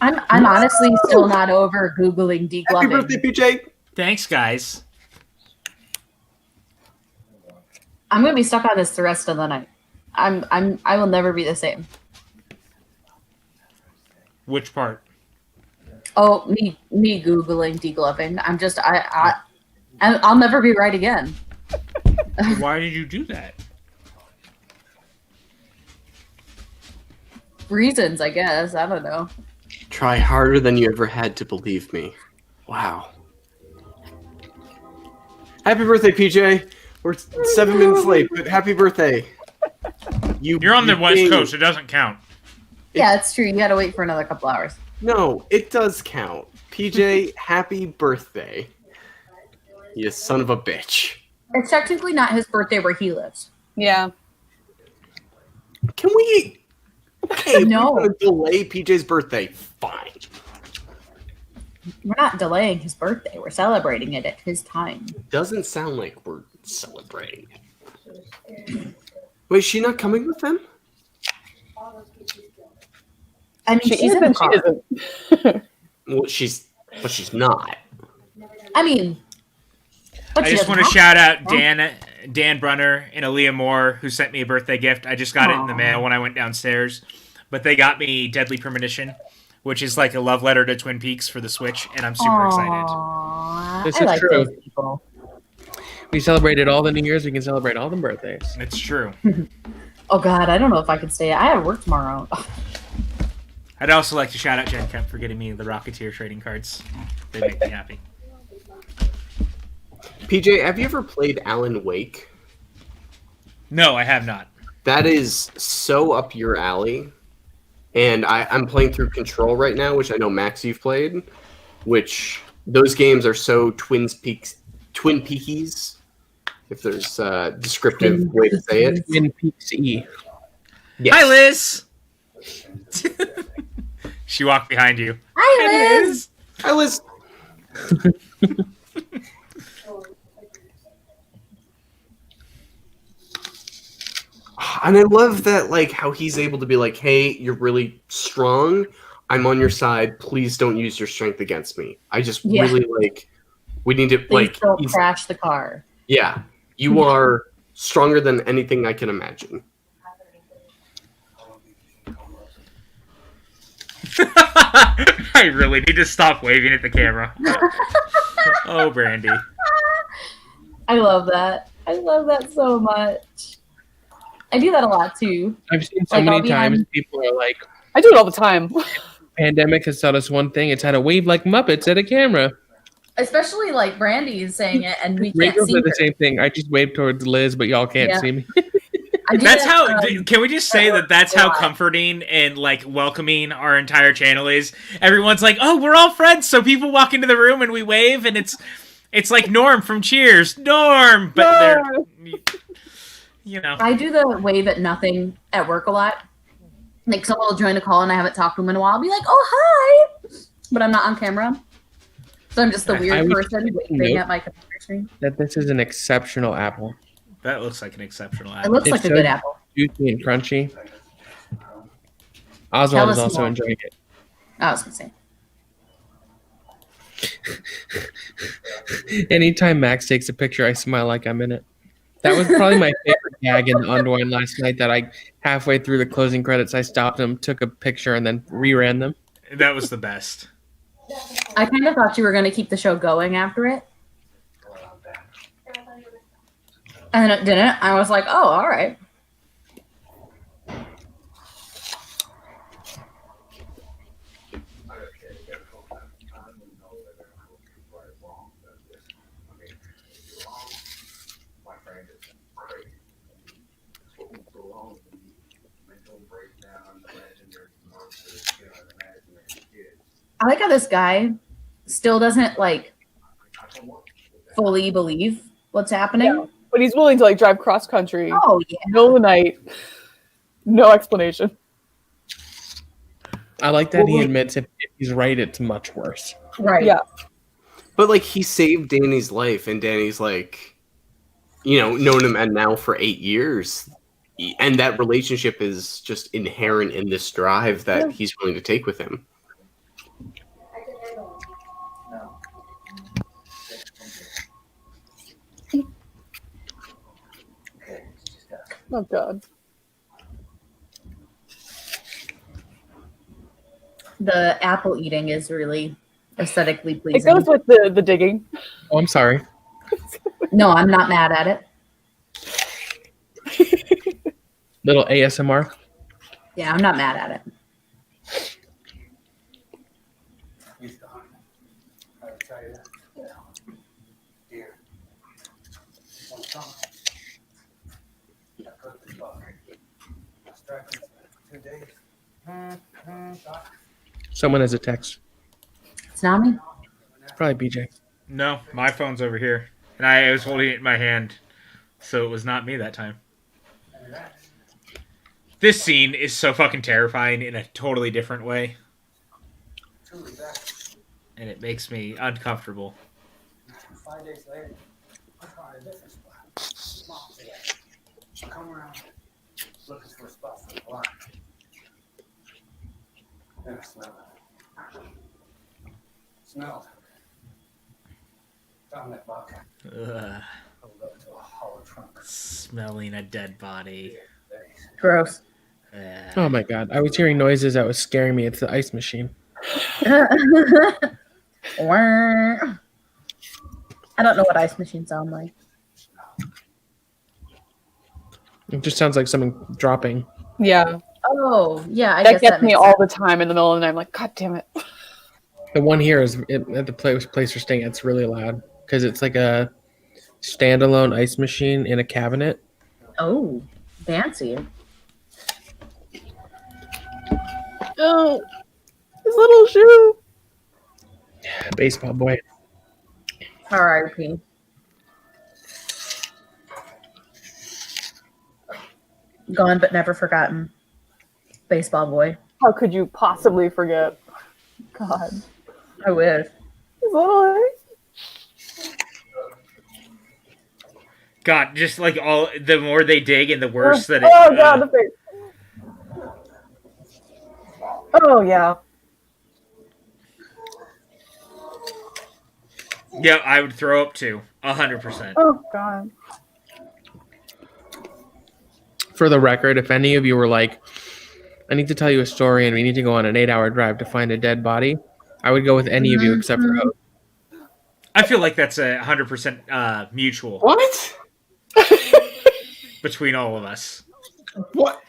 I'm honestly still not over Googling degloving. Happy birthday, PJ. Thanks, guys. I'm gonna be stuck on this the rest of the night. I will never be the same. Which part? Oh, me Googling degloving. I'll never be right again. Why did you do that? Reasons, I guess. I don't know. Try harder than you ever had to believe me. Wow. Happy birthday, PJ. We're 7 minutes late, but happy birthday. You're on the West Coast. It doesn't count. Yeah, it's true. You gotta wait for another couple hours. No, it does count. PJ, happy birthday. You son of a bitch. It's technically not his birthday where he lives. Yeah. Can we... Okay, No. we're going to delay PJ's birthday. Fine. We're not delaying his birthday. We're celebrating it at his time. Doesn't sound like we're celebrating it. Wait, is she not coming with them? I mean, she's in the car. Well, she's not. I mean, but I just want to shout out Dan Brunner and Aaliyah Moore, who sent me a birthday gift. I just got it in the mail when I went downstairs. But they got me Deadly Premonition, which is like a love letter to Twin Peaks for the Switch, and I'm super excited. This is true. Those people. We celebrated all the New Year's. We can celebrate all the birthdays. It's true. Oh, God. I don't know if I can stay. I have work tomorrow. I'd also like to shout out Jen Kemp for getting me the Rocketeer trading cards. They make me happy. PJ, have you ever played Alan Wake? No, I have not. That is so up your alley. And I'm playing through Control right now, which I know, Max, you've played. Which, those games are so Twin Peakies, if there's a descriptive way to say it. Twin Peaks-y. Yes. Hi, Liz! She walked behind you. Hi, Liz! Hi, Liz! And I love that, like, how he's able to be like, hey, you're really strong. I'm on your side. Please don't use your strength against me. I just really, like, we need to, Please don't crash the car. Yeah. You are stronger than anything I can imagine. I really need to stop waving at the camera. Oh, Brandy. I love that. I love that so much. I do that a lot too. I've seen so many times people are like, I do it all the time. Pandemic has taught us one thing. It's how to wave like Muppets at a camera. Especially like Brandy is saying it and we can't Rachel see did the her. same thing. I just waved towards Liz, but y'all can't see me. That's how. Can we just say that's how comforting and like welcoming our entire channel is? Everyone's like, "Oh, we're all friends." So people walk into the room and we wave, and it's like Norm from Cheers, Norm. But they're, you know, I do the wave at nothing at work a lot. Like someone will join a call and I haven't talked to them in a while. I'll be like, "Oh, hi," but I'm not on camera, so I'm just the weird person waving at my computer screen. That this is an exceptional apple. That looks like an exceptional apple. It looks like a good apple. Juicy and crunchy. Oswald is also enjoying it. I was gonna say. Anytime Max takes a picture, I smile like I'm in it. That was probably my favorite gag in the Unwind last night. That I halfway through the closing credits, I stopped him, took a picture, and then reran them. That was the best. I kind of thought you were going to keep the show going after it. And then it didn't. I was like, oh, all right. I like how this guy still doesn't like fully believe what's happening. Yeah. But he's willing to like drive cross country. Oh yeah. Middle of the night. No explanation. I like that he admits if he's right, it's much worse. Right. Yeah. But like he saved Danny's life, and Danny's like, known him and now for 8 years, and that relationship is just inherent in this drive that he's willing to take with him. Oh God. The apple eating is really aesthetically It pleasing. goes with the digging. Oh, I'm sorry. No, I'm not mad at it. Little ASMR. Yeah, I'm not mad at it. Someone has a text. It's not me. Probably BJ. No, my phone's over here. And I was holding it in my hand. So it was not me that time. This scene is so fucking terrifying in a totally different way. And it makes me uncomfortable. 5 days later, I found a different spot. Mom said, I come around looking for a spot for the blind. Then I smelled it. Smelled. Found that bucket. Ugh. Pulled up to a hollow trunk. Smelling a dead body. Gross. Oh my God. I was hearing noises that was scaring me. It's the ice machine. Wah. I don't know what ice machines sound like. It just sounds like something dropping. Yeah. Oh, yeah. I That guess gets that me makes all sense. the time in the middle of the night. I'm like, God damn it. The one here is at the place we're staying. It's really loud because it's like a standalone ice machine in a cabinet. Oh, fancy. Oh, his little shoe. Baseball boy. R.I.P. Gone but never forgotten. Baseball boy. How could you possibly forget? God. I wish. His little God, just like the more they dig and the worse that it. Oh God, the face. Oh yeah. Yeah, I would throw up too. 100%. Oh God. For the record, if any of you were like, I need to tell you a story and we need to go on an 8-hour drive to find a dead body, I would go with any of you except for Hope. I feel like that's 100% mutual What? between all of us. What?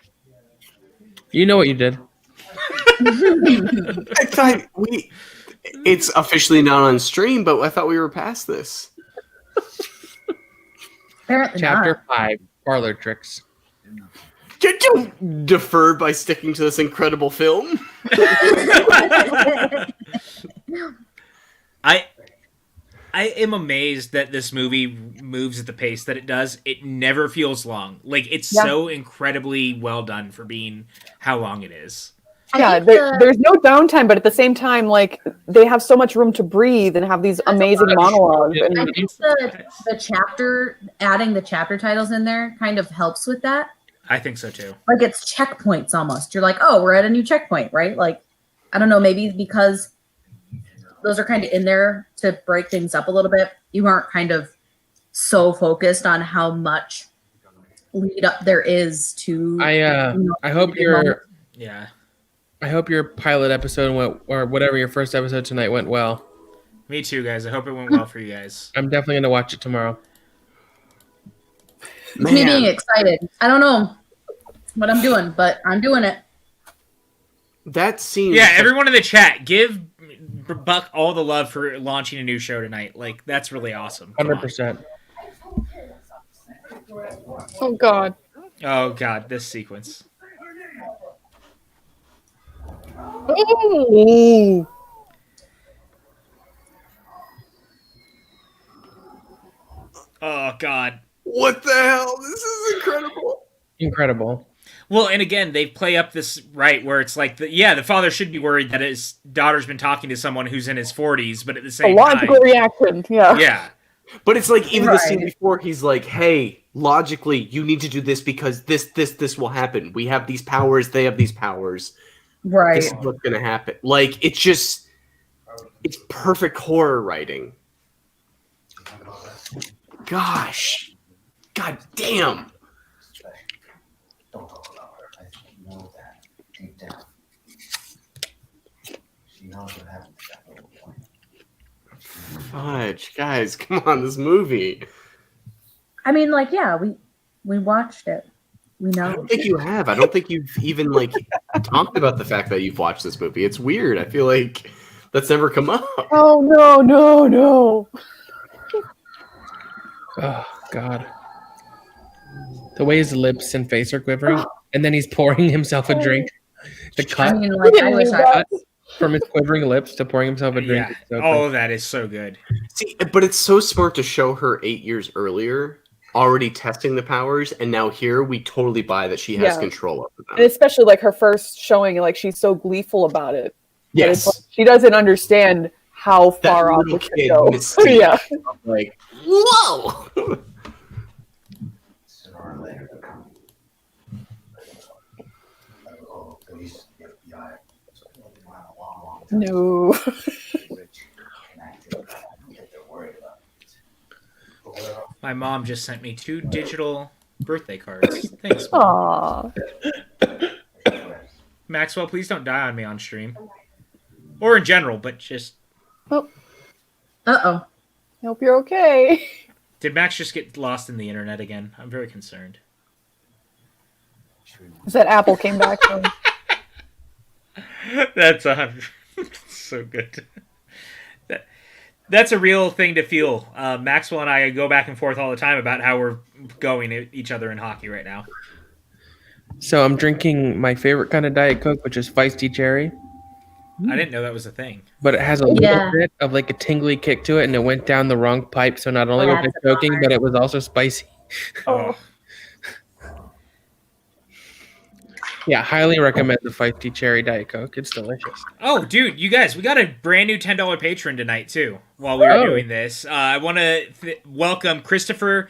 You know what you did. I thought it's officially not on stream, but I thought we were past this. Apparently Chapter 5, Parlor Tricks. Did you defer by sticking to this incredible film? I am amazed that this movie moves at the pace that it does. It never feels long. Like, it's so incredibly well done for being how long it is. Yeah, there's no downtime, but at the same time, like, they have so much room to breathe and have these amazing monologues. I And think the chapter, adding the chapter titles in there kind of helps with that. I think so too. Like, it's checkpoints almost. You're like, oh, we're at a new checkpoint, right? Like, I don't know, maybe because those are kind of in there to break things up a little bit. You aren't kind of so focused on how much lead up there is to. I hope your Yeah. I hope your pilot episode went, or whatever your first episode tonight went well. Me too, guys. I hope it went well for you guys. I'm definitely gonna watch it tomorrow. It's me being excited. I don't know what I'm doing, but I'm doing it. That seems. Yeah, everyone in the chat, give Buck all the love for launching a new show tonight. Like, that's really awesome. Come on. 100%. Oh God. Oh God, this sequence. Ooh. Oh God. What the hell? This is incredible. Incredible. Well, and again, they play up this right where it's like, the father should be worried that his daughter's been talking to someone who's in his 40s, but at the A same logical time, reaction. Yeah. yeah, But it's like even the scene Right. before, he's like, "Hey, logically, you need to do this because this will happen. We have these powers. They have these powers. Right. This is what's gonna happen." Like it's perfect horror writing. Gosh, god damn. Don't talk about her. I think you know that deep down. She knows what happened to that little boy. Fudge, guys, come on, this movie. I mean, like, yeah, we watched it. We I know. don't think you have. I don't think you've even like talked about the fact that you've watched this movie. It's weird. I feel like that's never come up. Oh no. Oh God. The way his lips and face are quivering, and then he's pouring himself a drink. The I cut mean, like, I wish I. from his quivering lips to pouring himself a drink. yeah. is so All of that is so good. See, but it's so smart to show her 8 years earlier already testing the powers, and now here we totally buy that she has Yeah. control over them. And especially like her first showing, like she's so gleeful about it. But it's Yes, like, she doesn't understand how far off little it could kid go. mystique. Yeah. like whoa. Sooner or later, they'll come. I will call the police and the FBI. So they'll be around a long time. No. Rich, connected. I don't think they're worried about it. But we're all My mom just sent me 2 digital birthday cards. Thanks, Mom. Aw. Maxwell, please don't die on me on stream. Or in general, but just... Uh-oh. Hope you're okay. Did Max just get lost in the internet again? I'm very concerned. That apple came back from. That's 100. So good. That's a real thing to feel. Maxwell and I go back and forth all the time about how we're going at each other in hockey right now. So I'm drinking my favorite kind of Diet Coke, which is feisty cherry, I didn't know that was a thing. but it has a little bit of like a tingly kick to it, and it went down the wrong pipe. So not only was I That's choking, bummer. but it was also spicy. Oh. Yeah, highly recommend the feisty cherry Diet Coke. It's delicious. Oh, dude, you guys, we got a brand new $10 patron tonight, too, while we were Oh. doing this. I want to welcome Christopher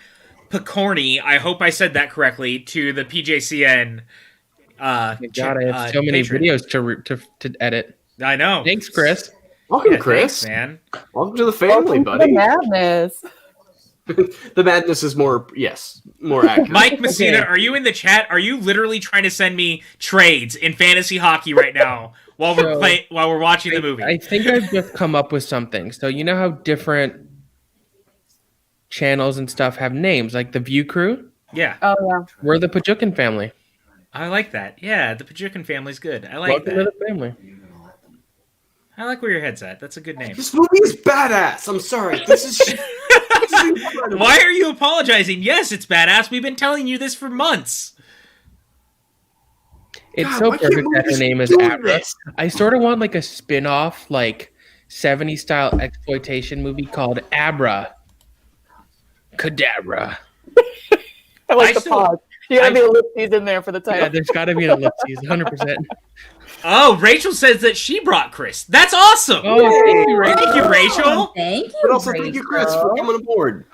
Picorni. I hope I said that correctly, to the PJCN. My God, I have so many patron. videos to edit. I know. Thanks, Chris. Welcome, Yeah, Chris. thanks, man. Welcome to the family, Welcome to buddy. the madness. The madness is more accurate. Mike Messina, Okay. are you in the chat? Are you literally trying to send me trades in fantasy hockey right now while we're So, while we're watching the movie? I think I've just come up with something. So you know how different channels and stuff have names, like the View Crew? Yeah, Oh yeah. We're the Pajukin family. I like that. Yeah, the Pajukin family's good. I like Welcome that. to the family. I like where your head's at. That's a good name. This movie is badass. I'm sorry. This is incredible. Why are you apologizing? Yes, it's badass. We've been telling you this for months. It's God, so why can't perfect that her movies name is do Abra. this? I sort of want like a spin-off, like 70s style exploitation movie called Abra Cadabra. I like I the still- pause. You gotta be ellipses in there for the Yeah, title. there's got to be an ellipses, 100%. Oh, Rachel says that she brought Chris. That's awesome. Oh, thank you, Rachel. Thank you, Rachel. Thank you. But also thank you, Chris, for Rachel. coming aboard.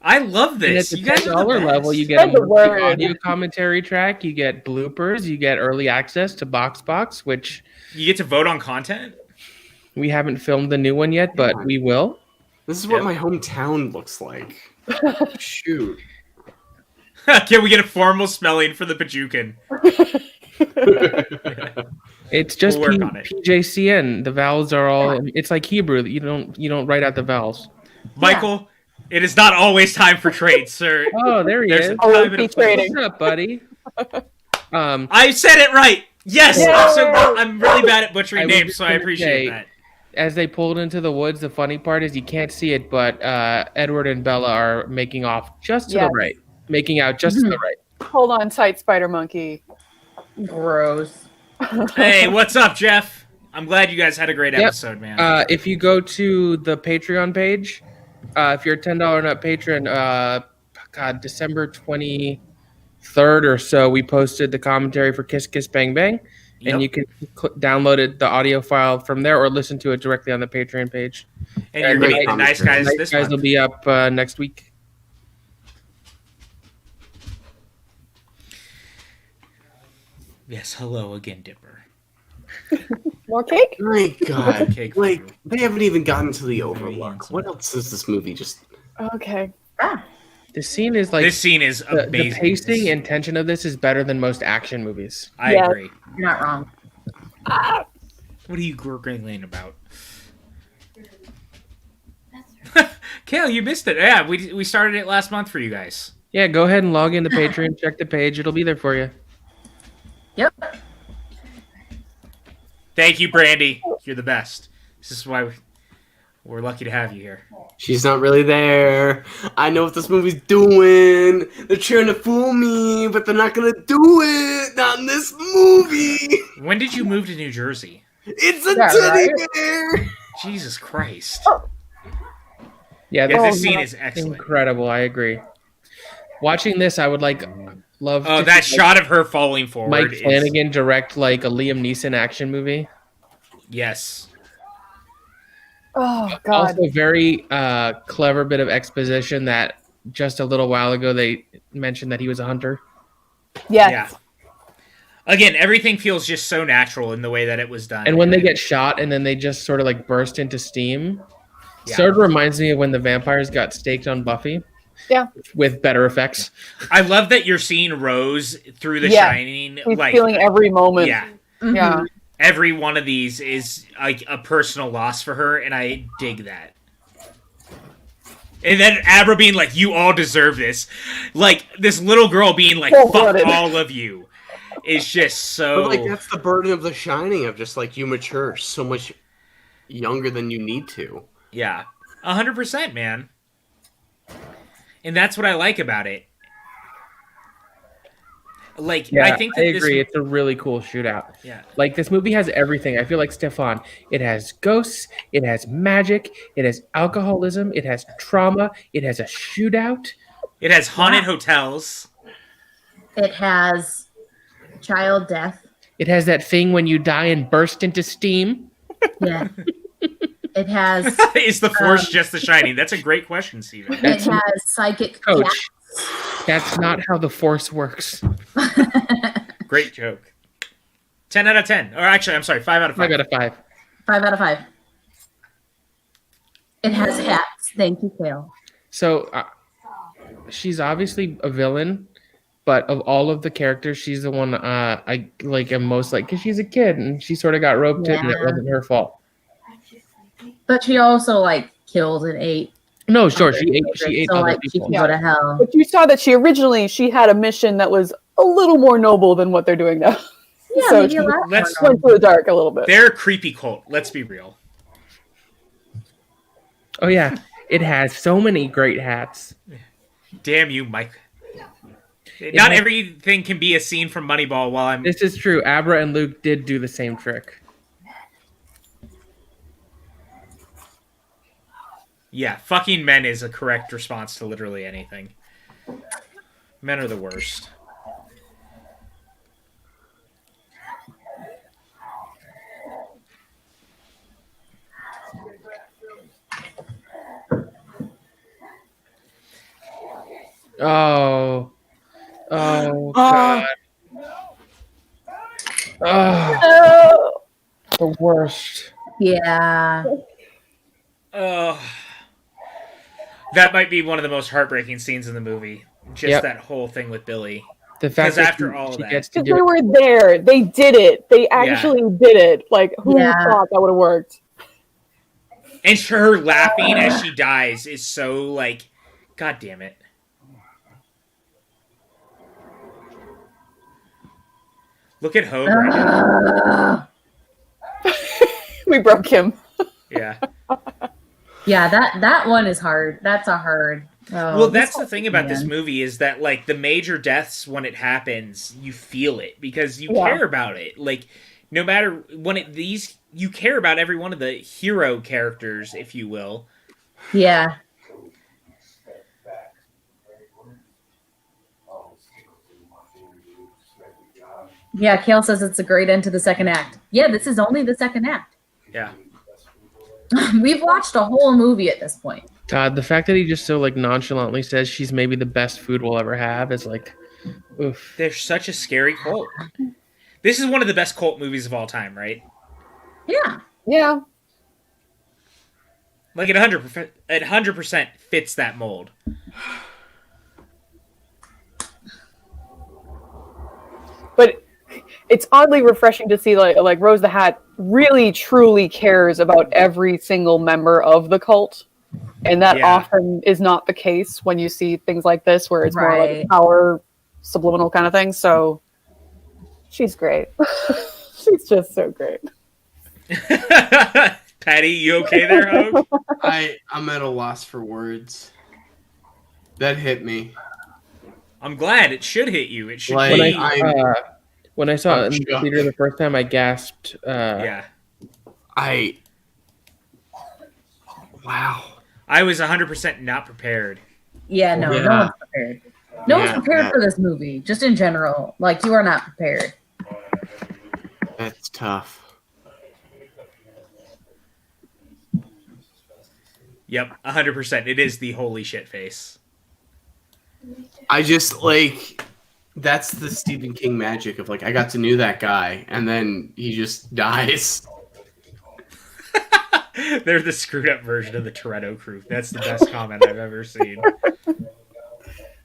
I love And at this. the You guys are the $10 best. level, you get a That's a monthly word. audio commentary track, you get bloopers, you get early access to BoxBox, which You get to vote on content. We haven't filmed the new one yet, but we will. This is what my hometown looks like. Shoot. Can we get a formal spelling for the Pajukan? It's just We'll work on it. PJCN. The vowels are all. It's like Hebrew. You don't write out the vowels. Michael, it is not always time for trades, sir. Oh, there he is. What's up, buddy? I said it right. Yes, I'm really bad at butchering names, so I appreciate that. As they pulled into the woods, the funny part is you can't see it, but Edward and Bella are making off just to the right, making out just to the right. Hold on tight, Spider Monkey. Gross. Hey, what's up, Jeff? I'm glad you guys had a great episode, man. If you go to the Patreon page, if you're a $10 and up patron, December 23rd or so, we posted the commentary for Kiss Kiss Bang Bang, and you can download it, the audio file from there, or listen to it directly on the Patreon page. And you're getting the Nice Guys this month. Will be up next week. Yes, hello again, Dipper. More cake? My God. Cake they haven't even gotten to the Overlook. What else is this movie just... Okay. The scene is like... This scene is amazing. The pacing and tension of this is better than most action movies. I agree. You're not wrong. What are you gurgling about? Kale, you missed it. Yeah, we started it last month for you guys. Yeah, go ahead and log into Patreon, check the page. It'll be there for you. Yep. Thank you, Brandy. You're the best. This is why we're lucky to have you here. She's not really there. I know what this movie's doing. They're trying to fool me, but they're not going to do it. Not in this movie. When did you move to New Jersey? It's a teddy bear. Jesus Christ. Yeah, this scene is excellent. Incredible. I agree. Watching this, I would love. Oh, that shot of her falling forward. Mike Flanagan direct like a Liam Neeson action movie. Yes. Oh God. Also, very clever bit of exposition that just a little while ago they mentioned that he was a hunter. Yes. Yeah. Again, everything feels just so natural in the way that it was done. And when they get shot and then they just sort of like burst into steam, sort of reminds me of when the vampires got staked on Buffy. Yeah. With better effects. I love that you're seeing Rose through The Shining. He's feeling every moment. Yeah. Mm-hmm. Yeah. Every one of these is like a personal loss for her, and I dig that. And then Abra being like, you all deserve this. Like, this little girl being like, fuck all of you. Is just so... But, like, that's the burden of The Shining, of just, like, you mature so much younger than you need to. Yeah. 100%, man. And that's what I like about it. Like, yeah, I think that I agree. It's a really cool shootout. Yeah. Like, this movie has everything. I feel like Stefan. It has ghosts. It has magic. It has alcoholism. It has trauma. It has a shootout. It has haunted hotels. It has child death. It has that thing when you die and burst into steam. Yeah. It has... Is the Force just The Shining? That's a great question, Steven. It has psychic Coach. cats. That's not how the Force works. Great joke. 10 out of 10. Or actually, I'm sorry, 5 out of 5. 5 out of 5. 5 out of 5. It has hats. Thank you, Kale. So, she's obviously a villain, but of all of the characters, she's the one I like am most like, because she's a kid and she sort of got roped in and it wasn't her fault. But she also like killed and ate. No, sure, she ate so, other like, people. She can go to hell. But you saw that she had a mission that was a little more noble than what they're doing now. Yeah, So maybe she a lot Let's- more. went to the dark a little bit. They're a creepy cult. Let's be real. Oh yeah, it has so many great hats. Damn you, Mike. Not everything can be a scene from Moneyball while I'm... This is true. Abra and Luke did do the same trick. Yeah, fucking men is a correct response to literally anything. Men are the worst. Oh. Oh, God. Oh, Oh, the worst. Yeah. Oh, that might be one of the most heartbreaking scenes in the movie. Just that whole thing with Billy. The fact Because that after all of she that, gets to Because do they it. were there. They did it. They actually did it. Like, who Yeah. thought that would have worked? and her laughing as she dies is so like, God damn it. Look at Hogue right now. We broke him. Yeah. Yeah, that one is hard. That's a hard. Oh, Well, this that's the whole thing about this man. movie is that like the major deaths when it happens, you feel it because you Yeah. care about it. Like no matter when you care about every one of the hero characters, if you will. Yeah. Yeah, Kale says it's a great end to the second act. Yeah, this is only the second act. Yeah. We've watched a whole movie at this point. God, the fact that he just so like nonchalantly says she's maybe the best food we'll ever have is like, oof. They're such a scary cult. This is one of the best cult movies of all time, right? Yeah. Yeah. Like it 100% fits that mold. But it's oddly refreshing to see like Rose the Hat really truly cares about every single member of the cult. And that often is not the case when you see things like this where it's more like a power subliminal kind of thing. So she's great. She's just so great. Patty, you okay there, Hogue? I'm at a loss for words. That hit me. I'm glad. It should hit you. It should Like, be. When I saw it in the theater the first time, I gasped. Yeah. Wow. I was 100% not prepared. Yeah, no one's prepared. No one's prepared for this movie, just in general. Like, you are not prepared. That's tough. Yep, 100%. It is the holy shit face. I just like that's the Stephen King magic of like I got to know that guy and then he just dies. They're the screwed up version of the Toretto crew. That's the best comment I've ever seen.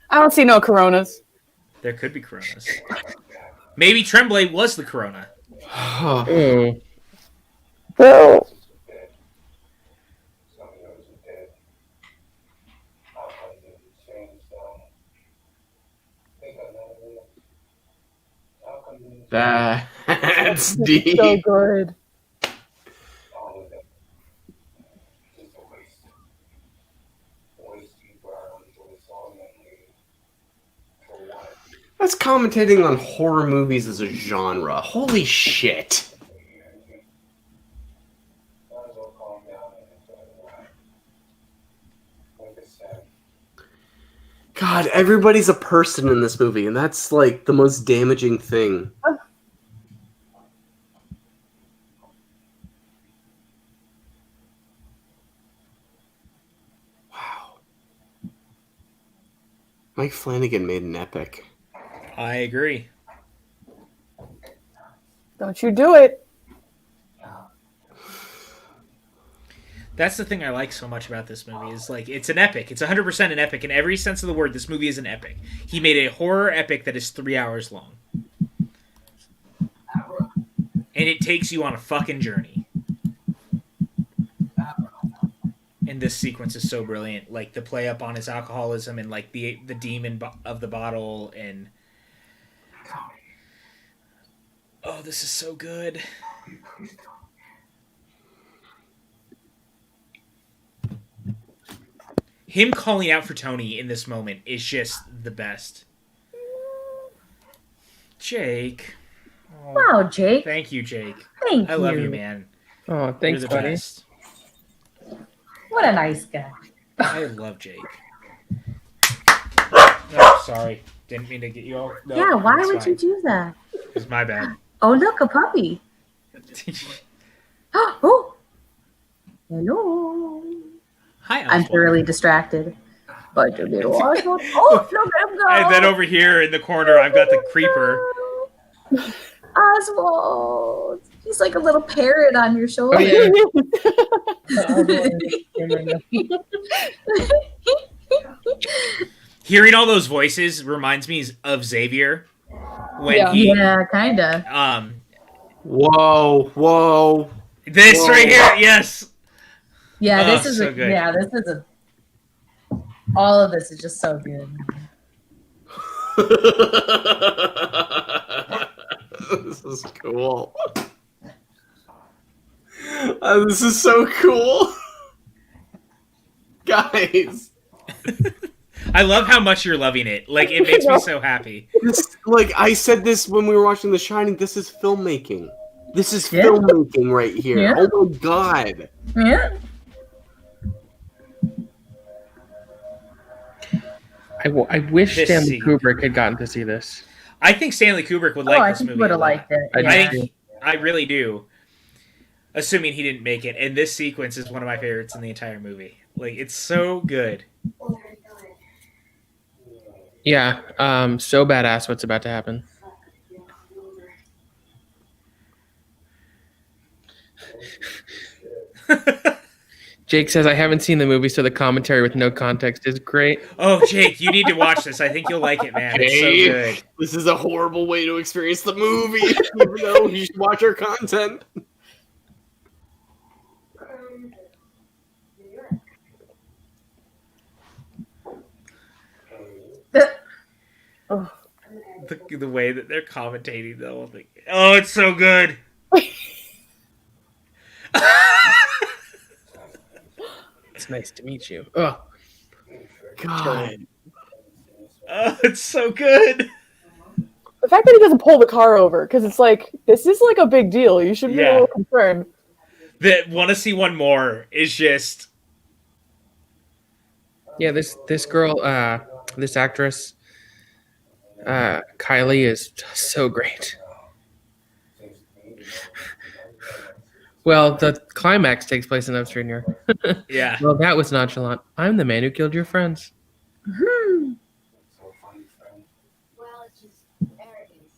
I don't see no coronas. There could be coronas. Maybe Tremblay was the corona. Oh. Oh. That's deep. So good. That's commentating on horror movies as a genre. Holy shit. God, everybody's a person in this movie, and that's like the most damaging thing. Wow. Mike Flanagan made an epic. I agree. Don't you do it. That's the thing I like so much about this movie is like it's an epic. It's 100% an epic in every sense of the word. This movie is an epic. He made a horror epic that is 3 hours long. And it takes you on a fucking journey. And this sequence is so brilliant. Like the play up on his alcoholism and like the demon of the bottle and oh, this is so good. Him calling out for Tony in this moment is just the best. Jake. Oh, wow, Jake. Thank you, Jake. Thank I you. love you, man. Oh, thanks, You're the buddy. best. What a nice guy. I love Jake. Oh, sorry. Didn't mean to get you all. No, Yeah, why it's would fine. you do that? It's my bad. Oh, look, a puppy. Oh. Hello. Hi, I'm Oswald. thoroughly distracted. But you little Oswald. Oh, look at him go. And then over here in the corner, I've got the creeper. Oswald. He's like a little parrot on your shoulder. Hearing all those voices reminds me of Xavier when Yeah, kinda. Whoa. This Whoa. right here, yes. Yeah, Oh, this is so good. all of this is just so good. This is cool. This is so cool. Guys. I love how much you're loving it. Like, it makes me so happy. I said this when we were watching The Shining, this is filmmaking. This is filmmaking right here. Yeah. Oh my god. Yeah. I wish This Stanley scene. Kubrick had gotten to see this. I think Stanley Kubrick would like I this think he movie. would a have lot. liked it. I really do. Assuming he didn't make it. And this sequence is one of my favorites in the entire movie. Like, it's so good. Yeah, so badass what's about to happen. Jake says, I haven't seen the movie, so the commentary with no context is great. Oh, Jake, you need to watch this. I think you'll like it, man. It's so good. This is a horrible way to experience the movie. Even though you should watch our content. The way that they're commentating the whole thing. Oh, it's so good. It's nice to meet you. Oh, God. Oh, it's so good. The fact that he doesn't pull the car over, because it's like, this is like a big deal. You should be a little concerned. That want to see one more is just... Yeah, this girl, this actress, Kylie, is just so great. Well, the climax takes place in Upstream here. Yeah. Well, that was nonchalant. I'm the man who killed your friends.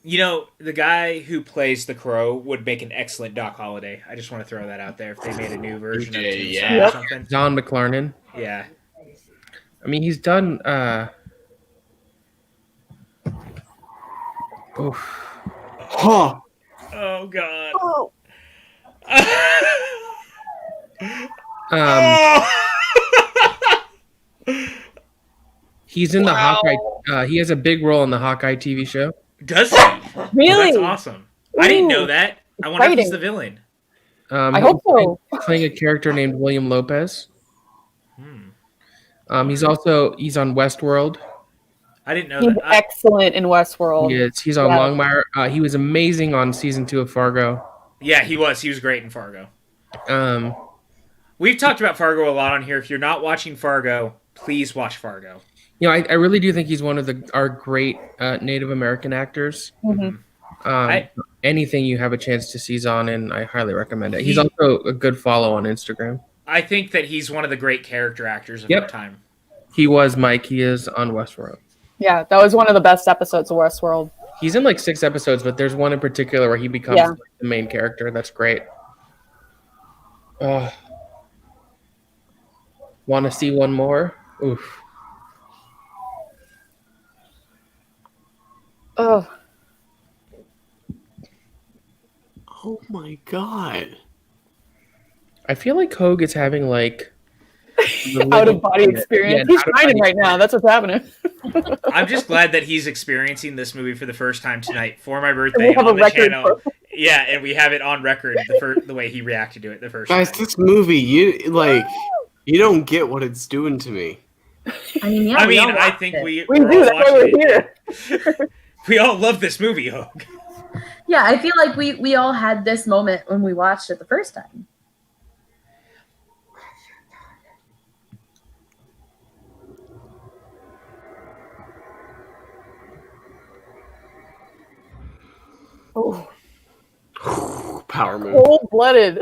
You know, the guy who plays the Crow would make an excellent Doc Holliday. I just want to throw that out there if they made a new version of Tombstone or something. John McLarnon. Yeah. I mean, he's done... Huh. Oh, God. Oh. He's in the Hawkeye. He has a big role in the Hawkeye TV show. Does he? Really? That's awesome. I didn't know that. I wonder if he's the villain. I hope so. Playing a character named William Lopez. He's on Westworld. I didn't know He's that. excellent in Westworld. He is. He's on Longmire. He was amazing on season 2 of Fargo. Yeah, he was. He was great in Fargo. Um, We've talked about Fargo a lot on here. If you're not watching Fargo, please watch Fargo. You know, I really do think he's one of our great Native American actors. Anything you have a chance to see he's on, and I highly recommend it. He's also a good follow on Instagram. I think that he's one of the great character actors of our time. He was Mike. He is on Westworld. Yeah, that was one of the best episodes of Westworld. He's in like 6 episodes, but there's one in particular where he becomes like, the main character. That's great. Want to see one more? Oof. Oh. Oh my god. I feel like Hogue is having like out of body experience. He's shining right now. That's what's happening. I'm just glad that he's experiencing this movie for the first time tonight for my birthday. We have on a record channel. Yeah, and we have it on record the way he reacted to it the first Guys, time. this movie, you don't get what it's doing to me. I mean, yeah, I think we do. That's why we're here. We all love this movie, Hogue. Yeah, I feel like we all had this moment when we watched it the first time. Oh. Power move. Cold-blooded.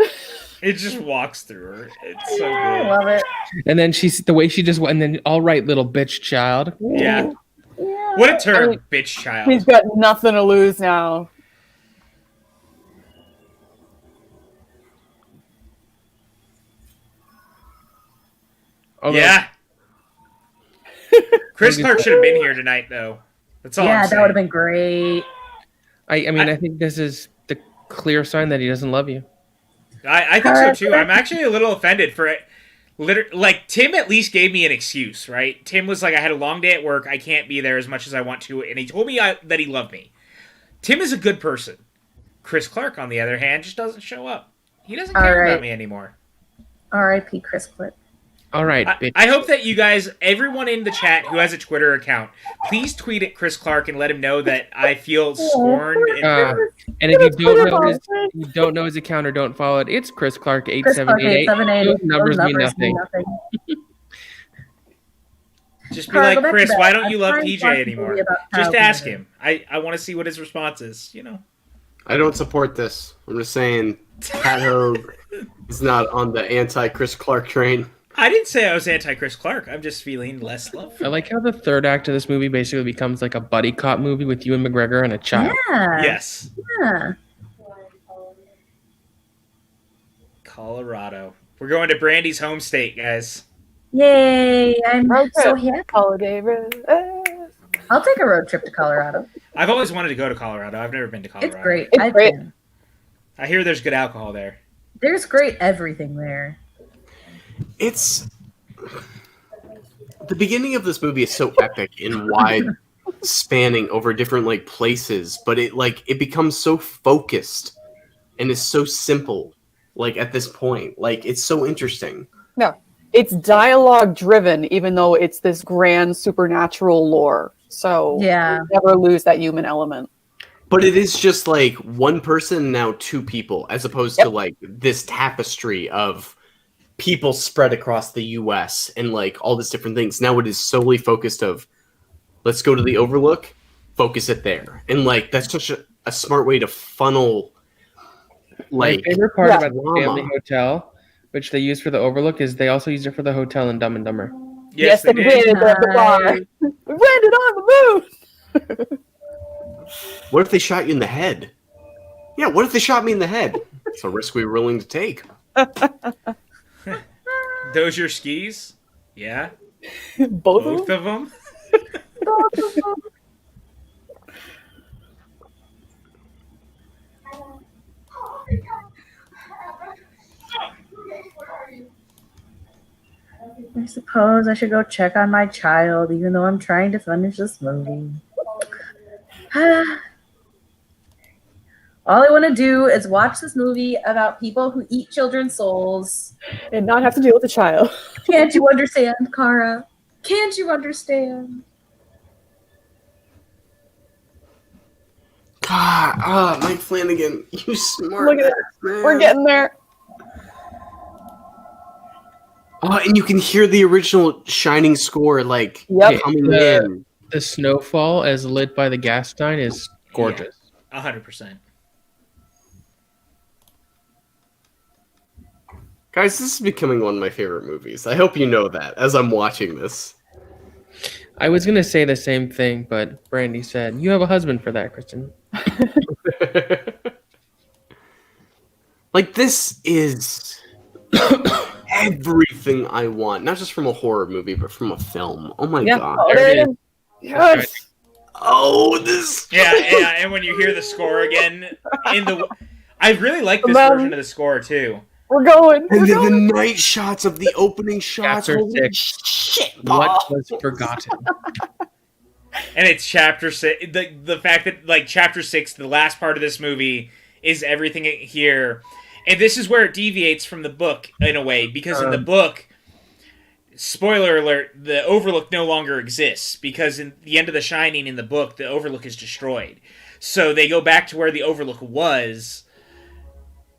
It just walks through her. It's so good. I love it. And then the way she just went, and then all right, little bitch child. Yeah. What a term, bitch child. He's got nothing to lose now. Although, Yeah. Chris Clark should have been here tonight, though. That's all I'm Yeah, that saying. would have been great. I think this is the clear sign that he doesn't love you. I think so, too. I'm actually a little offended for it. Like, Tim at least gave me an excuse, right? Tim was like, I had a long day at work. I can't be there as much as I want to. And he told me that he loved me. Tim is a good person. Chris Clark, on the other hand, just doesn't show up. He doesn't care about me anymore. R.I.P. Chris Clark. All right, bitch. I hope that you guys, everyone in the chat who has a Twitter account, please tweet at Chris Clark and let him know that I feel scorned. And if you don't know his account or don't follow it, it's Chris Clark 8788. Those numbers mean nothing. Just be like, Chris, why don't you love PJ anymore? Just ask him. I want to see what his response is. You know. I don't support this. I'm just saying, Pat Hogue is not on the anti-Chris Clark train. I didn't say I was anti-Chris Clark. I'm just feeling less love. I like how the third act of this movie basically becomes like a buddy cop movie with Ewan McGregor and a child. Yeah. Yes. Yeah. Colorado. We're going to Brandy's home state, guys. Yay! I'm so happy. Holiday road. I'll take a road trip to Colorado. I've always wanted to go to Colorado. I've never been to Colorado. It's great. It's great. Been. I hear there's good alcohol there. There's great everything there. It's the beginning of this movie is so epic and wide spanning over different like places, but it becomes so focused and is so simple like at this point. Like it's so interesting. No. It's dialogue driven, even though it's this grand supernatural lore. So yeah, you never lose that human element. But it is just like one person, now two people, as opposed to like this tapestry of people spread across the US and like all these different things. Now it is solely focused of let's go to the Overlook, focus it there. And like that's such a smart way to funnel like my favorite part about the family hotel, which they use for the Overlook, is they also use it for the hotel in Dumb and Dumber. Yes, they did at the bar. We landed on the moon. What if they shot you in the head? Yeah, what if they shot me in the head? It's a risk we were willing to take. Those your skis? Yeah. Both of them? Both of them. I suppose I should go check on my child, even though I'm trying to finish this movie. All I want to do is watch this movie about people who eat children's souls. And not have to deal with a child. Can't you understand, Kara? Can't you understand? God, Mike Flanagan, you smart. Look at it. Man. We're getting there. Oh, and you can hear the original Shining score like coming in. The snowfall as lit by the gas stein is gorgeous. 100%. Guys, this is becoming one of my favorite movies. I hope you know that as I'm watching this. I was going to say the same thing, but Brandy said, you have a husband for that, Kristen. Like, this is everything I want. Not just from a horror movie, but from a film. Oh my god. Oh, there it is. Yes. Oh, this. Yeah, and when you hear the score again, I really like this version of the score too. We're going. And the night shots of the opening shots. Chapter Holy 6. shit. What was forgotten? And it's chapter 6. The fact that like chapter 6, the last part of this movie, is everything here. And this is where it deviates from the book in a way, because in the book, spoiler alert, the Overlook no longer exists, because in the end of The Shining in the book, the Overlook is destroyed. So they go back to where the Overlook was.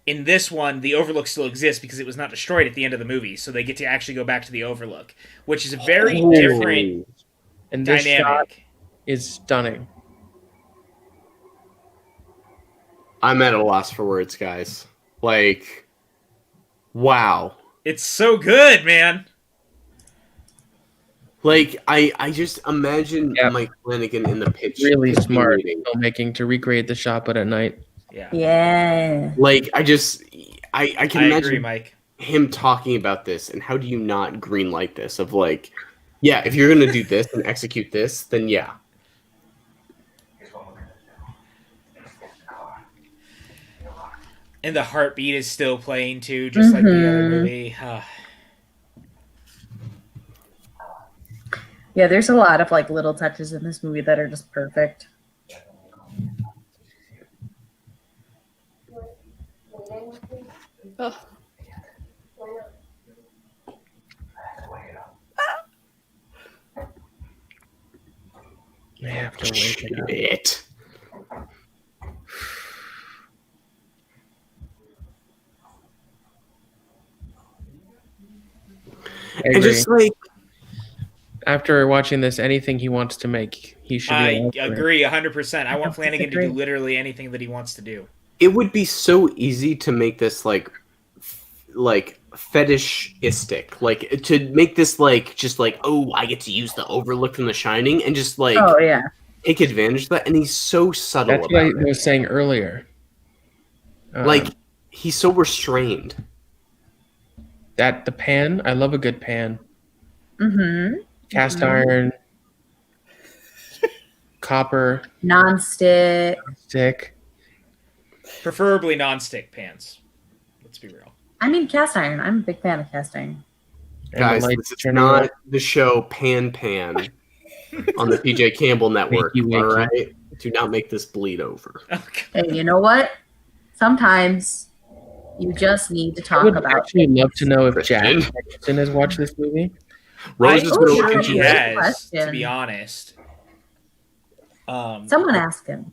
In this one, the Overlook still exists because it was not destroyed at the end of the movie, so they get to actually go back to the Overlook, which is a very different and this dynamic. shot is stunning. I'm at a loss for words, guys. Like, wow. It's so good, man. Like, I just imagine Mike Flanagan in the pitch. Really smart filmmaking to recreate the shot, but at night. Yeah. Yeah. Like, I can I imagine agree, Mike. him talking about this, and how do you not green light this? Of like, yeah, if you're gonna do this and execute this, then yeah. And the heartbeat is still playing too, just like the other movie. Yeah, there's a lot of like little touches in this movie that are just perfect. Ugh. I have to wake it up. Shit. I And agree. just like, After watching this, anything he wants to make, he should be I allowed to make. agree 100%. I want Flanagan to do disagree. literally anything that he wants to do. it would be so easy to make this like fetishistic, like to make this like just like, oh, I get to use the Overlook from The Shining and just like Oh yeah. take advantage of that. And he's so subtle That's what I about it. was saying earlier. Like he's so restrained. That the pan, I love a good pan. Mm-hmm. Cast iron, copper, Non-stick. stick. Preferably non-stick pans. Let's be real. I mean, cast iron. I'm a big fan of cast iron. And Guys, the lights this is turning not on. the show Pan on the PJ Campbell Network. Wakey, wakey. All right, do not make this bleed over. Okay. And you know what? Sometimes you just need to I talk would about actually love to know if Jack Christian. Richardson has watched this movie. Rose I'm is going to sure look he into Good it. has, to question. be honest. Someone ask him.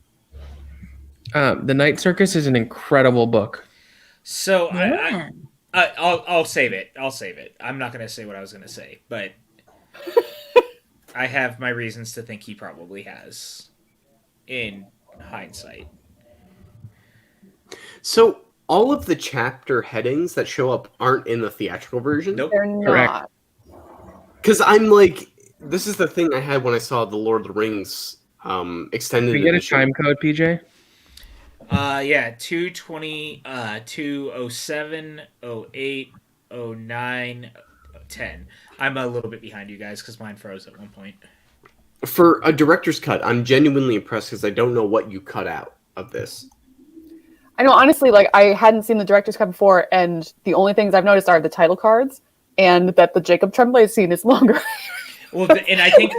The Night Circus is an incredible book. So Yeah. I'll save it. I'll save it. I'm not going to say what I was going to say, but I have my reasons to think he probably has, in hindsight. So all of the chapter headings that show up aren't in the theatrical version. Nope. They're Correct. not. Because I'm like, this is the thing I had when I saw the Lord of the Rings extended Can we get a edition. time code, PJ? Yeah, 220, 207, 08, 09, 10. I'm a little bit behind you guys because mine froze at one point. For a director's cut, I'm genuinely impressed because I don't know what you cut out of this. I know, honestly, like I hadn't seen the director's cut before, and the only things I've noticed are the title cards and that the Jacob Tremblay scene is longer. Well, and I think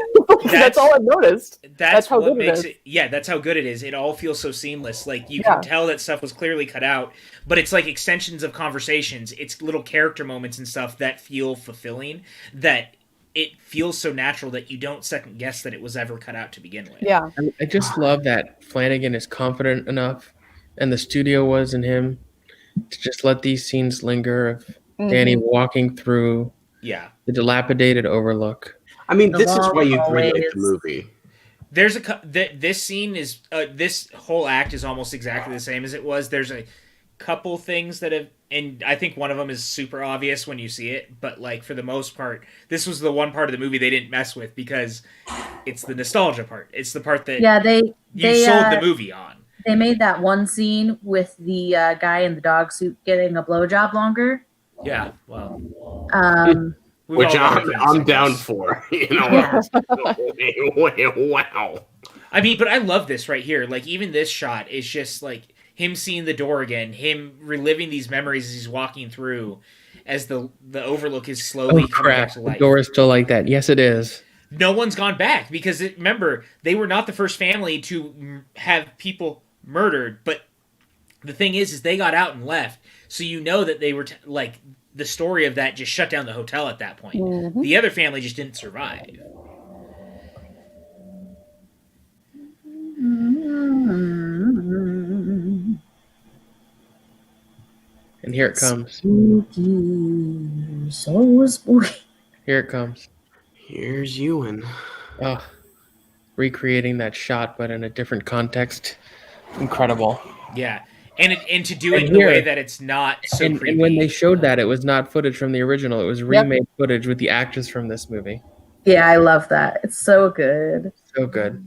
that's all I've noticed. That's how what good it makes is. it. Yeah, that's how good it is. It all feels so seamless. Like you Yeah. can tell that stuff was clearly cut out, but it's like extensions of conversations. It's little character moments and stuff that feel fulfilling. That it feels so natural that you don't second guess that it was ever cut out to begin with. Yeah. I just love that Flanagan is confident enough, and the studio was in him, to just let these scenes linger of Danny walking through Yeah. the dilapidated Overlook. I mean, The this is why you long greenlight hallways. the movie. There's this scene is this whole act is almost exactly the same as it was. There's a couple things that have, and I think one of them is super obvious when you see it, but like for the most part, this was the one part of the movie they didn't mess with because it's the nostalgia part. It's the part that Yeah, they sold the movie on. They made that one scene with the guy in the dog suit getting a blowjob longer. Yeah, well, we've Which all done things I'm like down this. for. You know. Yeah. Wow. I mean, but I love this right here. Like, even this shot is just like him seeing the door again, him reliving these memories as he's walking through, as the Overlook is slowly Oh coming back crap! to The life. door is still like that. Yes, it is. No one's gone back because remember, they were not the first family to have people murdered. But the thing is they got out and left, so you know that they were like the story of that just shut down the hotel at that point. Mhm. The other family just didn't survive. And here it comes. Spooky, so spooky. Here it comes. Here's Ewan. Oh, recreating that shot, but in a different context. Incredible. Yeah, and to do it And in the here- way that it's not so creepy. And when they showed that, it was not footage from the original. It was remade footage with the actors from this movie. Yeah, I love that. It's so good. So good.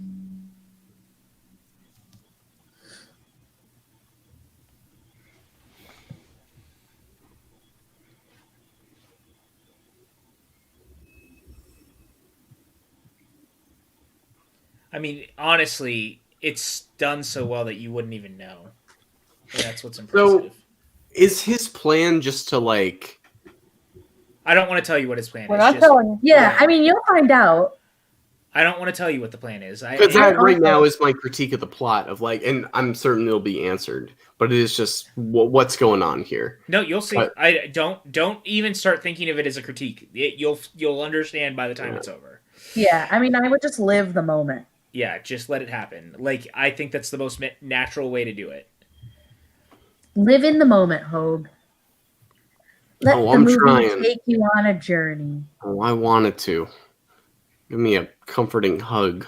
I mean, honestly, it's done so well that you wouldn't even know. And that's what's impressive. So, is his plan just to like? I don't want to tell you what his plan We're is. not Just, telling you. Yeah, I mean, you'll find out. I don't want to tell you what the plan is. Because that right also- now is my critique of the plot of like, and I'm certain it'll be answered, but it is just what's going on here. No, you'll see. But- I don't even start thinking of it as a critique. You'll understand by the time it's over. Yeah, I mean, I would just live the moment. Yeah, just let it happen. Like, I think that's the most natural way to do it. Live in the moment, Hogue. Let Oh, the I'm movie trying. take you on a journey. Oh, I wanted to. Give me a comforting hug.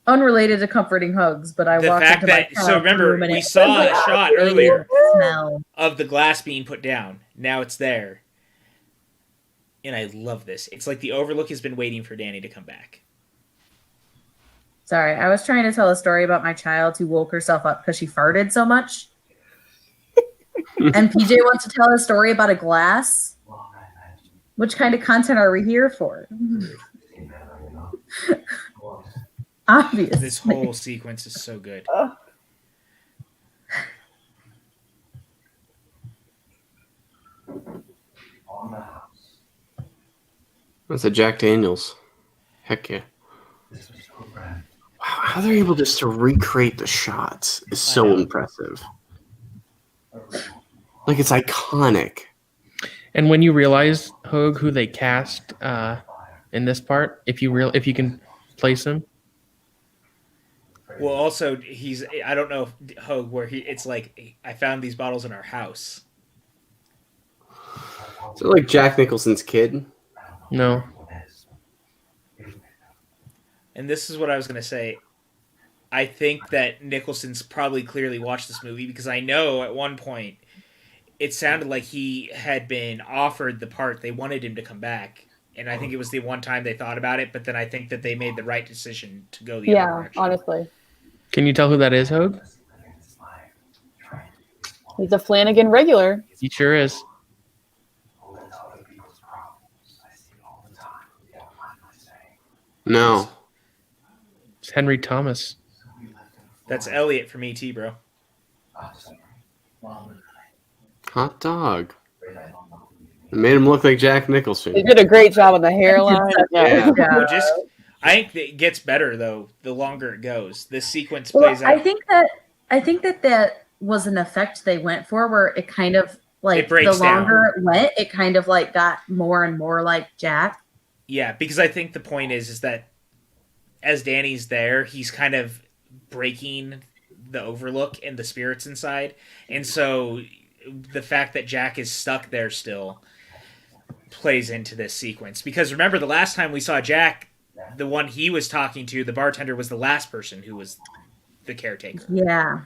Unrelated to comforting hugs, but I The walked fact into my that child's so remember room and we it saw was a like shot a earlier smell. of the glass being put down. Now it's there. And I love this. It's like the Overlook has been waiting for Danny to come back. Sorry, I was trying to tell a story about my child who woke herself up because she farted so much. And PJ wants to tell a story about a glass. Which kind of content are we here for? Obviously. This whole sequence is so good. That's a Jack Daniels. Heck yeah. Wow, how they're able just to recreate the shots is so impressive. Like, it's iconic. And when you realize, Hogue, who they cast in this part, if you can place him. Well, also I don't know if Hogue where it's like I found these bottles in our house. So, like Jack Nicholson's kid. No. And this is what I was going to say. I think that Nicholson's probably clearly watched this movie because I know at one point it sounded like he had been offered the part. They wanted him to come back. And I think it was the one time they thought about it, but then I think that they made the right decision to go the other direction. Honestly. Can you tell who that is, Hogue? He's a Flanagan regular. He sure is. No. It's Henry Thomas. That's Elliot from E.T., bro. Hot dog. It made him look like Jack Nicholson. They did a great job on the hairline. Yeah. Well, I think that it gets better though the longer it goes. This sequence Well, plays out. I think that was an effect they went for where it kind of like It breaks the longer it went, it kind of like got more and more like Jack. Yeah, because I think the point is that as Danny's there, he's kind of breaking the Overlook and the spirits inside, and so the fact that Jack is stuck there still plays into this sequence. Because remember, the last time we saw Jack, the one he was talking to, the bartender, was the last person who was the caretaker. Yeah.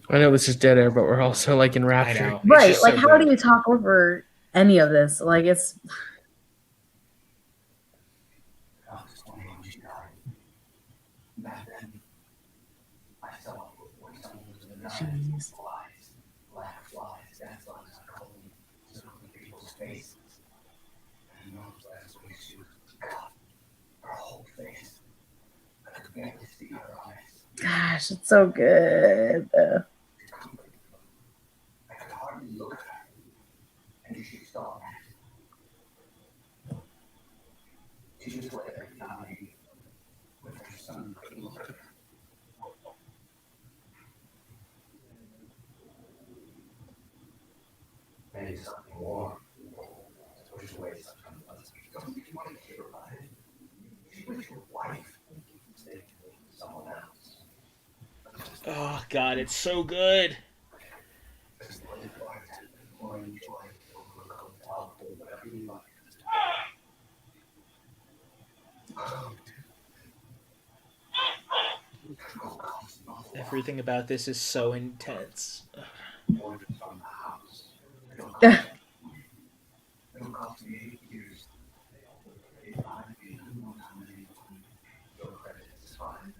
I know this is dead air, but we're also like in I rapture. know. It's Right. just Like so how good. do you talk over any of this? Like it's Jeez. Gosh, it's so good. Oh God, it's so good. Everything about this is so intense. It'll cost me 8 years. If I be more nominated, your credit is fine.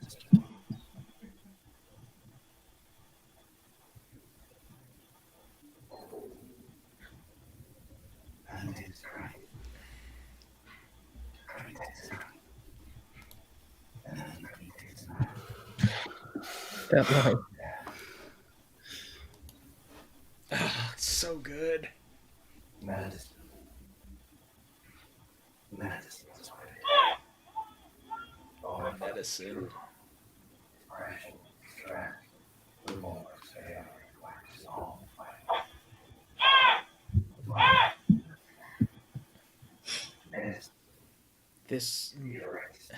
And it's great. Great takes it. And then great takes it. That line. Oh, it's so good. Medicine. Medicine is what it is. All Medicine. depression, stress, remorse, fear, wax all medicine This erased.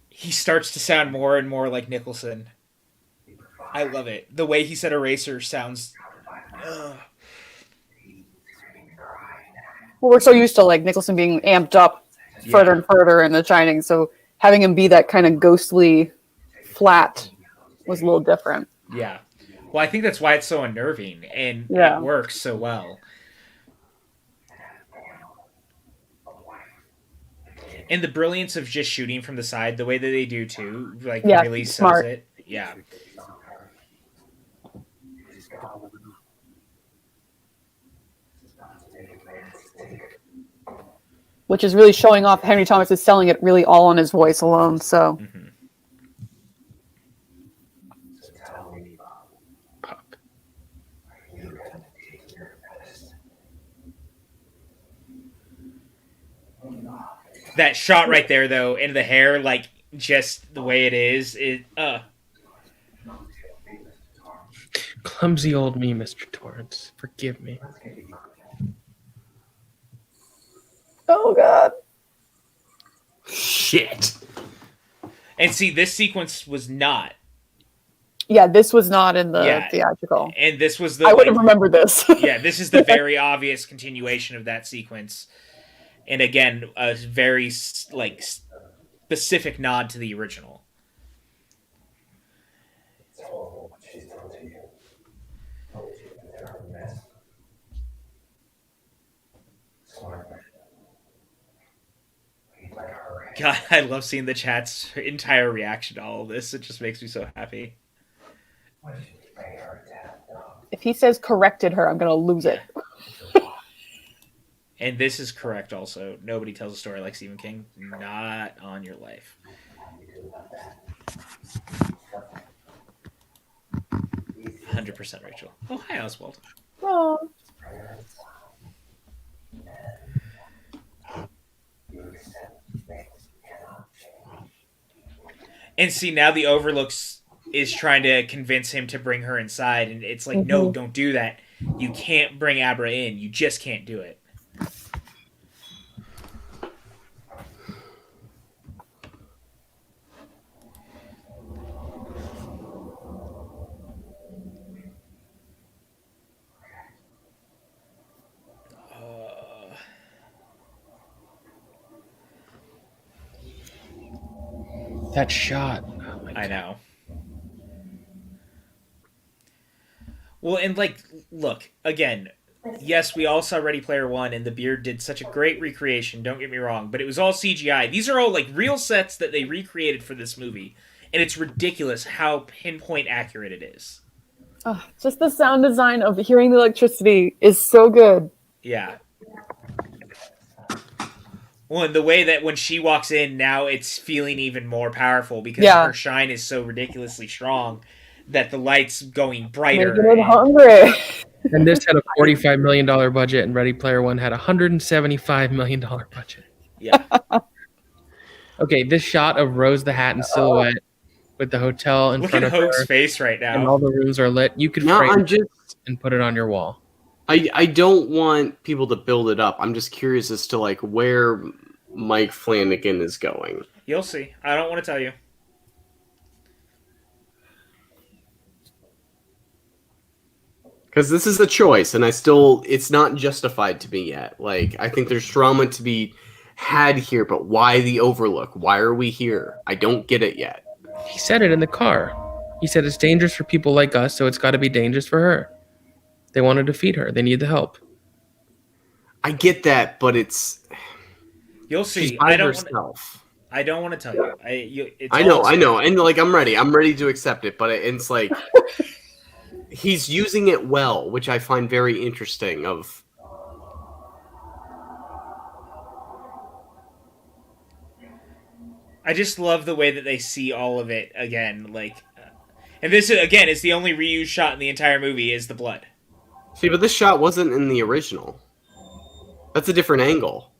he starts to sound more and more like Nicholson. I love it. The way he said eraser sounds. Ugh. Well, we're so used to like Nicholson being amped up further and further in The Shining, so having him be that kind of ghostly, flat was a little different. Yeah. Well, I think that's why it's so unnerving, and Yeah. it works so well. And the brilliance of just shooting from the side, the way that they do too, like Yeah, really sells smart. it. Yeah. Which is really showing off. Henry Thomas is selling it really all on his voice alone. So Mhm. Puck. That shot right there, though, and the hair, like just the way it is, Clumsy old me, Mr. Torrance. Forgive me. oh god. Shit. And see, this sequence was not, Yeah, this was not in the Yeah. theatrical. and this was the. I would have like, remembered this. yeah, this is the very obvious continuation of that sequence, and again, a very like specific nod to the original. God, I love seeing the chat's entire reaction to all of this. It just makes me so happy. If he says corrected her, I'm gonna lose it. And this is correct also. Nobody tells a story like Stephen King. Not on your life. 100% Rachel. Oh, hi, Oswald. Oh. And see, now the Overlooks is trying to convince him to bring her inside, and it's like, no, don't do that. You can't bring Abra in. You just can't do it. That shot. Oh my I God. know. Well, and like, look, again, yes, we all saw Ready Player One, and the beard did such a great recreation, don't get me wrong, but it was all CGI. These are all like real sets that they recreated for this movie, and it's ridiculous how pinpoint accurate it is. Oh, just the sound design of hearing the electricity is so good. Yeah. Well, and the way that when she walks in, now it's feeling even more powerful because Yeah. her shine is so ridiculously strong that the light's going brighter. Making it and- hungry. And this had a $45 million budget, and Ready Player One had a $175 million budget. Yeah. Okay, this shot of Rose the Hat in silhouette with the hotel in Look front at of her, Hope's face right and now. all the rooms are lit. You could No, frame I'm it just. and put it on your wall. I don't want people to build it up. I'm just curious as to like where Mike Flanagan is going. You'll see. I don't want to tell you. Because this is a choice, and it's not justified to me yet. Like, I think there's drama to be had here, but why the Overlook? Why are we here? I don't get it yet. He said it in the car. He said it's dangerous for people like us, so it's got to be dangerous for her. They want to defeat her. They need the help. I get that, but You'll she's see. by herself. I don't want to tell you. I know, and like I'm ready to accept it, but it's like he's using it well, which I find very interesting. I just love the way that they see all of it again, like, and this again is the only reused shot in the entire movie is the blood. See, but this shot wasn't in the original. That's a different angle.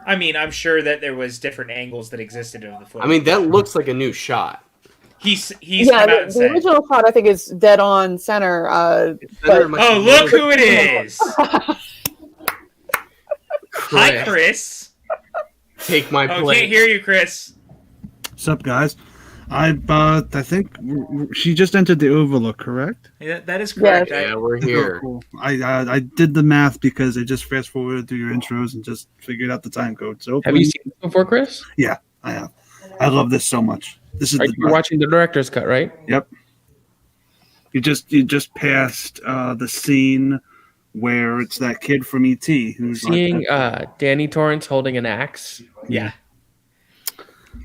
I mean, I'm sure that there was different angles that existed of the footage. I mean, that looks like a new shot. He's yeah, come out and the said, original shot I think is dead on center. But "Oh, look who it is! Hi, Chris. Take my Oh, place. can't hear you, Chris. What's up, guys? I think she just entered the Overlook, correct? Yeah, that is correct. Yeah, we're here. Oh, cool. I did the math because I just fast forwarded through your intros and just figured out the time code. So Have you seen this before, Chris? Yeah, I have. I love this so much. This is You're watching the director's cut, right? Yep. You just passed the scene where it's that kid from E.T. who's Seeing Danny Torrance holding an axe. Yeah.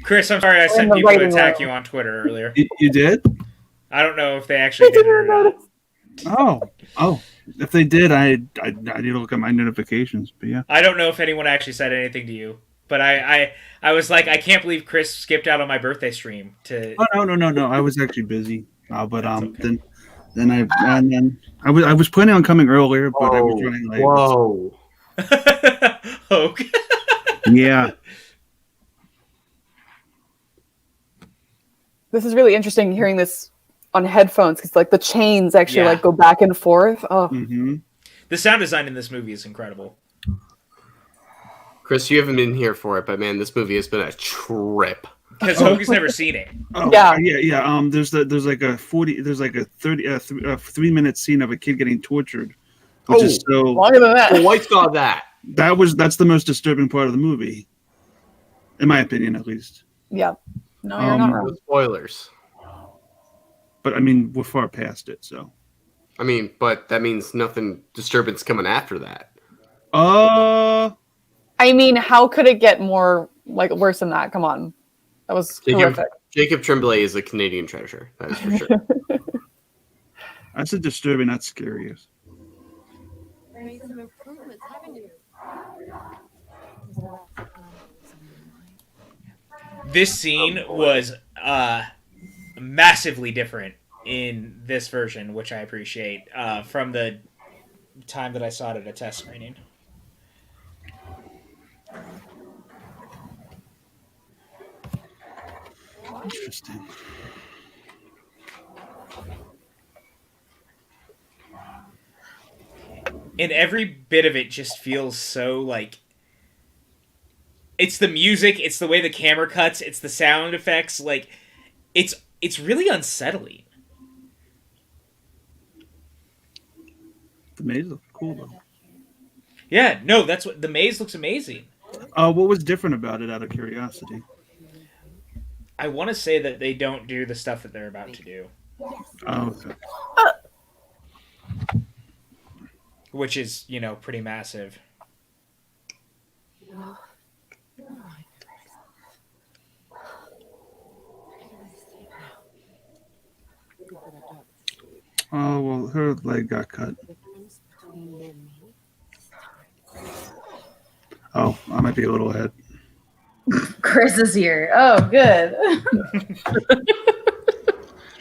Chris, I'm sorry I sent people to attack you on Twitter earlier. You did? I don't know if they actually did or not. Oh. If they did, I need to look at my notifications. But yeah. I don't know if anyone actually said anything to you. But I was like, I can't believe Chris skipped out on my birthday stream to. Oh no! I was actually busy. But okay. then I was planning on coming earlier, but I was running late. Whoa! Okay. Yeah. This is really interesting hearing this on headphones because like the chains actually like go back and forth. Oh. Mm-hmm. The sound design in this movie is incredible. Chris, you haven't been here for it, but man, this movie has been a trip. Because Hogan's never seen it. Oh, yeah. There's like a 3-minute scene of a kid getting tortured, which is so longer than that. Well, I saw that. That's the most disturbing part of the movie, in my opinion, at least. Yeah. No, you're not wrong. No spoilers. But I mean, we're far past it, so. I mean, but that means nothing disturbance coming after that. I mean, how could it get more like worse than that? Come on, that was horrific. Jacob Tremblay is a Canadian treasure. That is for sure. I said disturbing, not scary. Made some improvements, haven't you? This scene was massively different in this version, which I appreciate, from the time that I saw it at a test screening. Interesting. And every bit of it just feels so like it's the music, it's the way the camera cuts, it's the sound effects, like it's really unsettling. The maze looks cool though. Yeah, no, that's what the maze looks amazing. What was different about it out of curiosity? I want to say that they don't do the stuff that they're about to do. Oh, okay. Which is, pretty massive. Oh, well, her leg got cut. Oh, I might be a little ahead. Chris is here. Oh, good.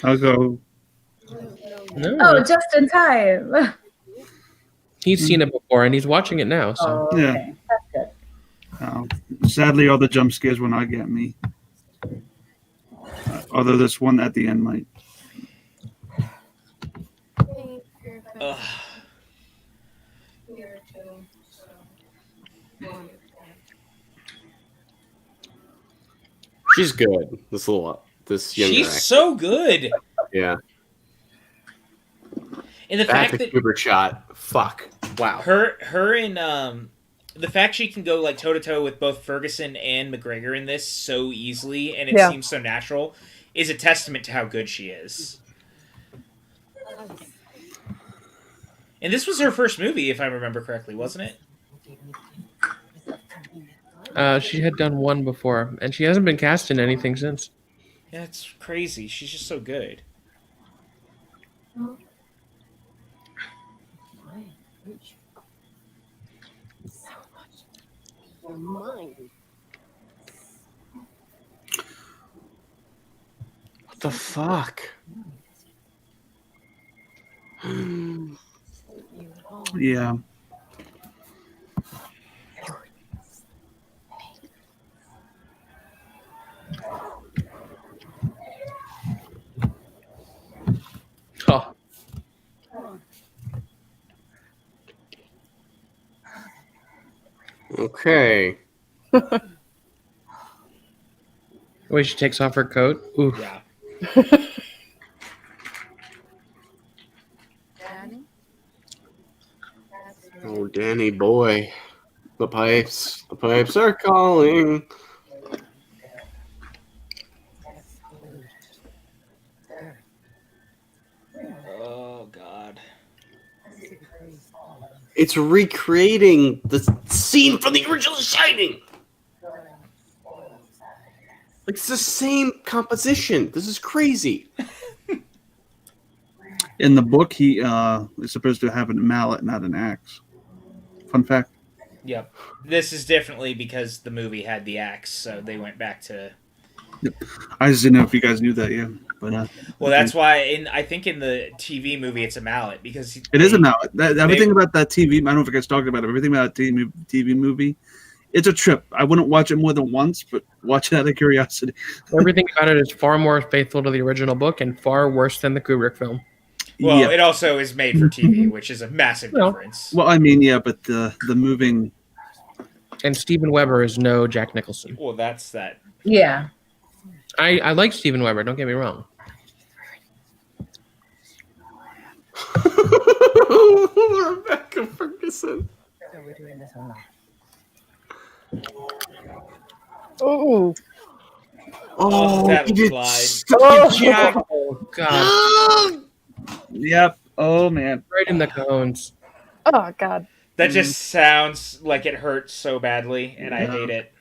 I'll go. No. Oh, just in time. He's seen it before, and he's watching it now. So. Oh, Yeah. okay. That's good. Sadly, all the jump scares will not get me. Although this one at the end might. Ugh. She's good. This younger She's actor. so good. Yeah. And the That's fact a that Kubrick shot. Fuck. Wow. her and the fact she can go like toe to toe with both Ferguson and McGregor in this so easily, and it seems so natural. is a testament to how good she is. And this was her first movie, if I remember correctly, wasn't it? She had done one before, and she hasn't been cast in anything since. Yeah, it's crazy. She's just so good. What the fuck? Yeah. Oh, Okay. the way she takes off her coat. Ooh. Yeah. Oh, Danny boy. The pipes are calling. Oh God. It's recreating the scene from the original Shining. Like, it's the same composition. This is crazy. In the book, he is supposed to have a mallet, not an axe. Fun fact. Yep. This is definitely because the movie had the axe, so they went back to. I just didn't know if you guys knew that, yeah. But Well, that's why I think in the TV movie it's a mallet because it is a mallet. Everything about that TV, I don't know if you guys talked about it. Everything about that TV movie, it's a trip. I wouldn't watch it more than once, but watch it out of curiosity. Everything about it is far more faithful to the original book and far worse than the Kubrick film. Well, Yeah. it also is made for TV, which is a massive difference. Well, I mean, yeah, but the moving. And Steven Weber is no Jack Nicholson. Well, that's that. Yeah. I like Steven Weber, don't get me wrong. Rebecca Ferguson. So we're doing this or not? Oh, Oh, that he was did Clyde. Jack. Oh, God. Yep. Oh, man. Right in the cones. oh God. That just sounds like it hurts so badly, and I hate it.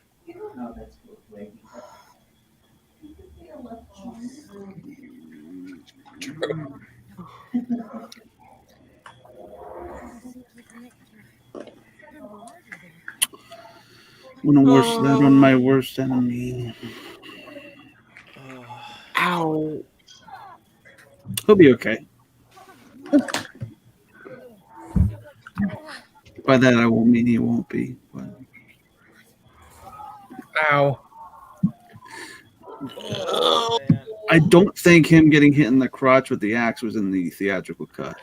One of my worst enemy. Ow. He'll be okay. By that, I won't mean he won't be. But Ow. Oh, man. I don't think him getting hit in the crotch with the axe was in the theatrical cut.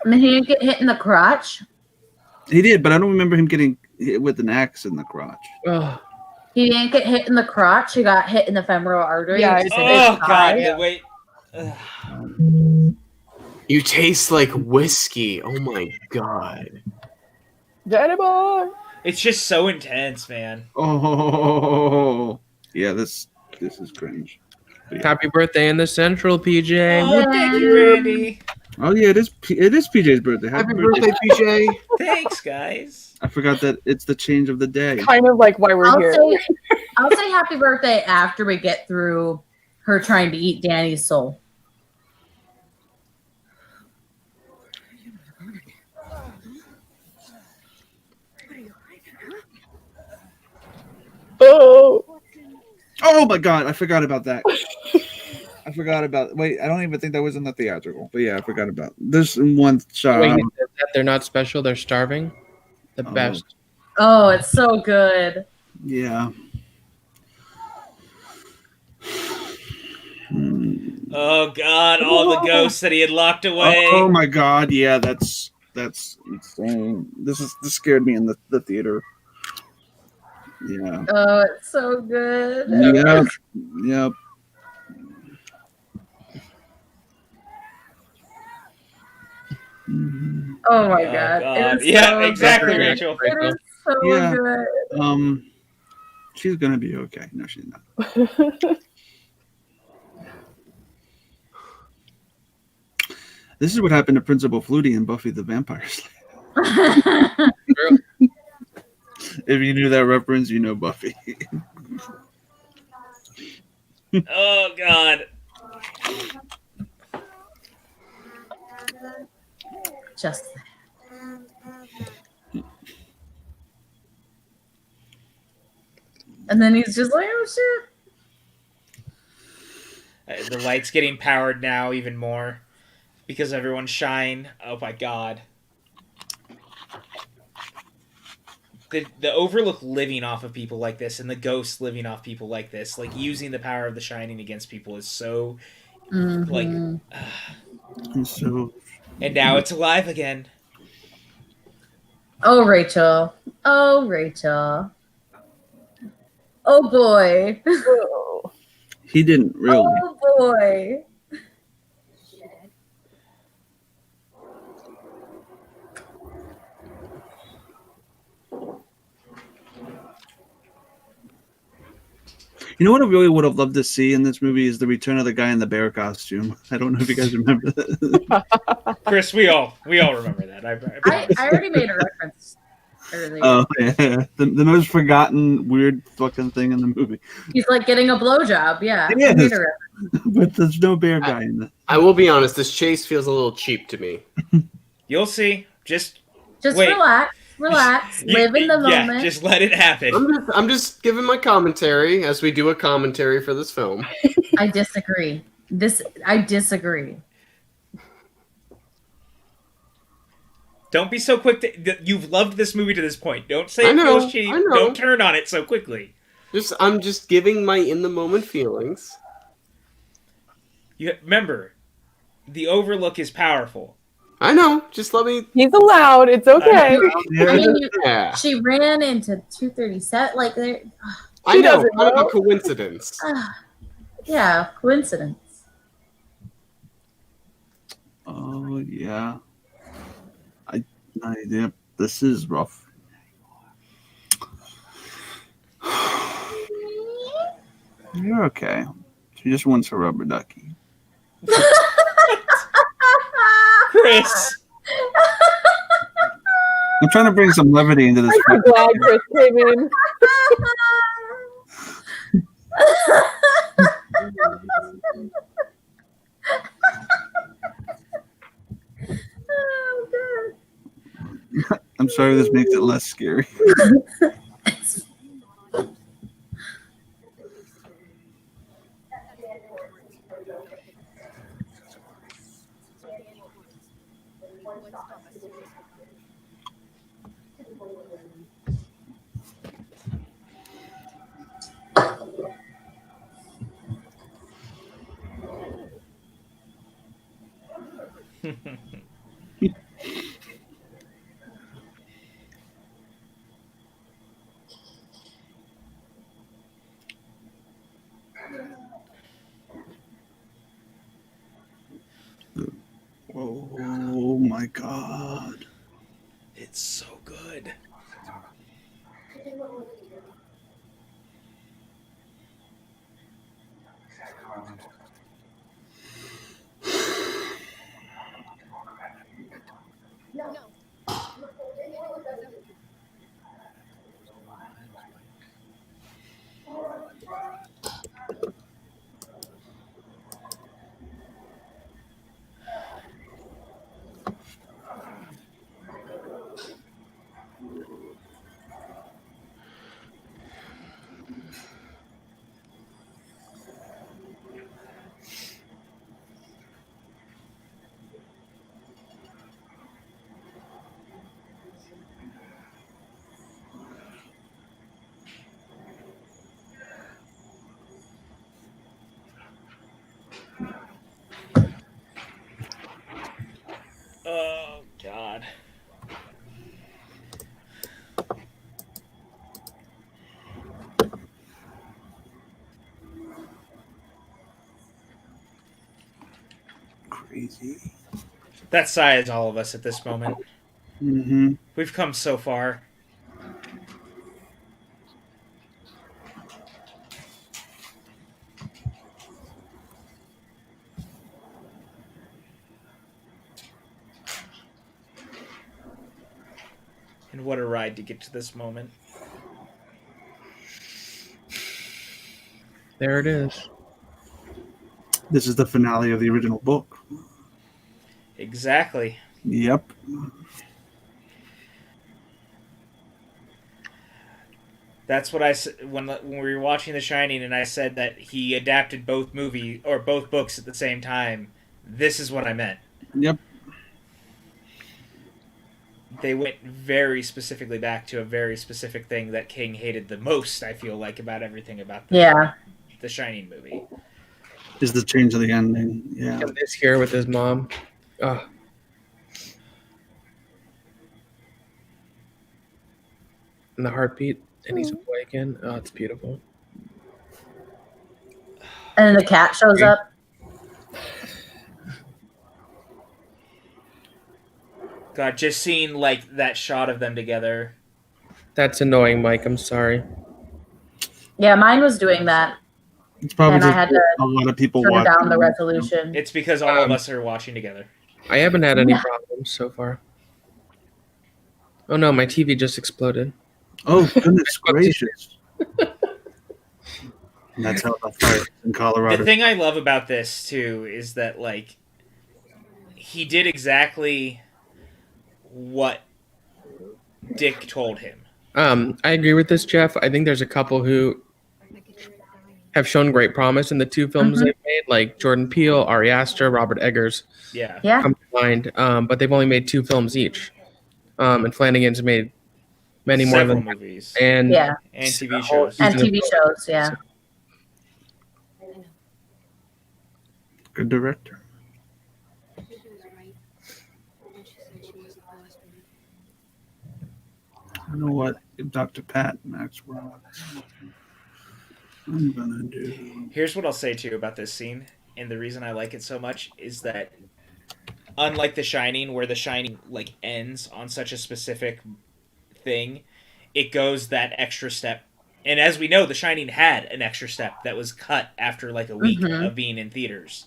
I mean, he didn't get hit in the crotch. He did, but I don't remember him getting hit with an axe in the crotch. Oh, He didn't get hit in the crotch. He got hit in the femoral artery. Yeah, which is in Oh his God! thigh. Wait. You taste like whiskey. Oh my god. Danny boy. It's just so intense, man. Oh, yeah. This is cringe. happy birthday in the Central, PJ. Oh, thank you, Randy. Oh yeah, it is PJ's birthday. Happy birthday, PJ. Thanks, guys. I forgot that it's the change of the day. Kind of like why we're here. I'll say happy birthday after we get through her trying to eat Danny's soul. Oh. Oh my god, I forgot about that. Wait, I don't even think that was in the theatrical. But yeah, I forgot about this one shot. Wait, that they're not special, they're starving. The Oh. best. Oh, it's so good. Yeah. Oh God! All the ghosts that he had locked away. Oh my god, yeah, that's insane. This scared me in the theater. Yeah. Oh, it's so good. Yep. Yep. Oh my Oh, God. God. It is Yeah, so exactly, good. Rachel. It is so Yeah. good. She's gonna be okay. No, she's not. This is what happened to Principal Flutie in Buffy the Vampire Slayer. If you knew that reference, you know Buffy. Oh God. Just and then he's just like, oh shit. The light's getting powered now even more because everyone's shine. Oh my God. The Overlook living off of people like this and the Ghost living off people like this, like using the power of the Shining against people is so like. And so, And now it's alive again. Oh, Rachel. Oh, Rachel. Oh, boy. he didn't really. Oh, boy. You know what I really would have loved to see in this movie is the return of the guy in the bear costume. I don't know if you guys remember that. Chris, we all remember that. I already made a reference earlier. Oh yeah, the most forgotten weird fucking thing in the movie. He's like getting a blowjob. Yeah. It I made is. a reference. But there's no bear guy in it. I will be honest. This chase feels a little cheap to me. You'll see. Just Just wait. relax, live in the moment. Yeah, just let it happen. I'm just giving my commentary as we do a commentary for this film. I disagree. I disagree. Don't be so quick to. You've loved this movie to this point. Don't say I it know, feels cheap. I know. Don't turn on it so quickly. I'm just giving my in the moment feelings. You remember, the Overlook is powerful. I know. Just let me. He's allowed. It's okay. I mean, Yeah. she ran into 237. Like, I know. doesn't Kind of know. a coincidence. yeah, coincidence. Oh yeah. Yep. This is rough. You're okay. She just wants a rubber ducky. Chris! I'm trying to bring some levity into this. I'm glad Chris came in. Oh, God. I'm sorry this makes it less scary. Oh my god. It's so good. Oh, God. Crazy. That sighs all of us at this moment. Mm-hmm. We've come so far. And what a ride to get to this moment. There it is. This is the finale of the original book. Exactly. Yep. That's what I said when we were watching The Shining, and I said that he adapted both books at the same time. This is what I meant. Yep. They went very specifically back to a very specific thing that King hated the most, I feel like, about everything about the Shining movie. Is the change of the ending. Yeah. And this here with his mom. Oh. And the heartbeat, and he's awakened. Oh, it's beautiful. And then the cat shows up. God, just seeing like that shot of them together. That's annoying, Mike. I'm sorry. Yeah, mine was doing that. It's probably And I just had to a lot of people turn watching. down the resolution. It's because all of us are watching together. I haven't had any problems so far. Oh no, my TV just exploded. Oh, goodness gracious. And that's how the fire in Colorado. The thing I love about this too is that like he did exactly what Dick told him. I agree with this, Jeff. I think there's a couple who have shown great promise in the two films they've made, like Jordan Peele, Ari Aster, Robert Eggers. Yeah. Come to mind. But they've only made 2 films each. And Flanagan's made many Several more than movies. and TV shows. And TV shows, yeah. Good director. You know what, Dr. Pat Maxwell? I'm gonna do. Here's what I'll say too about this scene, and the reason I like it so much is that, unlike The Shining, where The Shining like ends on such a specific thing, it goes that extra step. And as we know, The Shining had an extra step that was cut after like a week of being in theaters.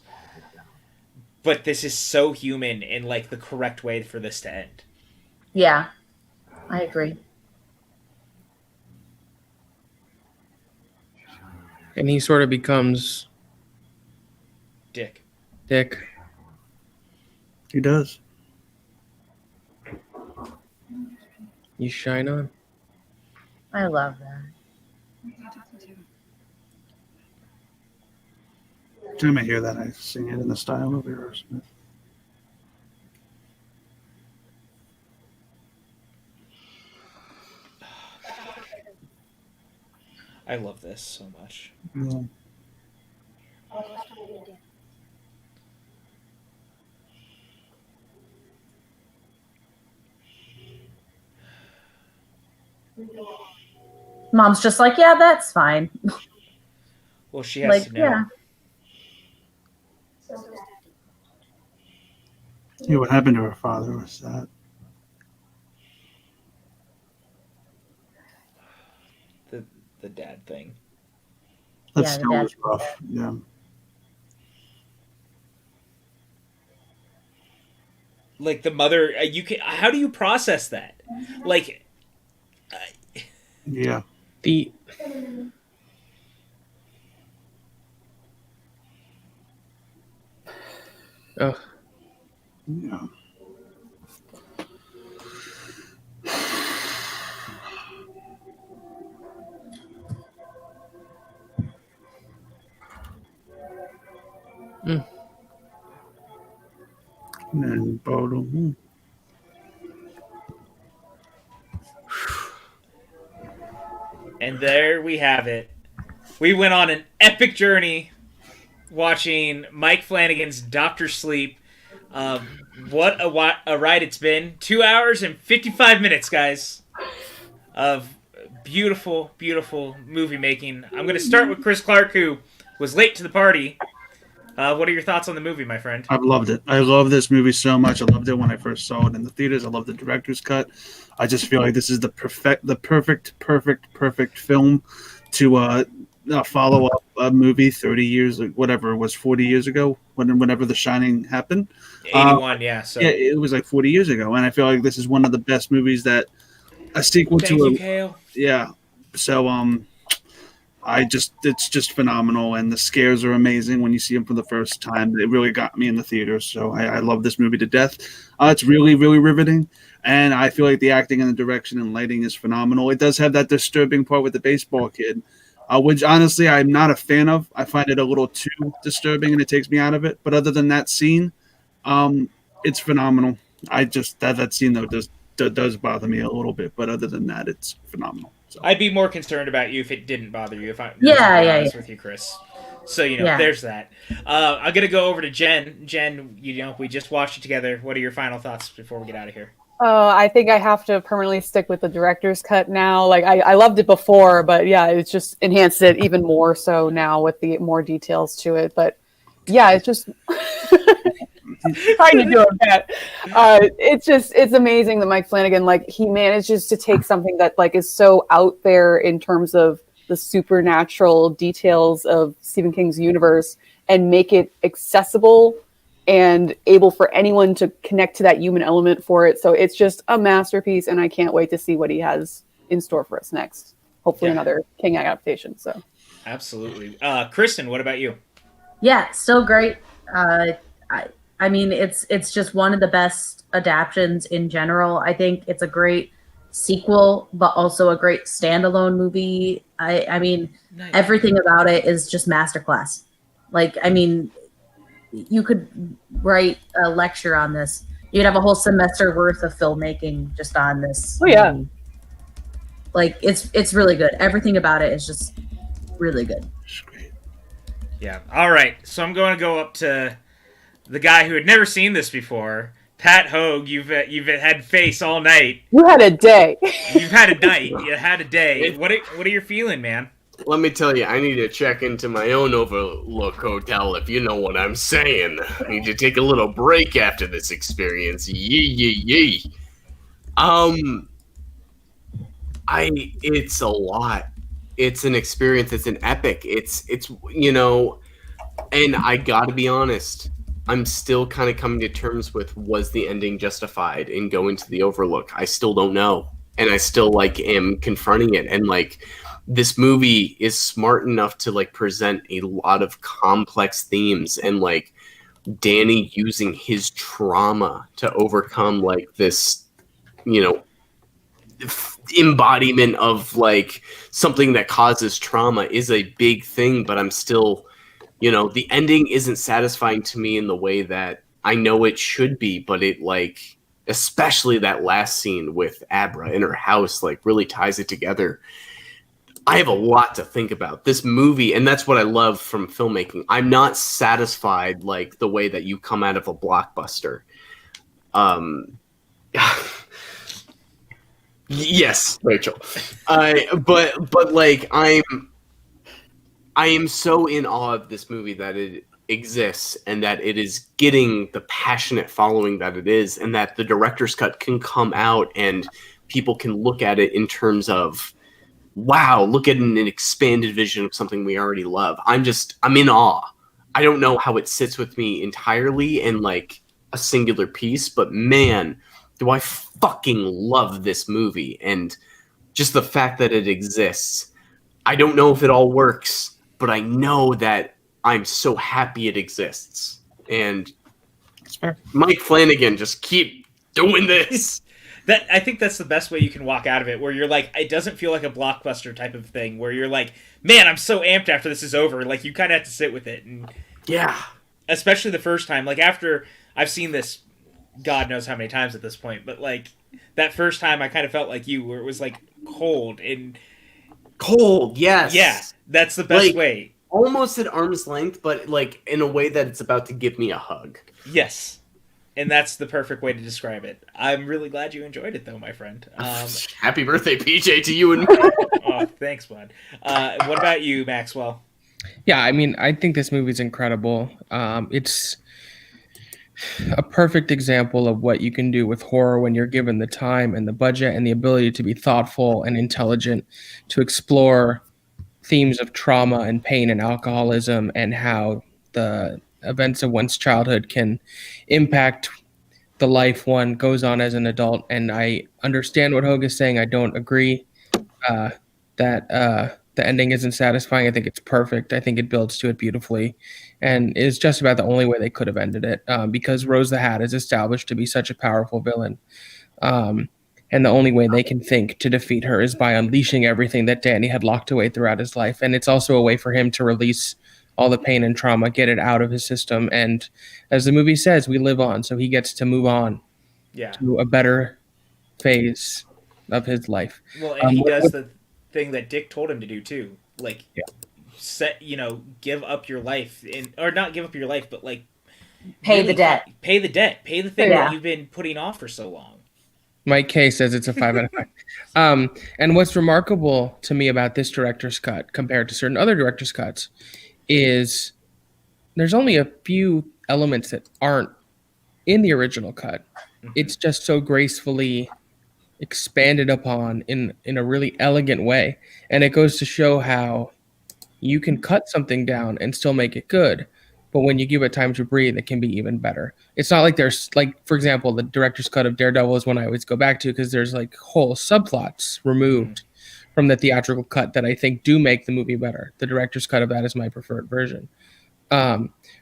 But this is so human and like the correct way for this to end. Yeah, I agree. and he sort of becomes Dick. He does. You shine on. I love that. Every time I hear that, I sing it in the style of Aerosmith. I love this so much. Yeah. Mom's just like, yeah, that's fine. Well, she has Like, to know. yeah. Yeah, what happened to her father was that. The dad thing. That Yeah, still the was rough. Yeah. Like the mother, you can. How do you process that? Like, Yeah. The oh, Yeah. Mm. And then bottom. and there we have it. We went on an epic journey watching Mike Flanagan's Doctor Sleep. What a ride it's been. 2 hours and 55 minutes, guys, of beautiful, beautiful movie making. I'm going to start with Chris Clark, who was late to the party. What are your thoughts on the movie, my friend? I've loved it. I love this movie so much. I loved it when I first saw it in the theaters. I love the director's cut. I just feel like this is the perfect film to follow up a movie 30 years, whatever it was, 40 years ago, whenever The Shining happened. 81, yeah. So yeah, it was like 40 years ago, and I feel like this is one of the best movies that a sequel Thank to you, a Kale. yeah. So it's just phenomenal, and the scares are amazing when you see them for the first time. It really got me in the theater, so I love this movie to death. It's really, really riveting, and I feel like the acting and the direction and lighting is phenomenal. It does have that disturbing part with the baseball kid, which honestly I'm not a fan of. I find it a little too disturbing, and it takes me out of it. But other than that scene, it's phenomenal. I just that scene though does bother me a little bit, but other than that, it's phenomenal. So. I'd be more concerned about you if it didn't bother you. If I'm honest with you, Chris. So there's that. I'm gonna go over to Jen. Jen, we just watched it together. What are your final thoughts before we get out of here? Oh, I think I have to permanently stick with the director's cut now. Like I loved it before, but yeah, it's just enhanced it even more so now with the more details to it. But yeah, it's just trying to do it bad. It's amazing that Mike Flanagan, like, he manages to take something that like is so out there in terms of the supernatural details of Stephen King's universe and make it accessible and able for anyone to connect to that human element for it. So it's just a masterpiece, and I can't wait to see what he has in store for us next. Hopefully another King adaptation. So absolutely. Kristen, what about you? Yeah, still great. I mean, it's just one of the best adaptions in general. I think it's a great sequel, but also a great standalone movie. I mean, everything about it is just masterclass. Like, I mean, you could write a lecture on this. You'd have a whole semester worth of filmmaking just on this. Oh yeah. Like, it's really good. Everything about it is just really good. Yeah. All right. So I'm going to go up to the guy who had never seen this before, Pat Hogue. You've had face all night. You had a day. You've had a night. You had a day. What are you feeling, man? Let me tell you, I need to check into my own Overlook hotel, if you know what I'm saying. I need to take a little break after this experience. Yee. It's a lot. It's an experience. It's an epic. It's and I gotta be honest, I'm still kind of coming to terms with, was the ending justified in going to the Overlook? I still don't know. And I still am confronting it. And this movie is smart enough to present a lot of complex themes, and Danny using his trauma to overcome this, embodiment of something that causes trauma is a big thing. But I'm still, the ending isn't satisfying to me in the way that I know it should be, but it especially that last scene with Abra in her house really ties it together. I have a lot to think about this movie, and that's what I love from filmmaking. I'm not satisfied the way that you come out of a blockbuster. Yes, Rachel. But I am so in awe of this movie that it exists, and that it is getting the passionate following that it is, and that the director's cut can come out and people can look at it in terms of, wow, look at an expanded vision of something we already love. I'm in awe. I don't know how it sits with me entirely in a singular piece, but man, do I fucking love this movie. And just the fact that it exists. I don't know if it all works, but I know that I'm so happy it exists. And Mike Flanagan, just keep doing this. I think that's the best way you can walk out of it, where you're it doesn't feel like a blockbuster type of thing, where you're man, I'm so amped after this is over. You kind of have to sit with it. And yeah. Especially the first time. After I've seen this God knows how many times at this point, but that first time I kind of felt like you, where it was cold and... Cold, yes. Yeah, that's the best way. Almost at arm's length, but in a way that it's about to give me a hug. Yes. And that's the perfect way to describe it. I'm really glad you enjoyed it, though, my friend. Happy birthday, PJ, to you and me. Oh, thanks, bud. What about you, Maxwell? Yeah, I mean, I think this movie's incredible. It's a perfect example of what you can do with horror when you're given the time and the budget and the ability to be thoughtful and intelligent, to explore themes of trauma and pain and alcoholism, and how the events of one's childhood can impact the life one goes on as an adult. And I understand what Hogue is saying. I don't agree that the ending isn't satisfying. I think it's perfect. I think it builds to it beautifully, and is just about the only way they could have ended it, because Rose the Hat is established to be such a powerful villain. And the only way they can think to defeat her is by unleashing everything that Danny had locked away throughout his life. And it's also a way for him to release all the pain and trauma, get it out of his system. And as the movie says, we live on, so he gets to move on to a better phase of his life. Well, and he does the thing that Dick told him to do too. Like, give up your life, or not give up your life, but like pay the debt. Pay the debt. Pay the thing that you've been putting off for so long. Mike K says it's a 5 out of 5. And what's remarkable to me about this director's cut compared to certain other director's cuts is there's only a few elements that aren't in the original cut. Mm-hmm. It's just so gracefully expanded upon in a really elegant way. And it goes to show how you can cut something down and still make it good. But when you give it time to breathe, it can be even better. It's not like there's, like, for example, the director's cut of Daredevil is one I always go back to because there's like whole subplots removed from the theatrical cut that I think do make the movie better. The director's cut of that is my preferred version.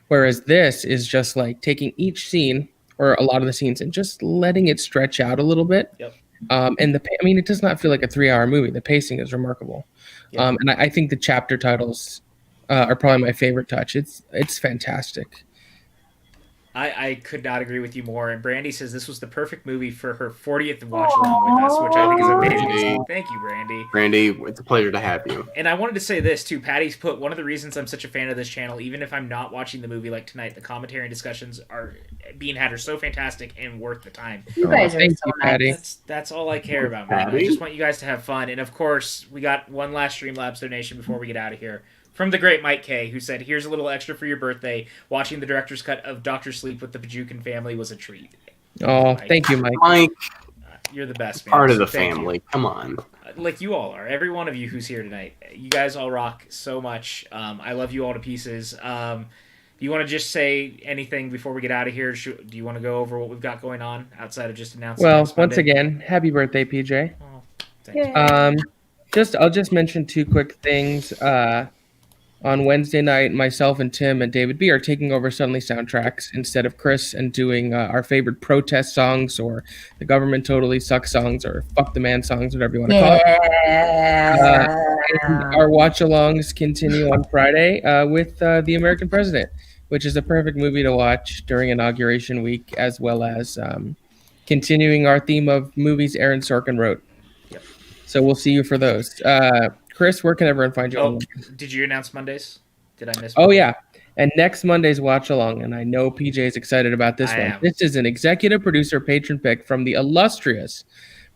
Whereas this is just like taking each scene or a lot of the scenes and just letting it stretch out a little bit. Yep. And it does not feel like a 3-hour movie. The pacing is remarkable. Yep. And I think the chapter titles are probably my favorite touch. It's fantastic. I could not agree with you more. And Brandy says this was the perfect movie for her 40th watch along with us, which I think is amazing. Thank you, Brandy. Brandy, it's a pleasure to have you. And I wanted to say this too. Patty's put one of the reasons I'm such a fan of this channel, even if I'm not watching the movie like tonight, the commentary and discussions are being had are so fantastic and worth the time. You guys are so nice. That's all I care about, man. I just want you guys to have fun. And of course, we got one last Streamlabs donation before we get out of here. From the great Mike K, who said, "Here's a little extra for your birthday. Watching the director's cut of Dr. Sleep with the Pajukin family was a treat." Oh, thank you, Mike. Mike, you're the best, man. Part of the family. You. Come on. Like you all are. Every one of you who's here tonight. You guys all rock so much. I love you all to pieces. Do you want to just say anything before we get out of here? Do you want to go over what we've got going on outside of just announcing? Well, once again, happy birthday, PJ. Oh, thanks. I'll just mention two quick things. On Wednesday night, myself and Tim and David B are taking over Suddenly Soundtracks instead of Chris and doing our favorite protest songs or the government totally sucks songs or fuck the man songs, whatever you want to call it. And our watch-alongs continue on Friday with The American President, which is a perfect movie to watch during Inauguration Week, as well as continuing our theme of movies Aaron Sorkin wrote. Yep. So we'll see you for those. Chris, where can everyone find you? Oh, did you announce Mondays? Did I miss? Oh, yeah. And next Monday's Watch Along, and I know PJ is excited about this one. This is an executive producer patron pick from the illustrious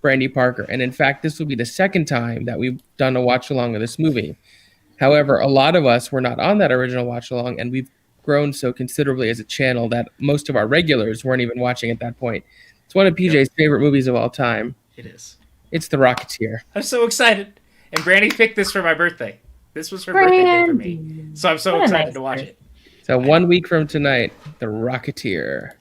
Brandy Parker. And in fact, this will be the second time that we've done a Watch Along of this movie. However, a lot of us were not on that original Watch Along, and we've grown so considerably as a channel that most of our regulars weren't even watching at that point. It's one of PJ's favorite movies of all time. It is. It's The Rocketeer. I'm so excited. And Brandy picked this for my birthday. This was her birthday day for me. So I'm so excited to watch it. So 1 week from tonight, The Rocketeer.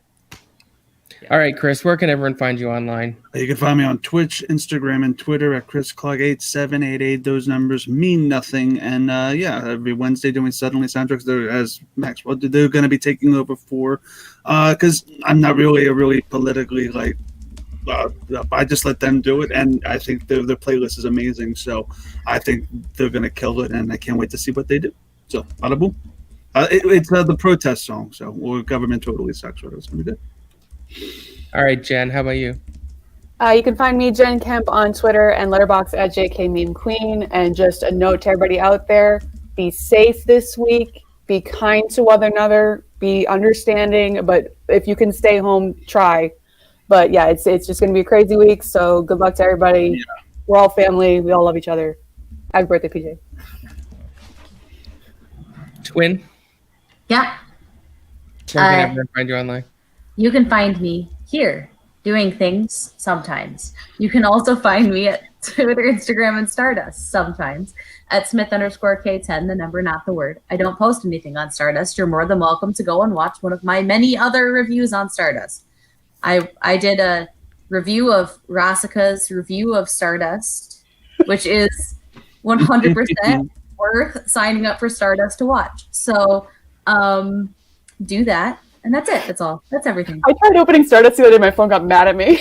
Yeah. All right, Chris, where can everyone find you online? You can find me on Twitch, Instagram, and Twitter at ChrisClog8788. Those numbers mean nothing. And every Wednesday doing Suddenly Soundtracks, as Max, what they're going to be taking over for. Because I'm not really politically I just let them do it, and I think their playlist is amazing. So I think they're going to kill it, and I can't wait to see what they do. So, bada boom. It's the protest song, or government totally sucks. What it's going to do. All right, Jen, how about you? You can find me, Jen Kemp, on Twitter and Letterboxd at JKMemeQueen. And just a note to everybody out there: be safe this week. Be kind to one another. Be understanding. But if you can stay home, try. But yeah, it's just going to be a crazy week. So good luck to everybody. Yeah. We're all family. We all love each other. Happy birthday, PJ. Twin? Yeah. Where can everyone find you online? You can find me here doing things sometimes. You can also find me at Twitter, Instagram, and Stardust sometimes at Smith_K10, the number, not the word. I don't post anything on Stardust. You're more than welcome to go and watch one of my many other reviews on Stardust. I did a review of Rasika's review of Stardust, which is 100% worth signing up for Stardust to watch. So do that. And that's it. That's all. That's everything. I tried opening Stardust the other day. My phone got mad at me.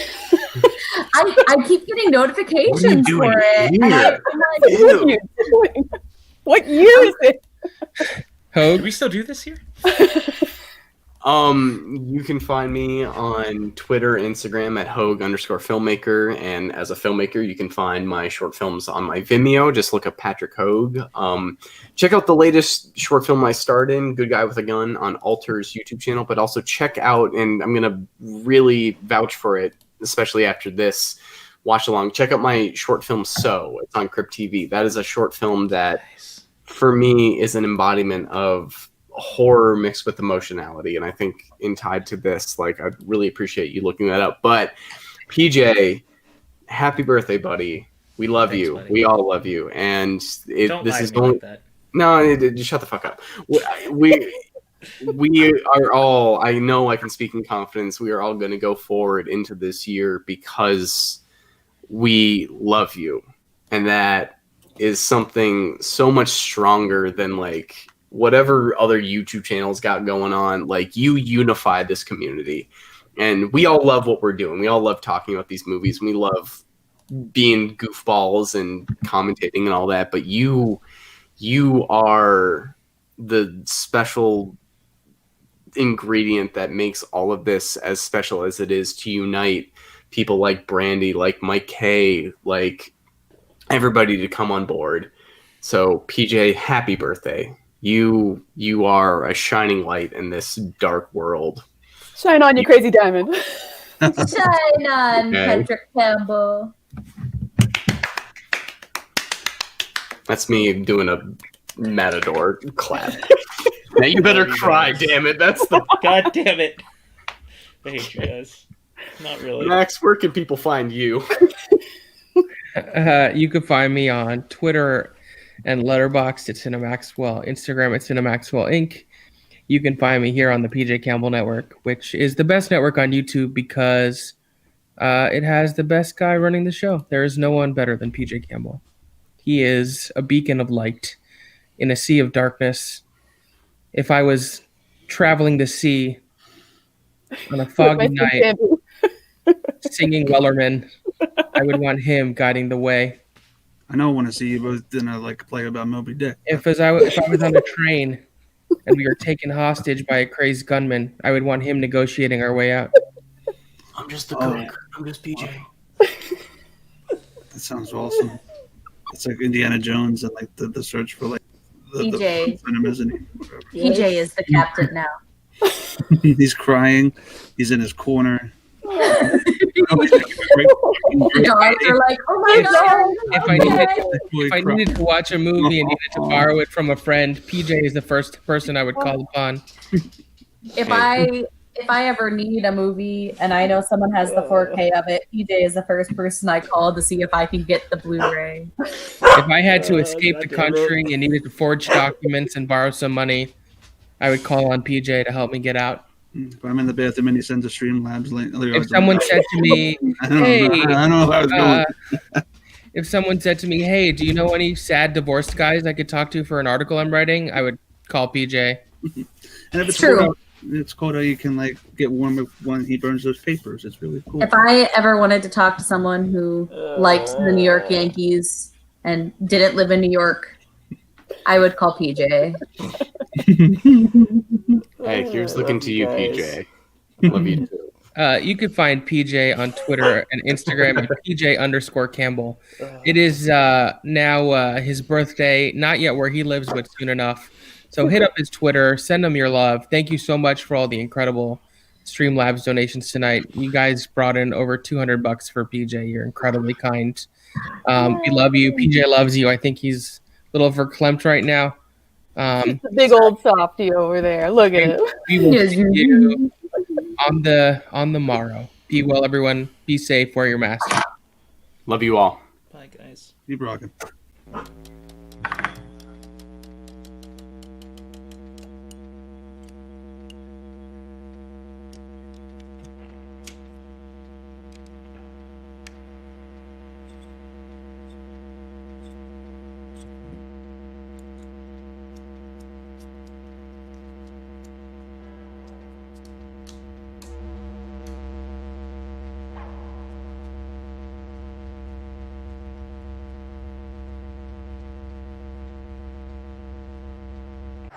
I keep getting notifications for it. And I'm like, what are you doing? What year is it? Hogue? Do we still do this here? You can find me on Twitter, Instagram at Hogue_filmmaker, and as a filmmaker, you can find my short films on my Vimeo. Just look up Patrick Hogue. Check out the latest short film I starred in, Good Guy with a Gun, on Alter's YouTube channel, but also check out, and I'm gonna really vouch for it, especially after this watch along. Check out my short film So. It's on Crypt TV. That is a short film that, for me, is an embodiment of horror mixed with emotionality, and I think in tied to this, like, I'd really appreciate you looking that up. But PJ, happy birthday, buddy. We love Thanks, you. buddy. We all love you, and Don't this lie is to me only like that. no, just shut the fuck up. We are all, I know I can speak in confidence, we are all going to go forward into this year because we love you, and that is something so much stronger than like whatever other YouTube channels got going on. Like, you unify this community, and we all love what we're doing. We all love talking about these movies. We love being goofballs and commentating and all that. But you are the special ingredient that makes all of this as special as it is to unite people like Brandy, like Mike K, like everybody to come on board. So PJ, happy birthday. You are a shining light in this dark world. Shine on, you crazy diamond. shine on, Okay. Patrick Campbell. That's me doing a matador clap. Now you better cry, damn it. That's the God damn it. I hate you guys. Not really. Max. Where can people find you? You can find me on Twitter and Letterboxd at Cinemaxwell, Instagram at Cinemaxwell Inc. You can find me here on the PJ Campbell Network, which is the best network on YouTube because it has the best guy running the show. There is no one better than PJ Campbell. He is a beacon of light in a sea of darkness. If I was traveling the sea on a foggy night, singing Wellerman, I would want him guiding the way. I know I want to see you both in a like play about Moby Dick. If I was on a train and we were taken hostage by a crazed gunman, I would want him negotiating our way out. I'm just the cook. I'm just PJ. That sounds awesome. It's like Indiana Jones and like the search for like the PJ. venom, isn't he? PJ is the captain now. He's crying. He's in his corner. The dogs are like, oh my god. If I needed to watch a movie and needed to borrow it from a friend, PJ is the first person I would call upon. If I ever need a movie and I know someone has the 4K of it, PJ is the first person I call to see if I can get the Blu-ray. If I had to escape the country and needed to forge documents and borrow some money, I would call on PJ to help me get out. If I'm in the bathroom and he sends a Streamlabs link. If someone said to me, "Hey," I don't know if I was going. if someone said to me, "Hey, do you know any sad divorced guys I could talk to for an article I'm writing?" I would call PJ. And if it's True. cold out, it's cold out, you can like get warm when he burns those papers. It's really cool. If I ever wanted to talk to someone who liked the New York Yankees and didn't live in New York, I would call PJ. Hey, here's looking to you, PJ. Love you too. You can find PJ on Twitter and Instagram at PJ_Campbell. It is now his birthday, not yet where he lives, but soon enough. So hit up his Twitter, send him your love. Thank you so much for all the incredible Streamlabs donations tonight. You guys brought in over $200 for PJ. You're incredibly kind. We love you. PJ loves you. I think he's a little verklempt right now. The big old softy over there. Look at him. We will see you on the morrow. Be well, everyone. Be safe. Wear your mask. Love you all. Bye, guys. Keep rocking.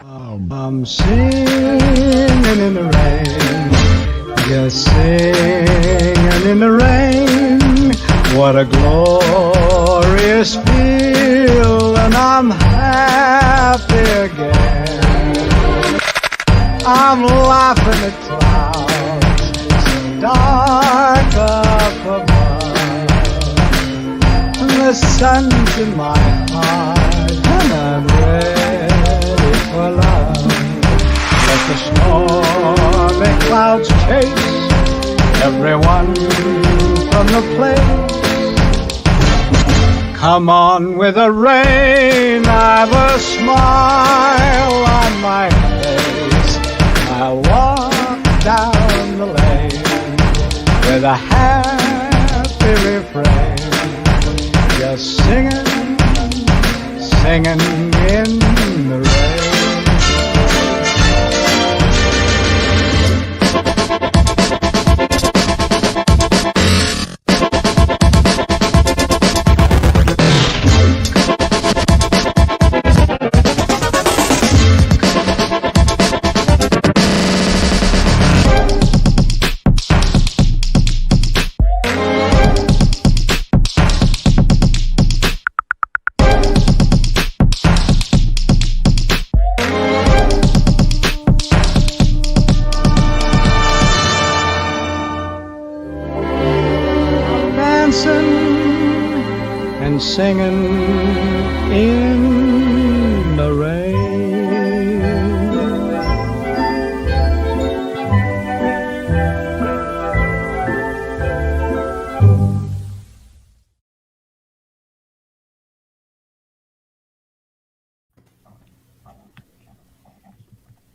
I'm singing in the rain, just singing in the rain. What a glorious feel, and I'm happy again. I'm laughing at clouds so dark up above, and the sun's in my heart, and I'm ready for love. Let the stormy clouds chase everyone from the place. Come on with the rain, I've a smile on my face. I'll walk down the lane with a happy refrain, just singing, singing in the rain. And singing in the rain.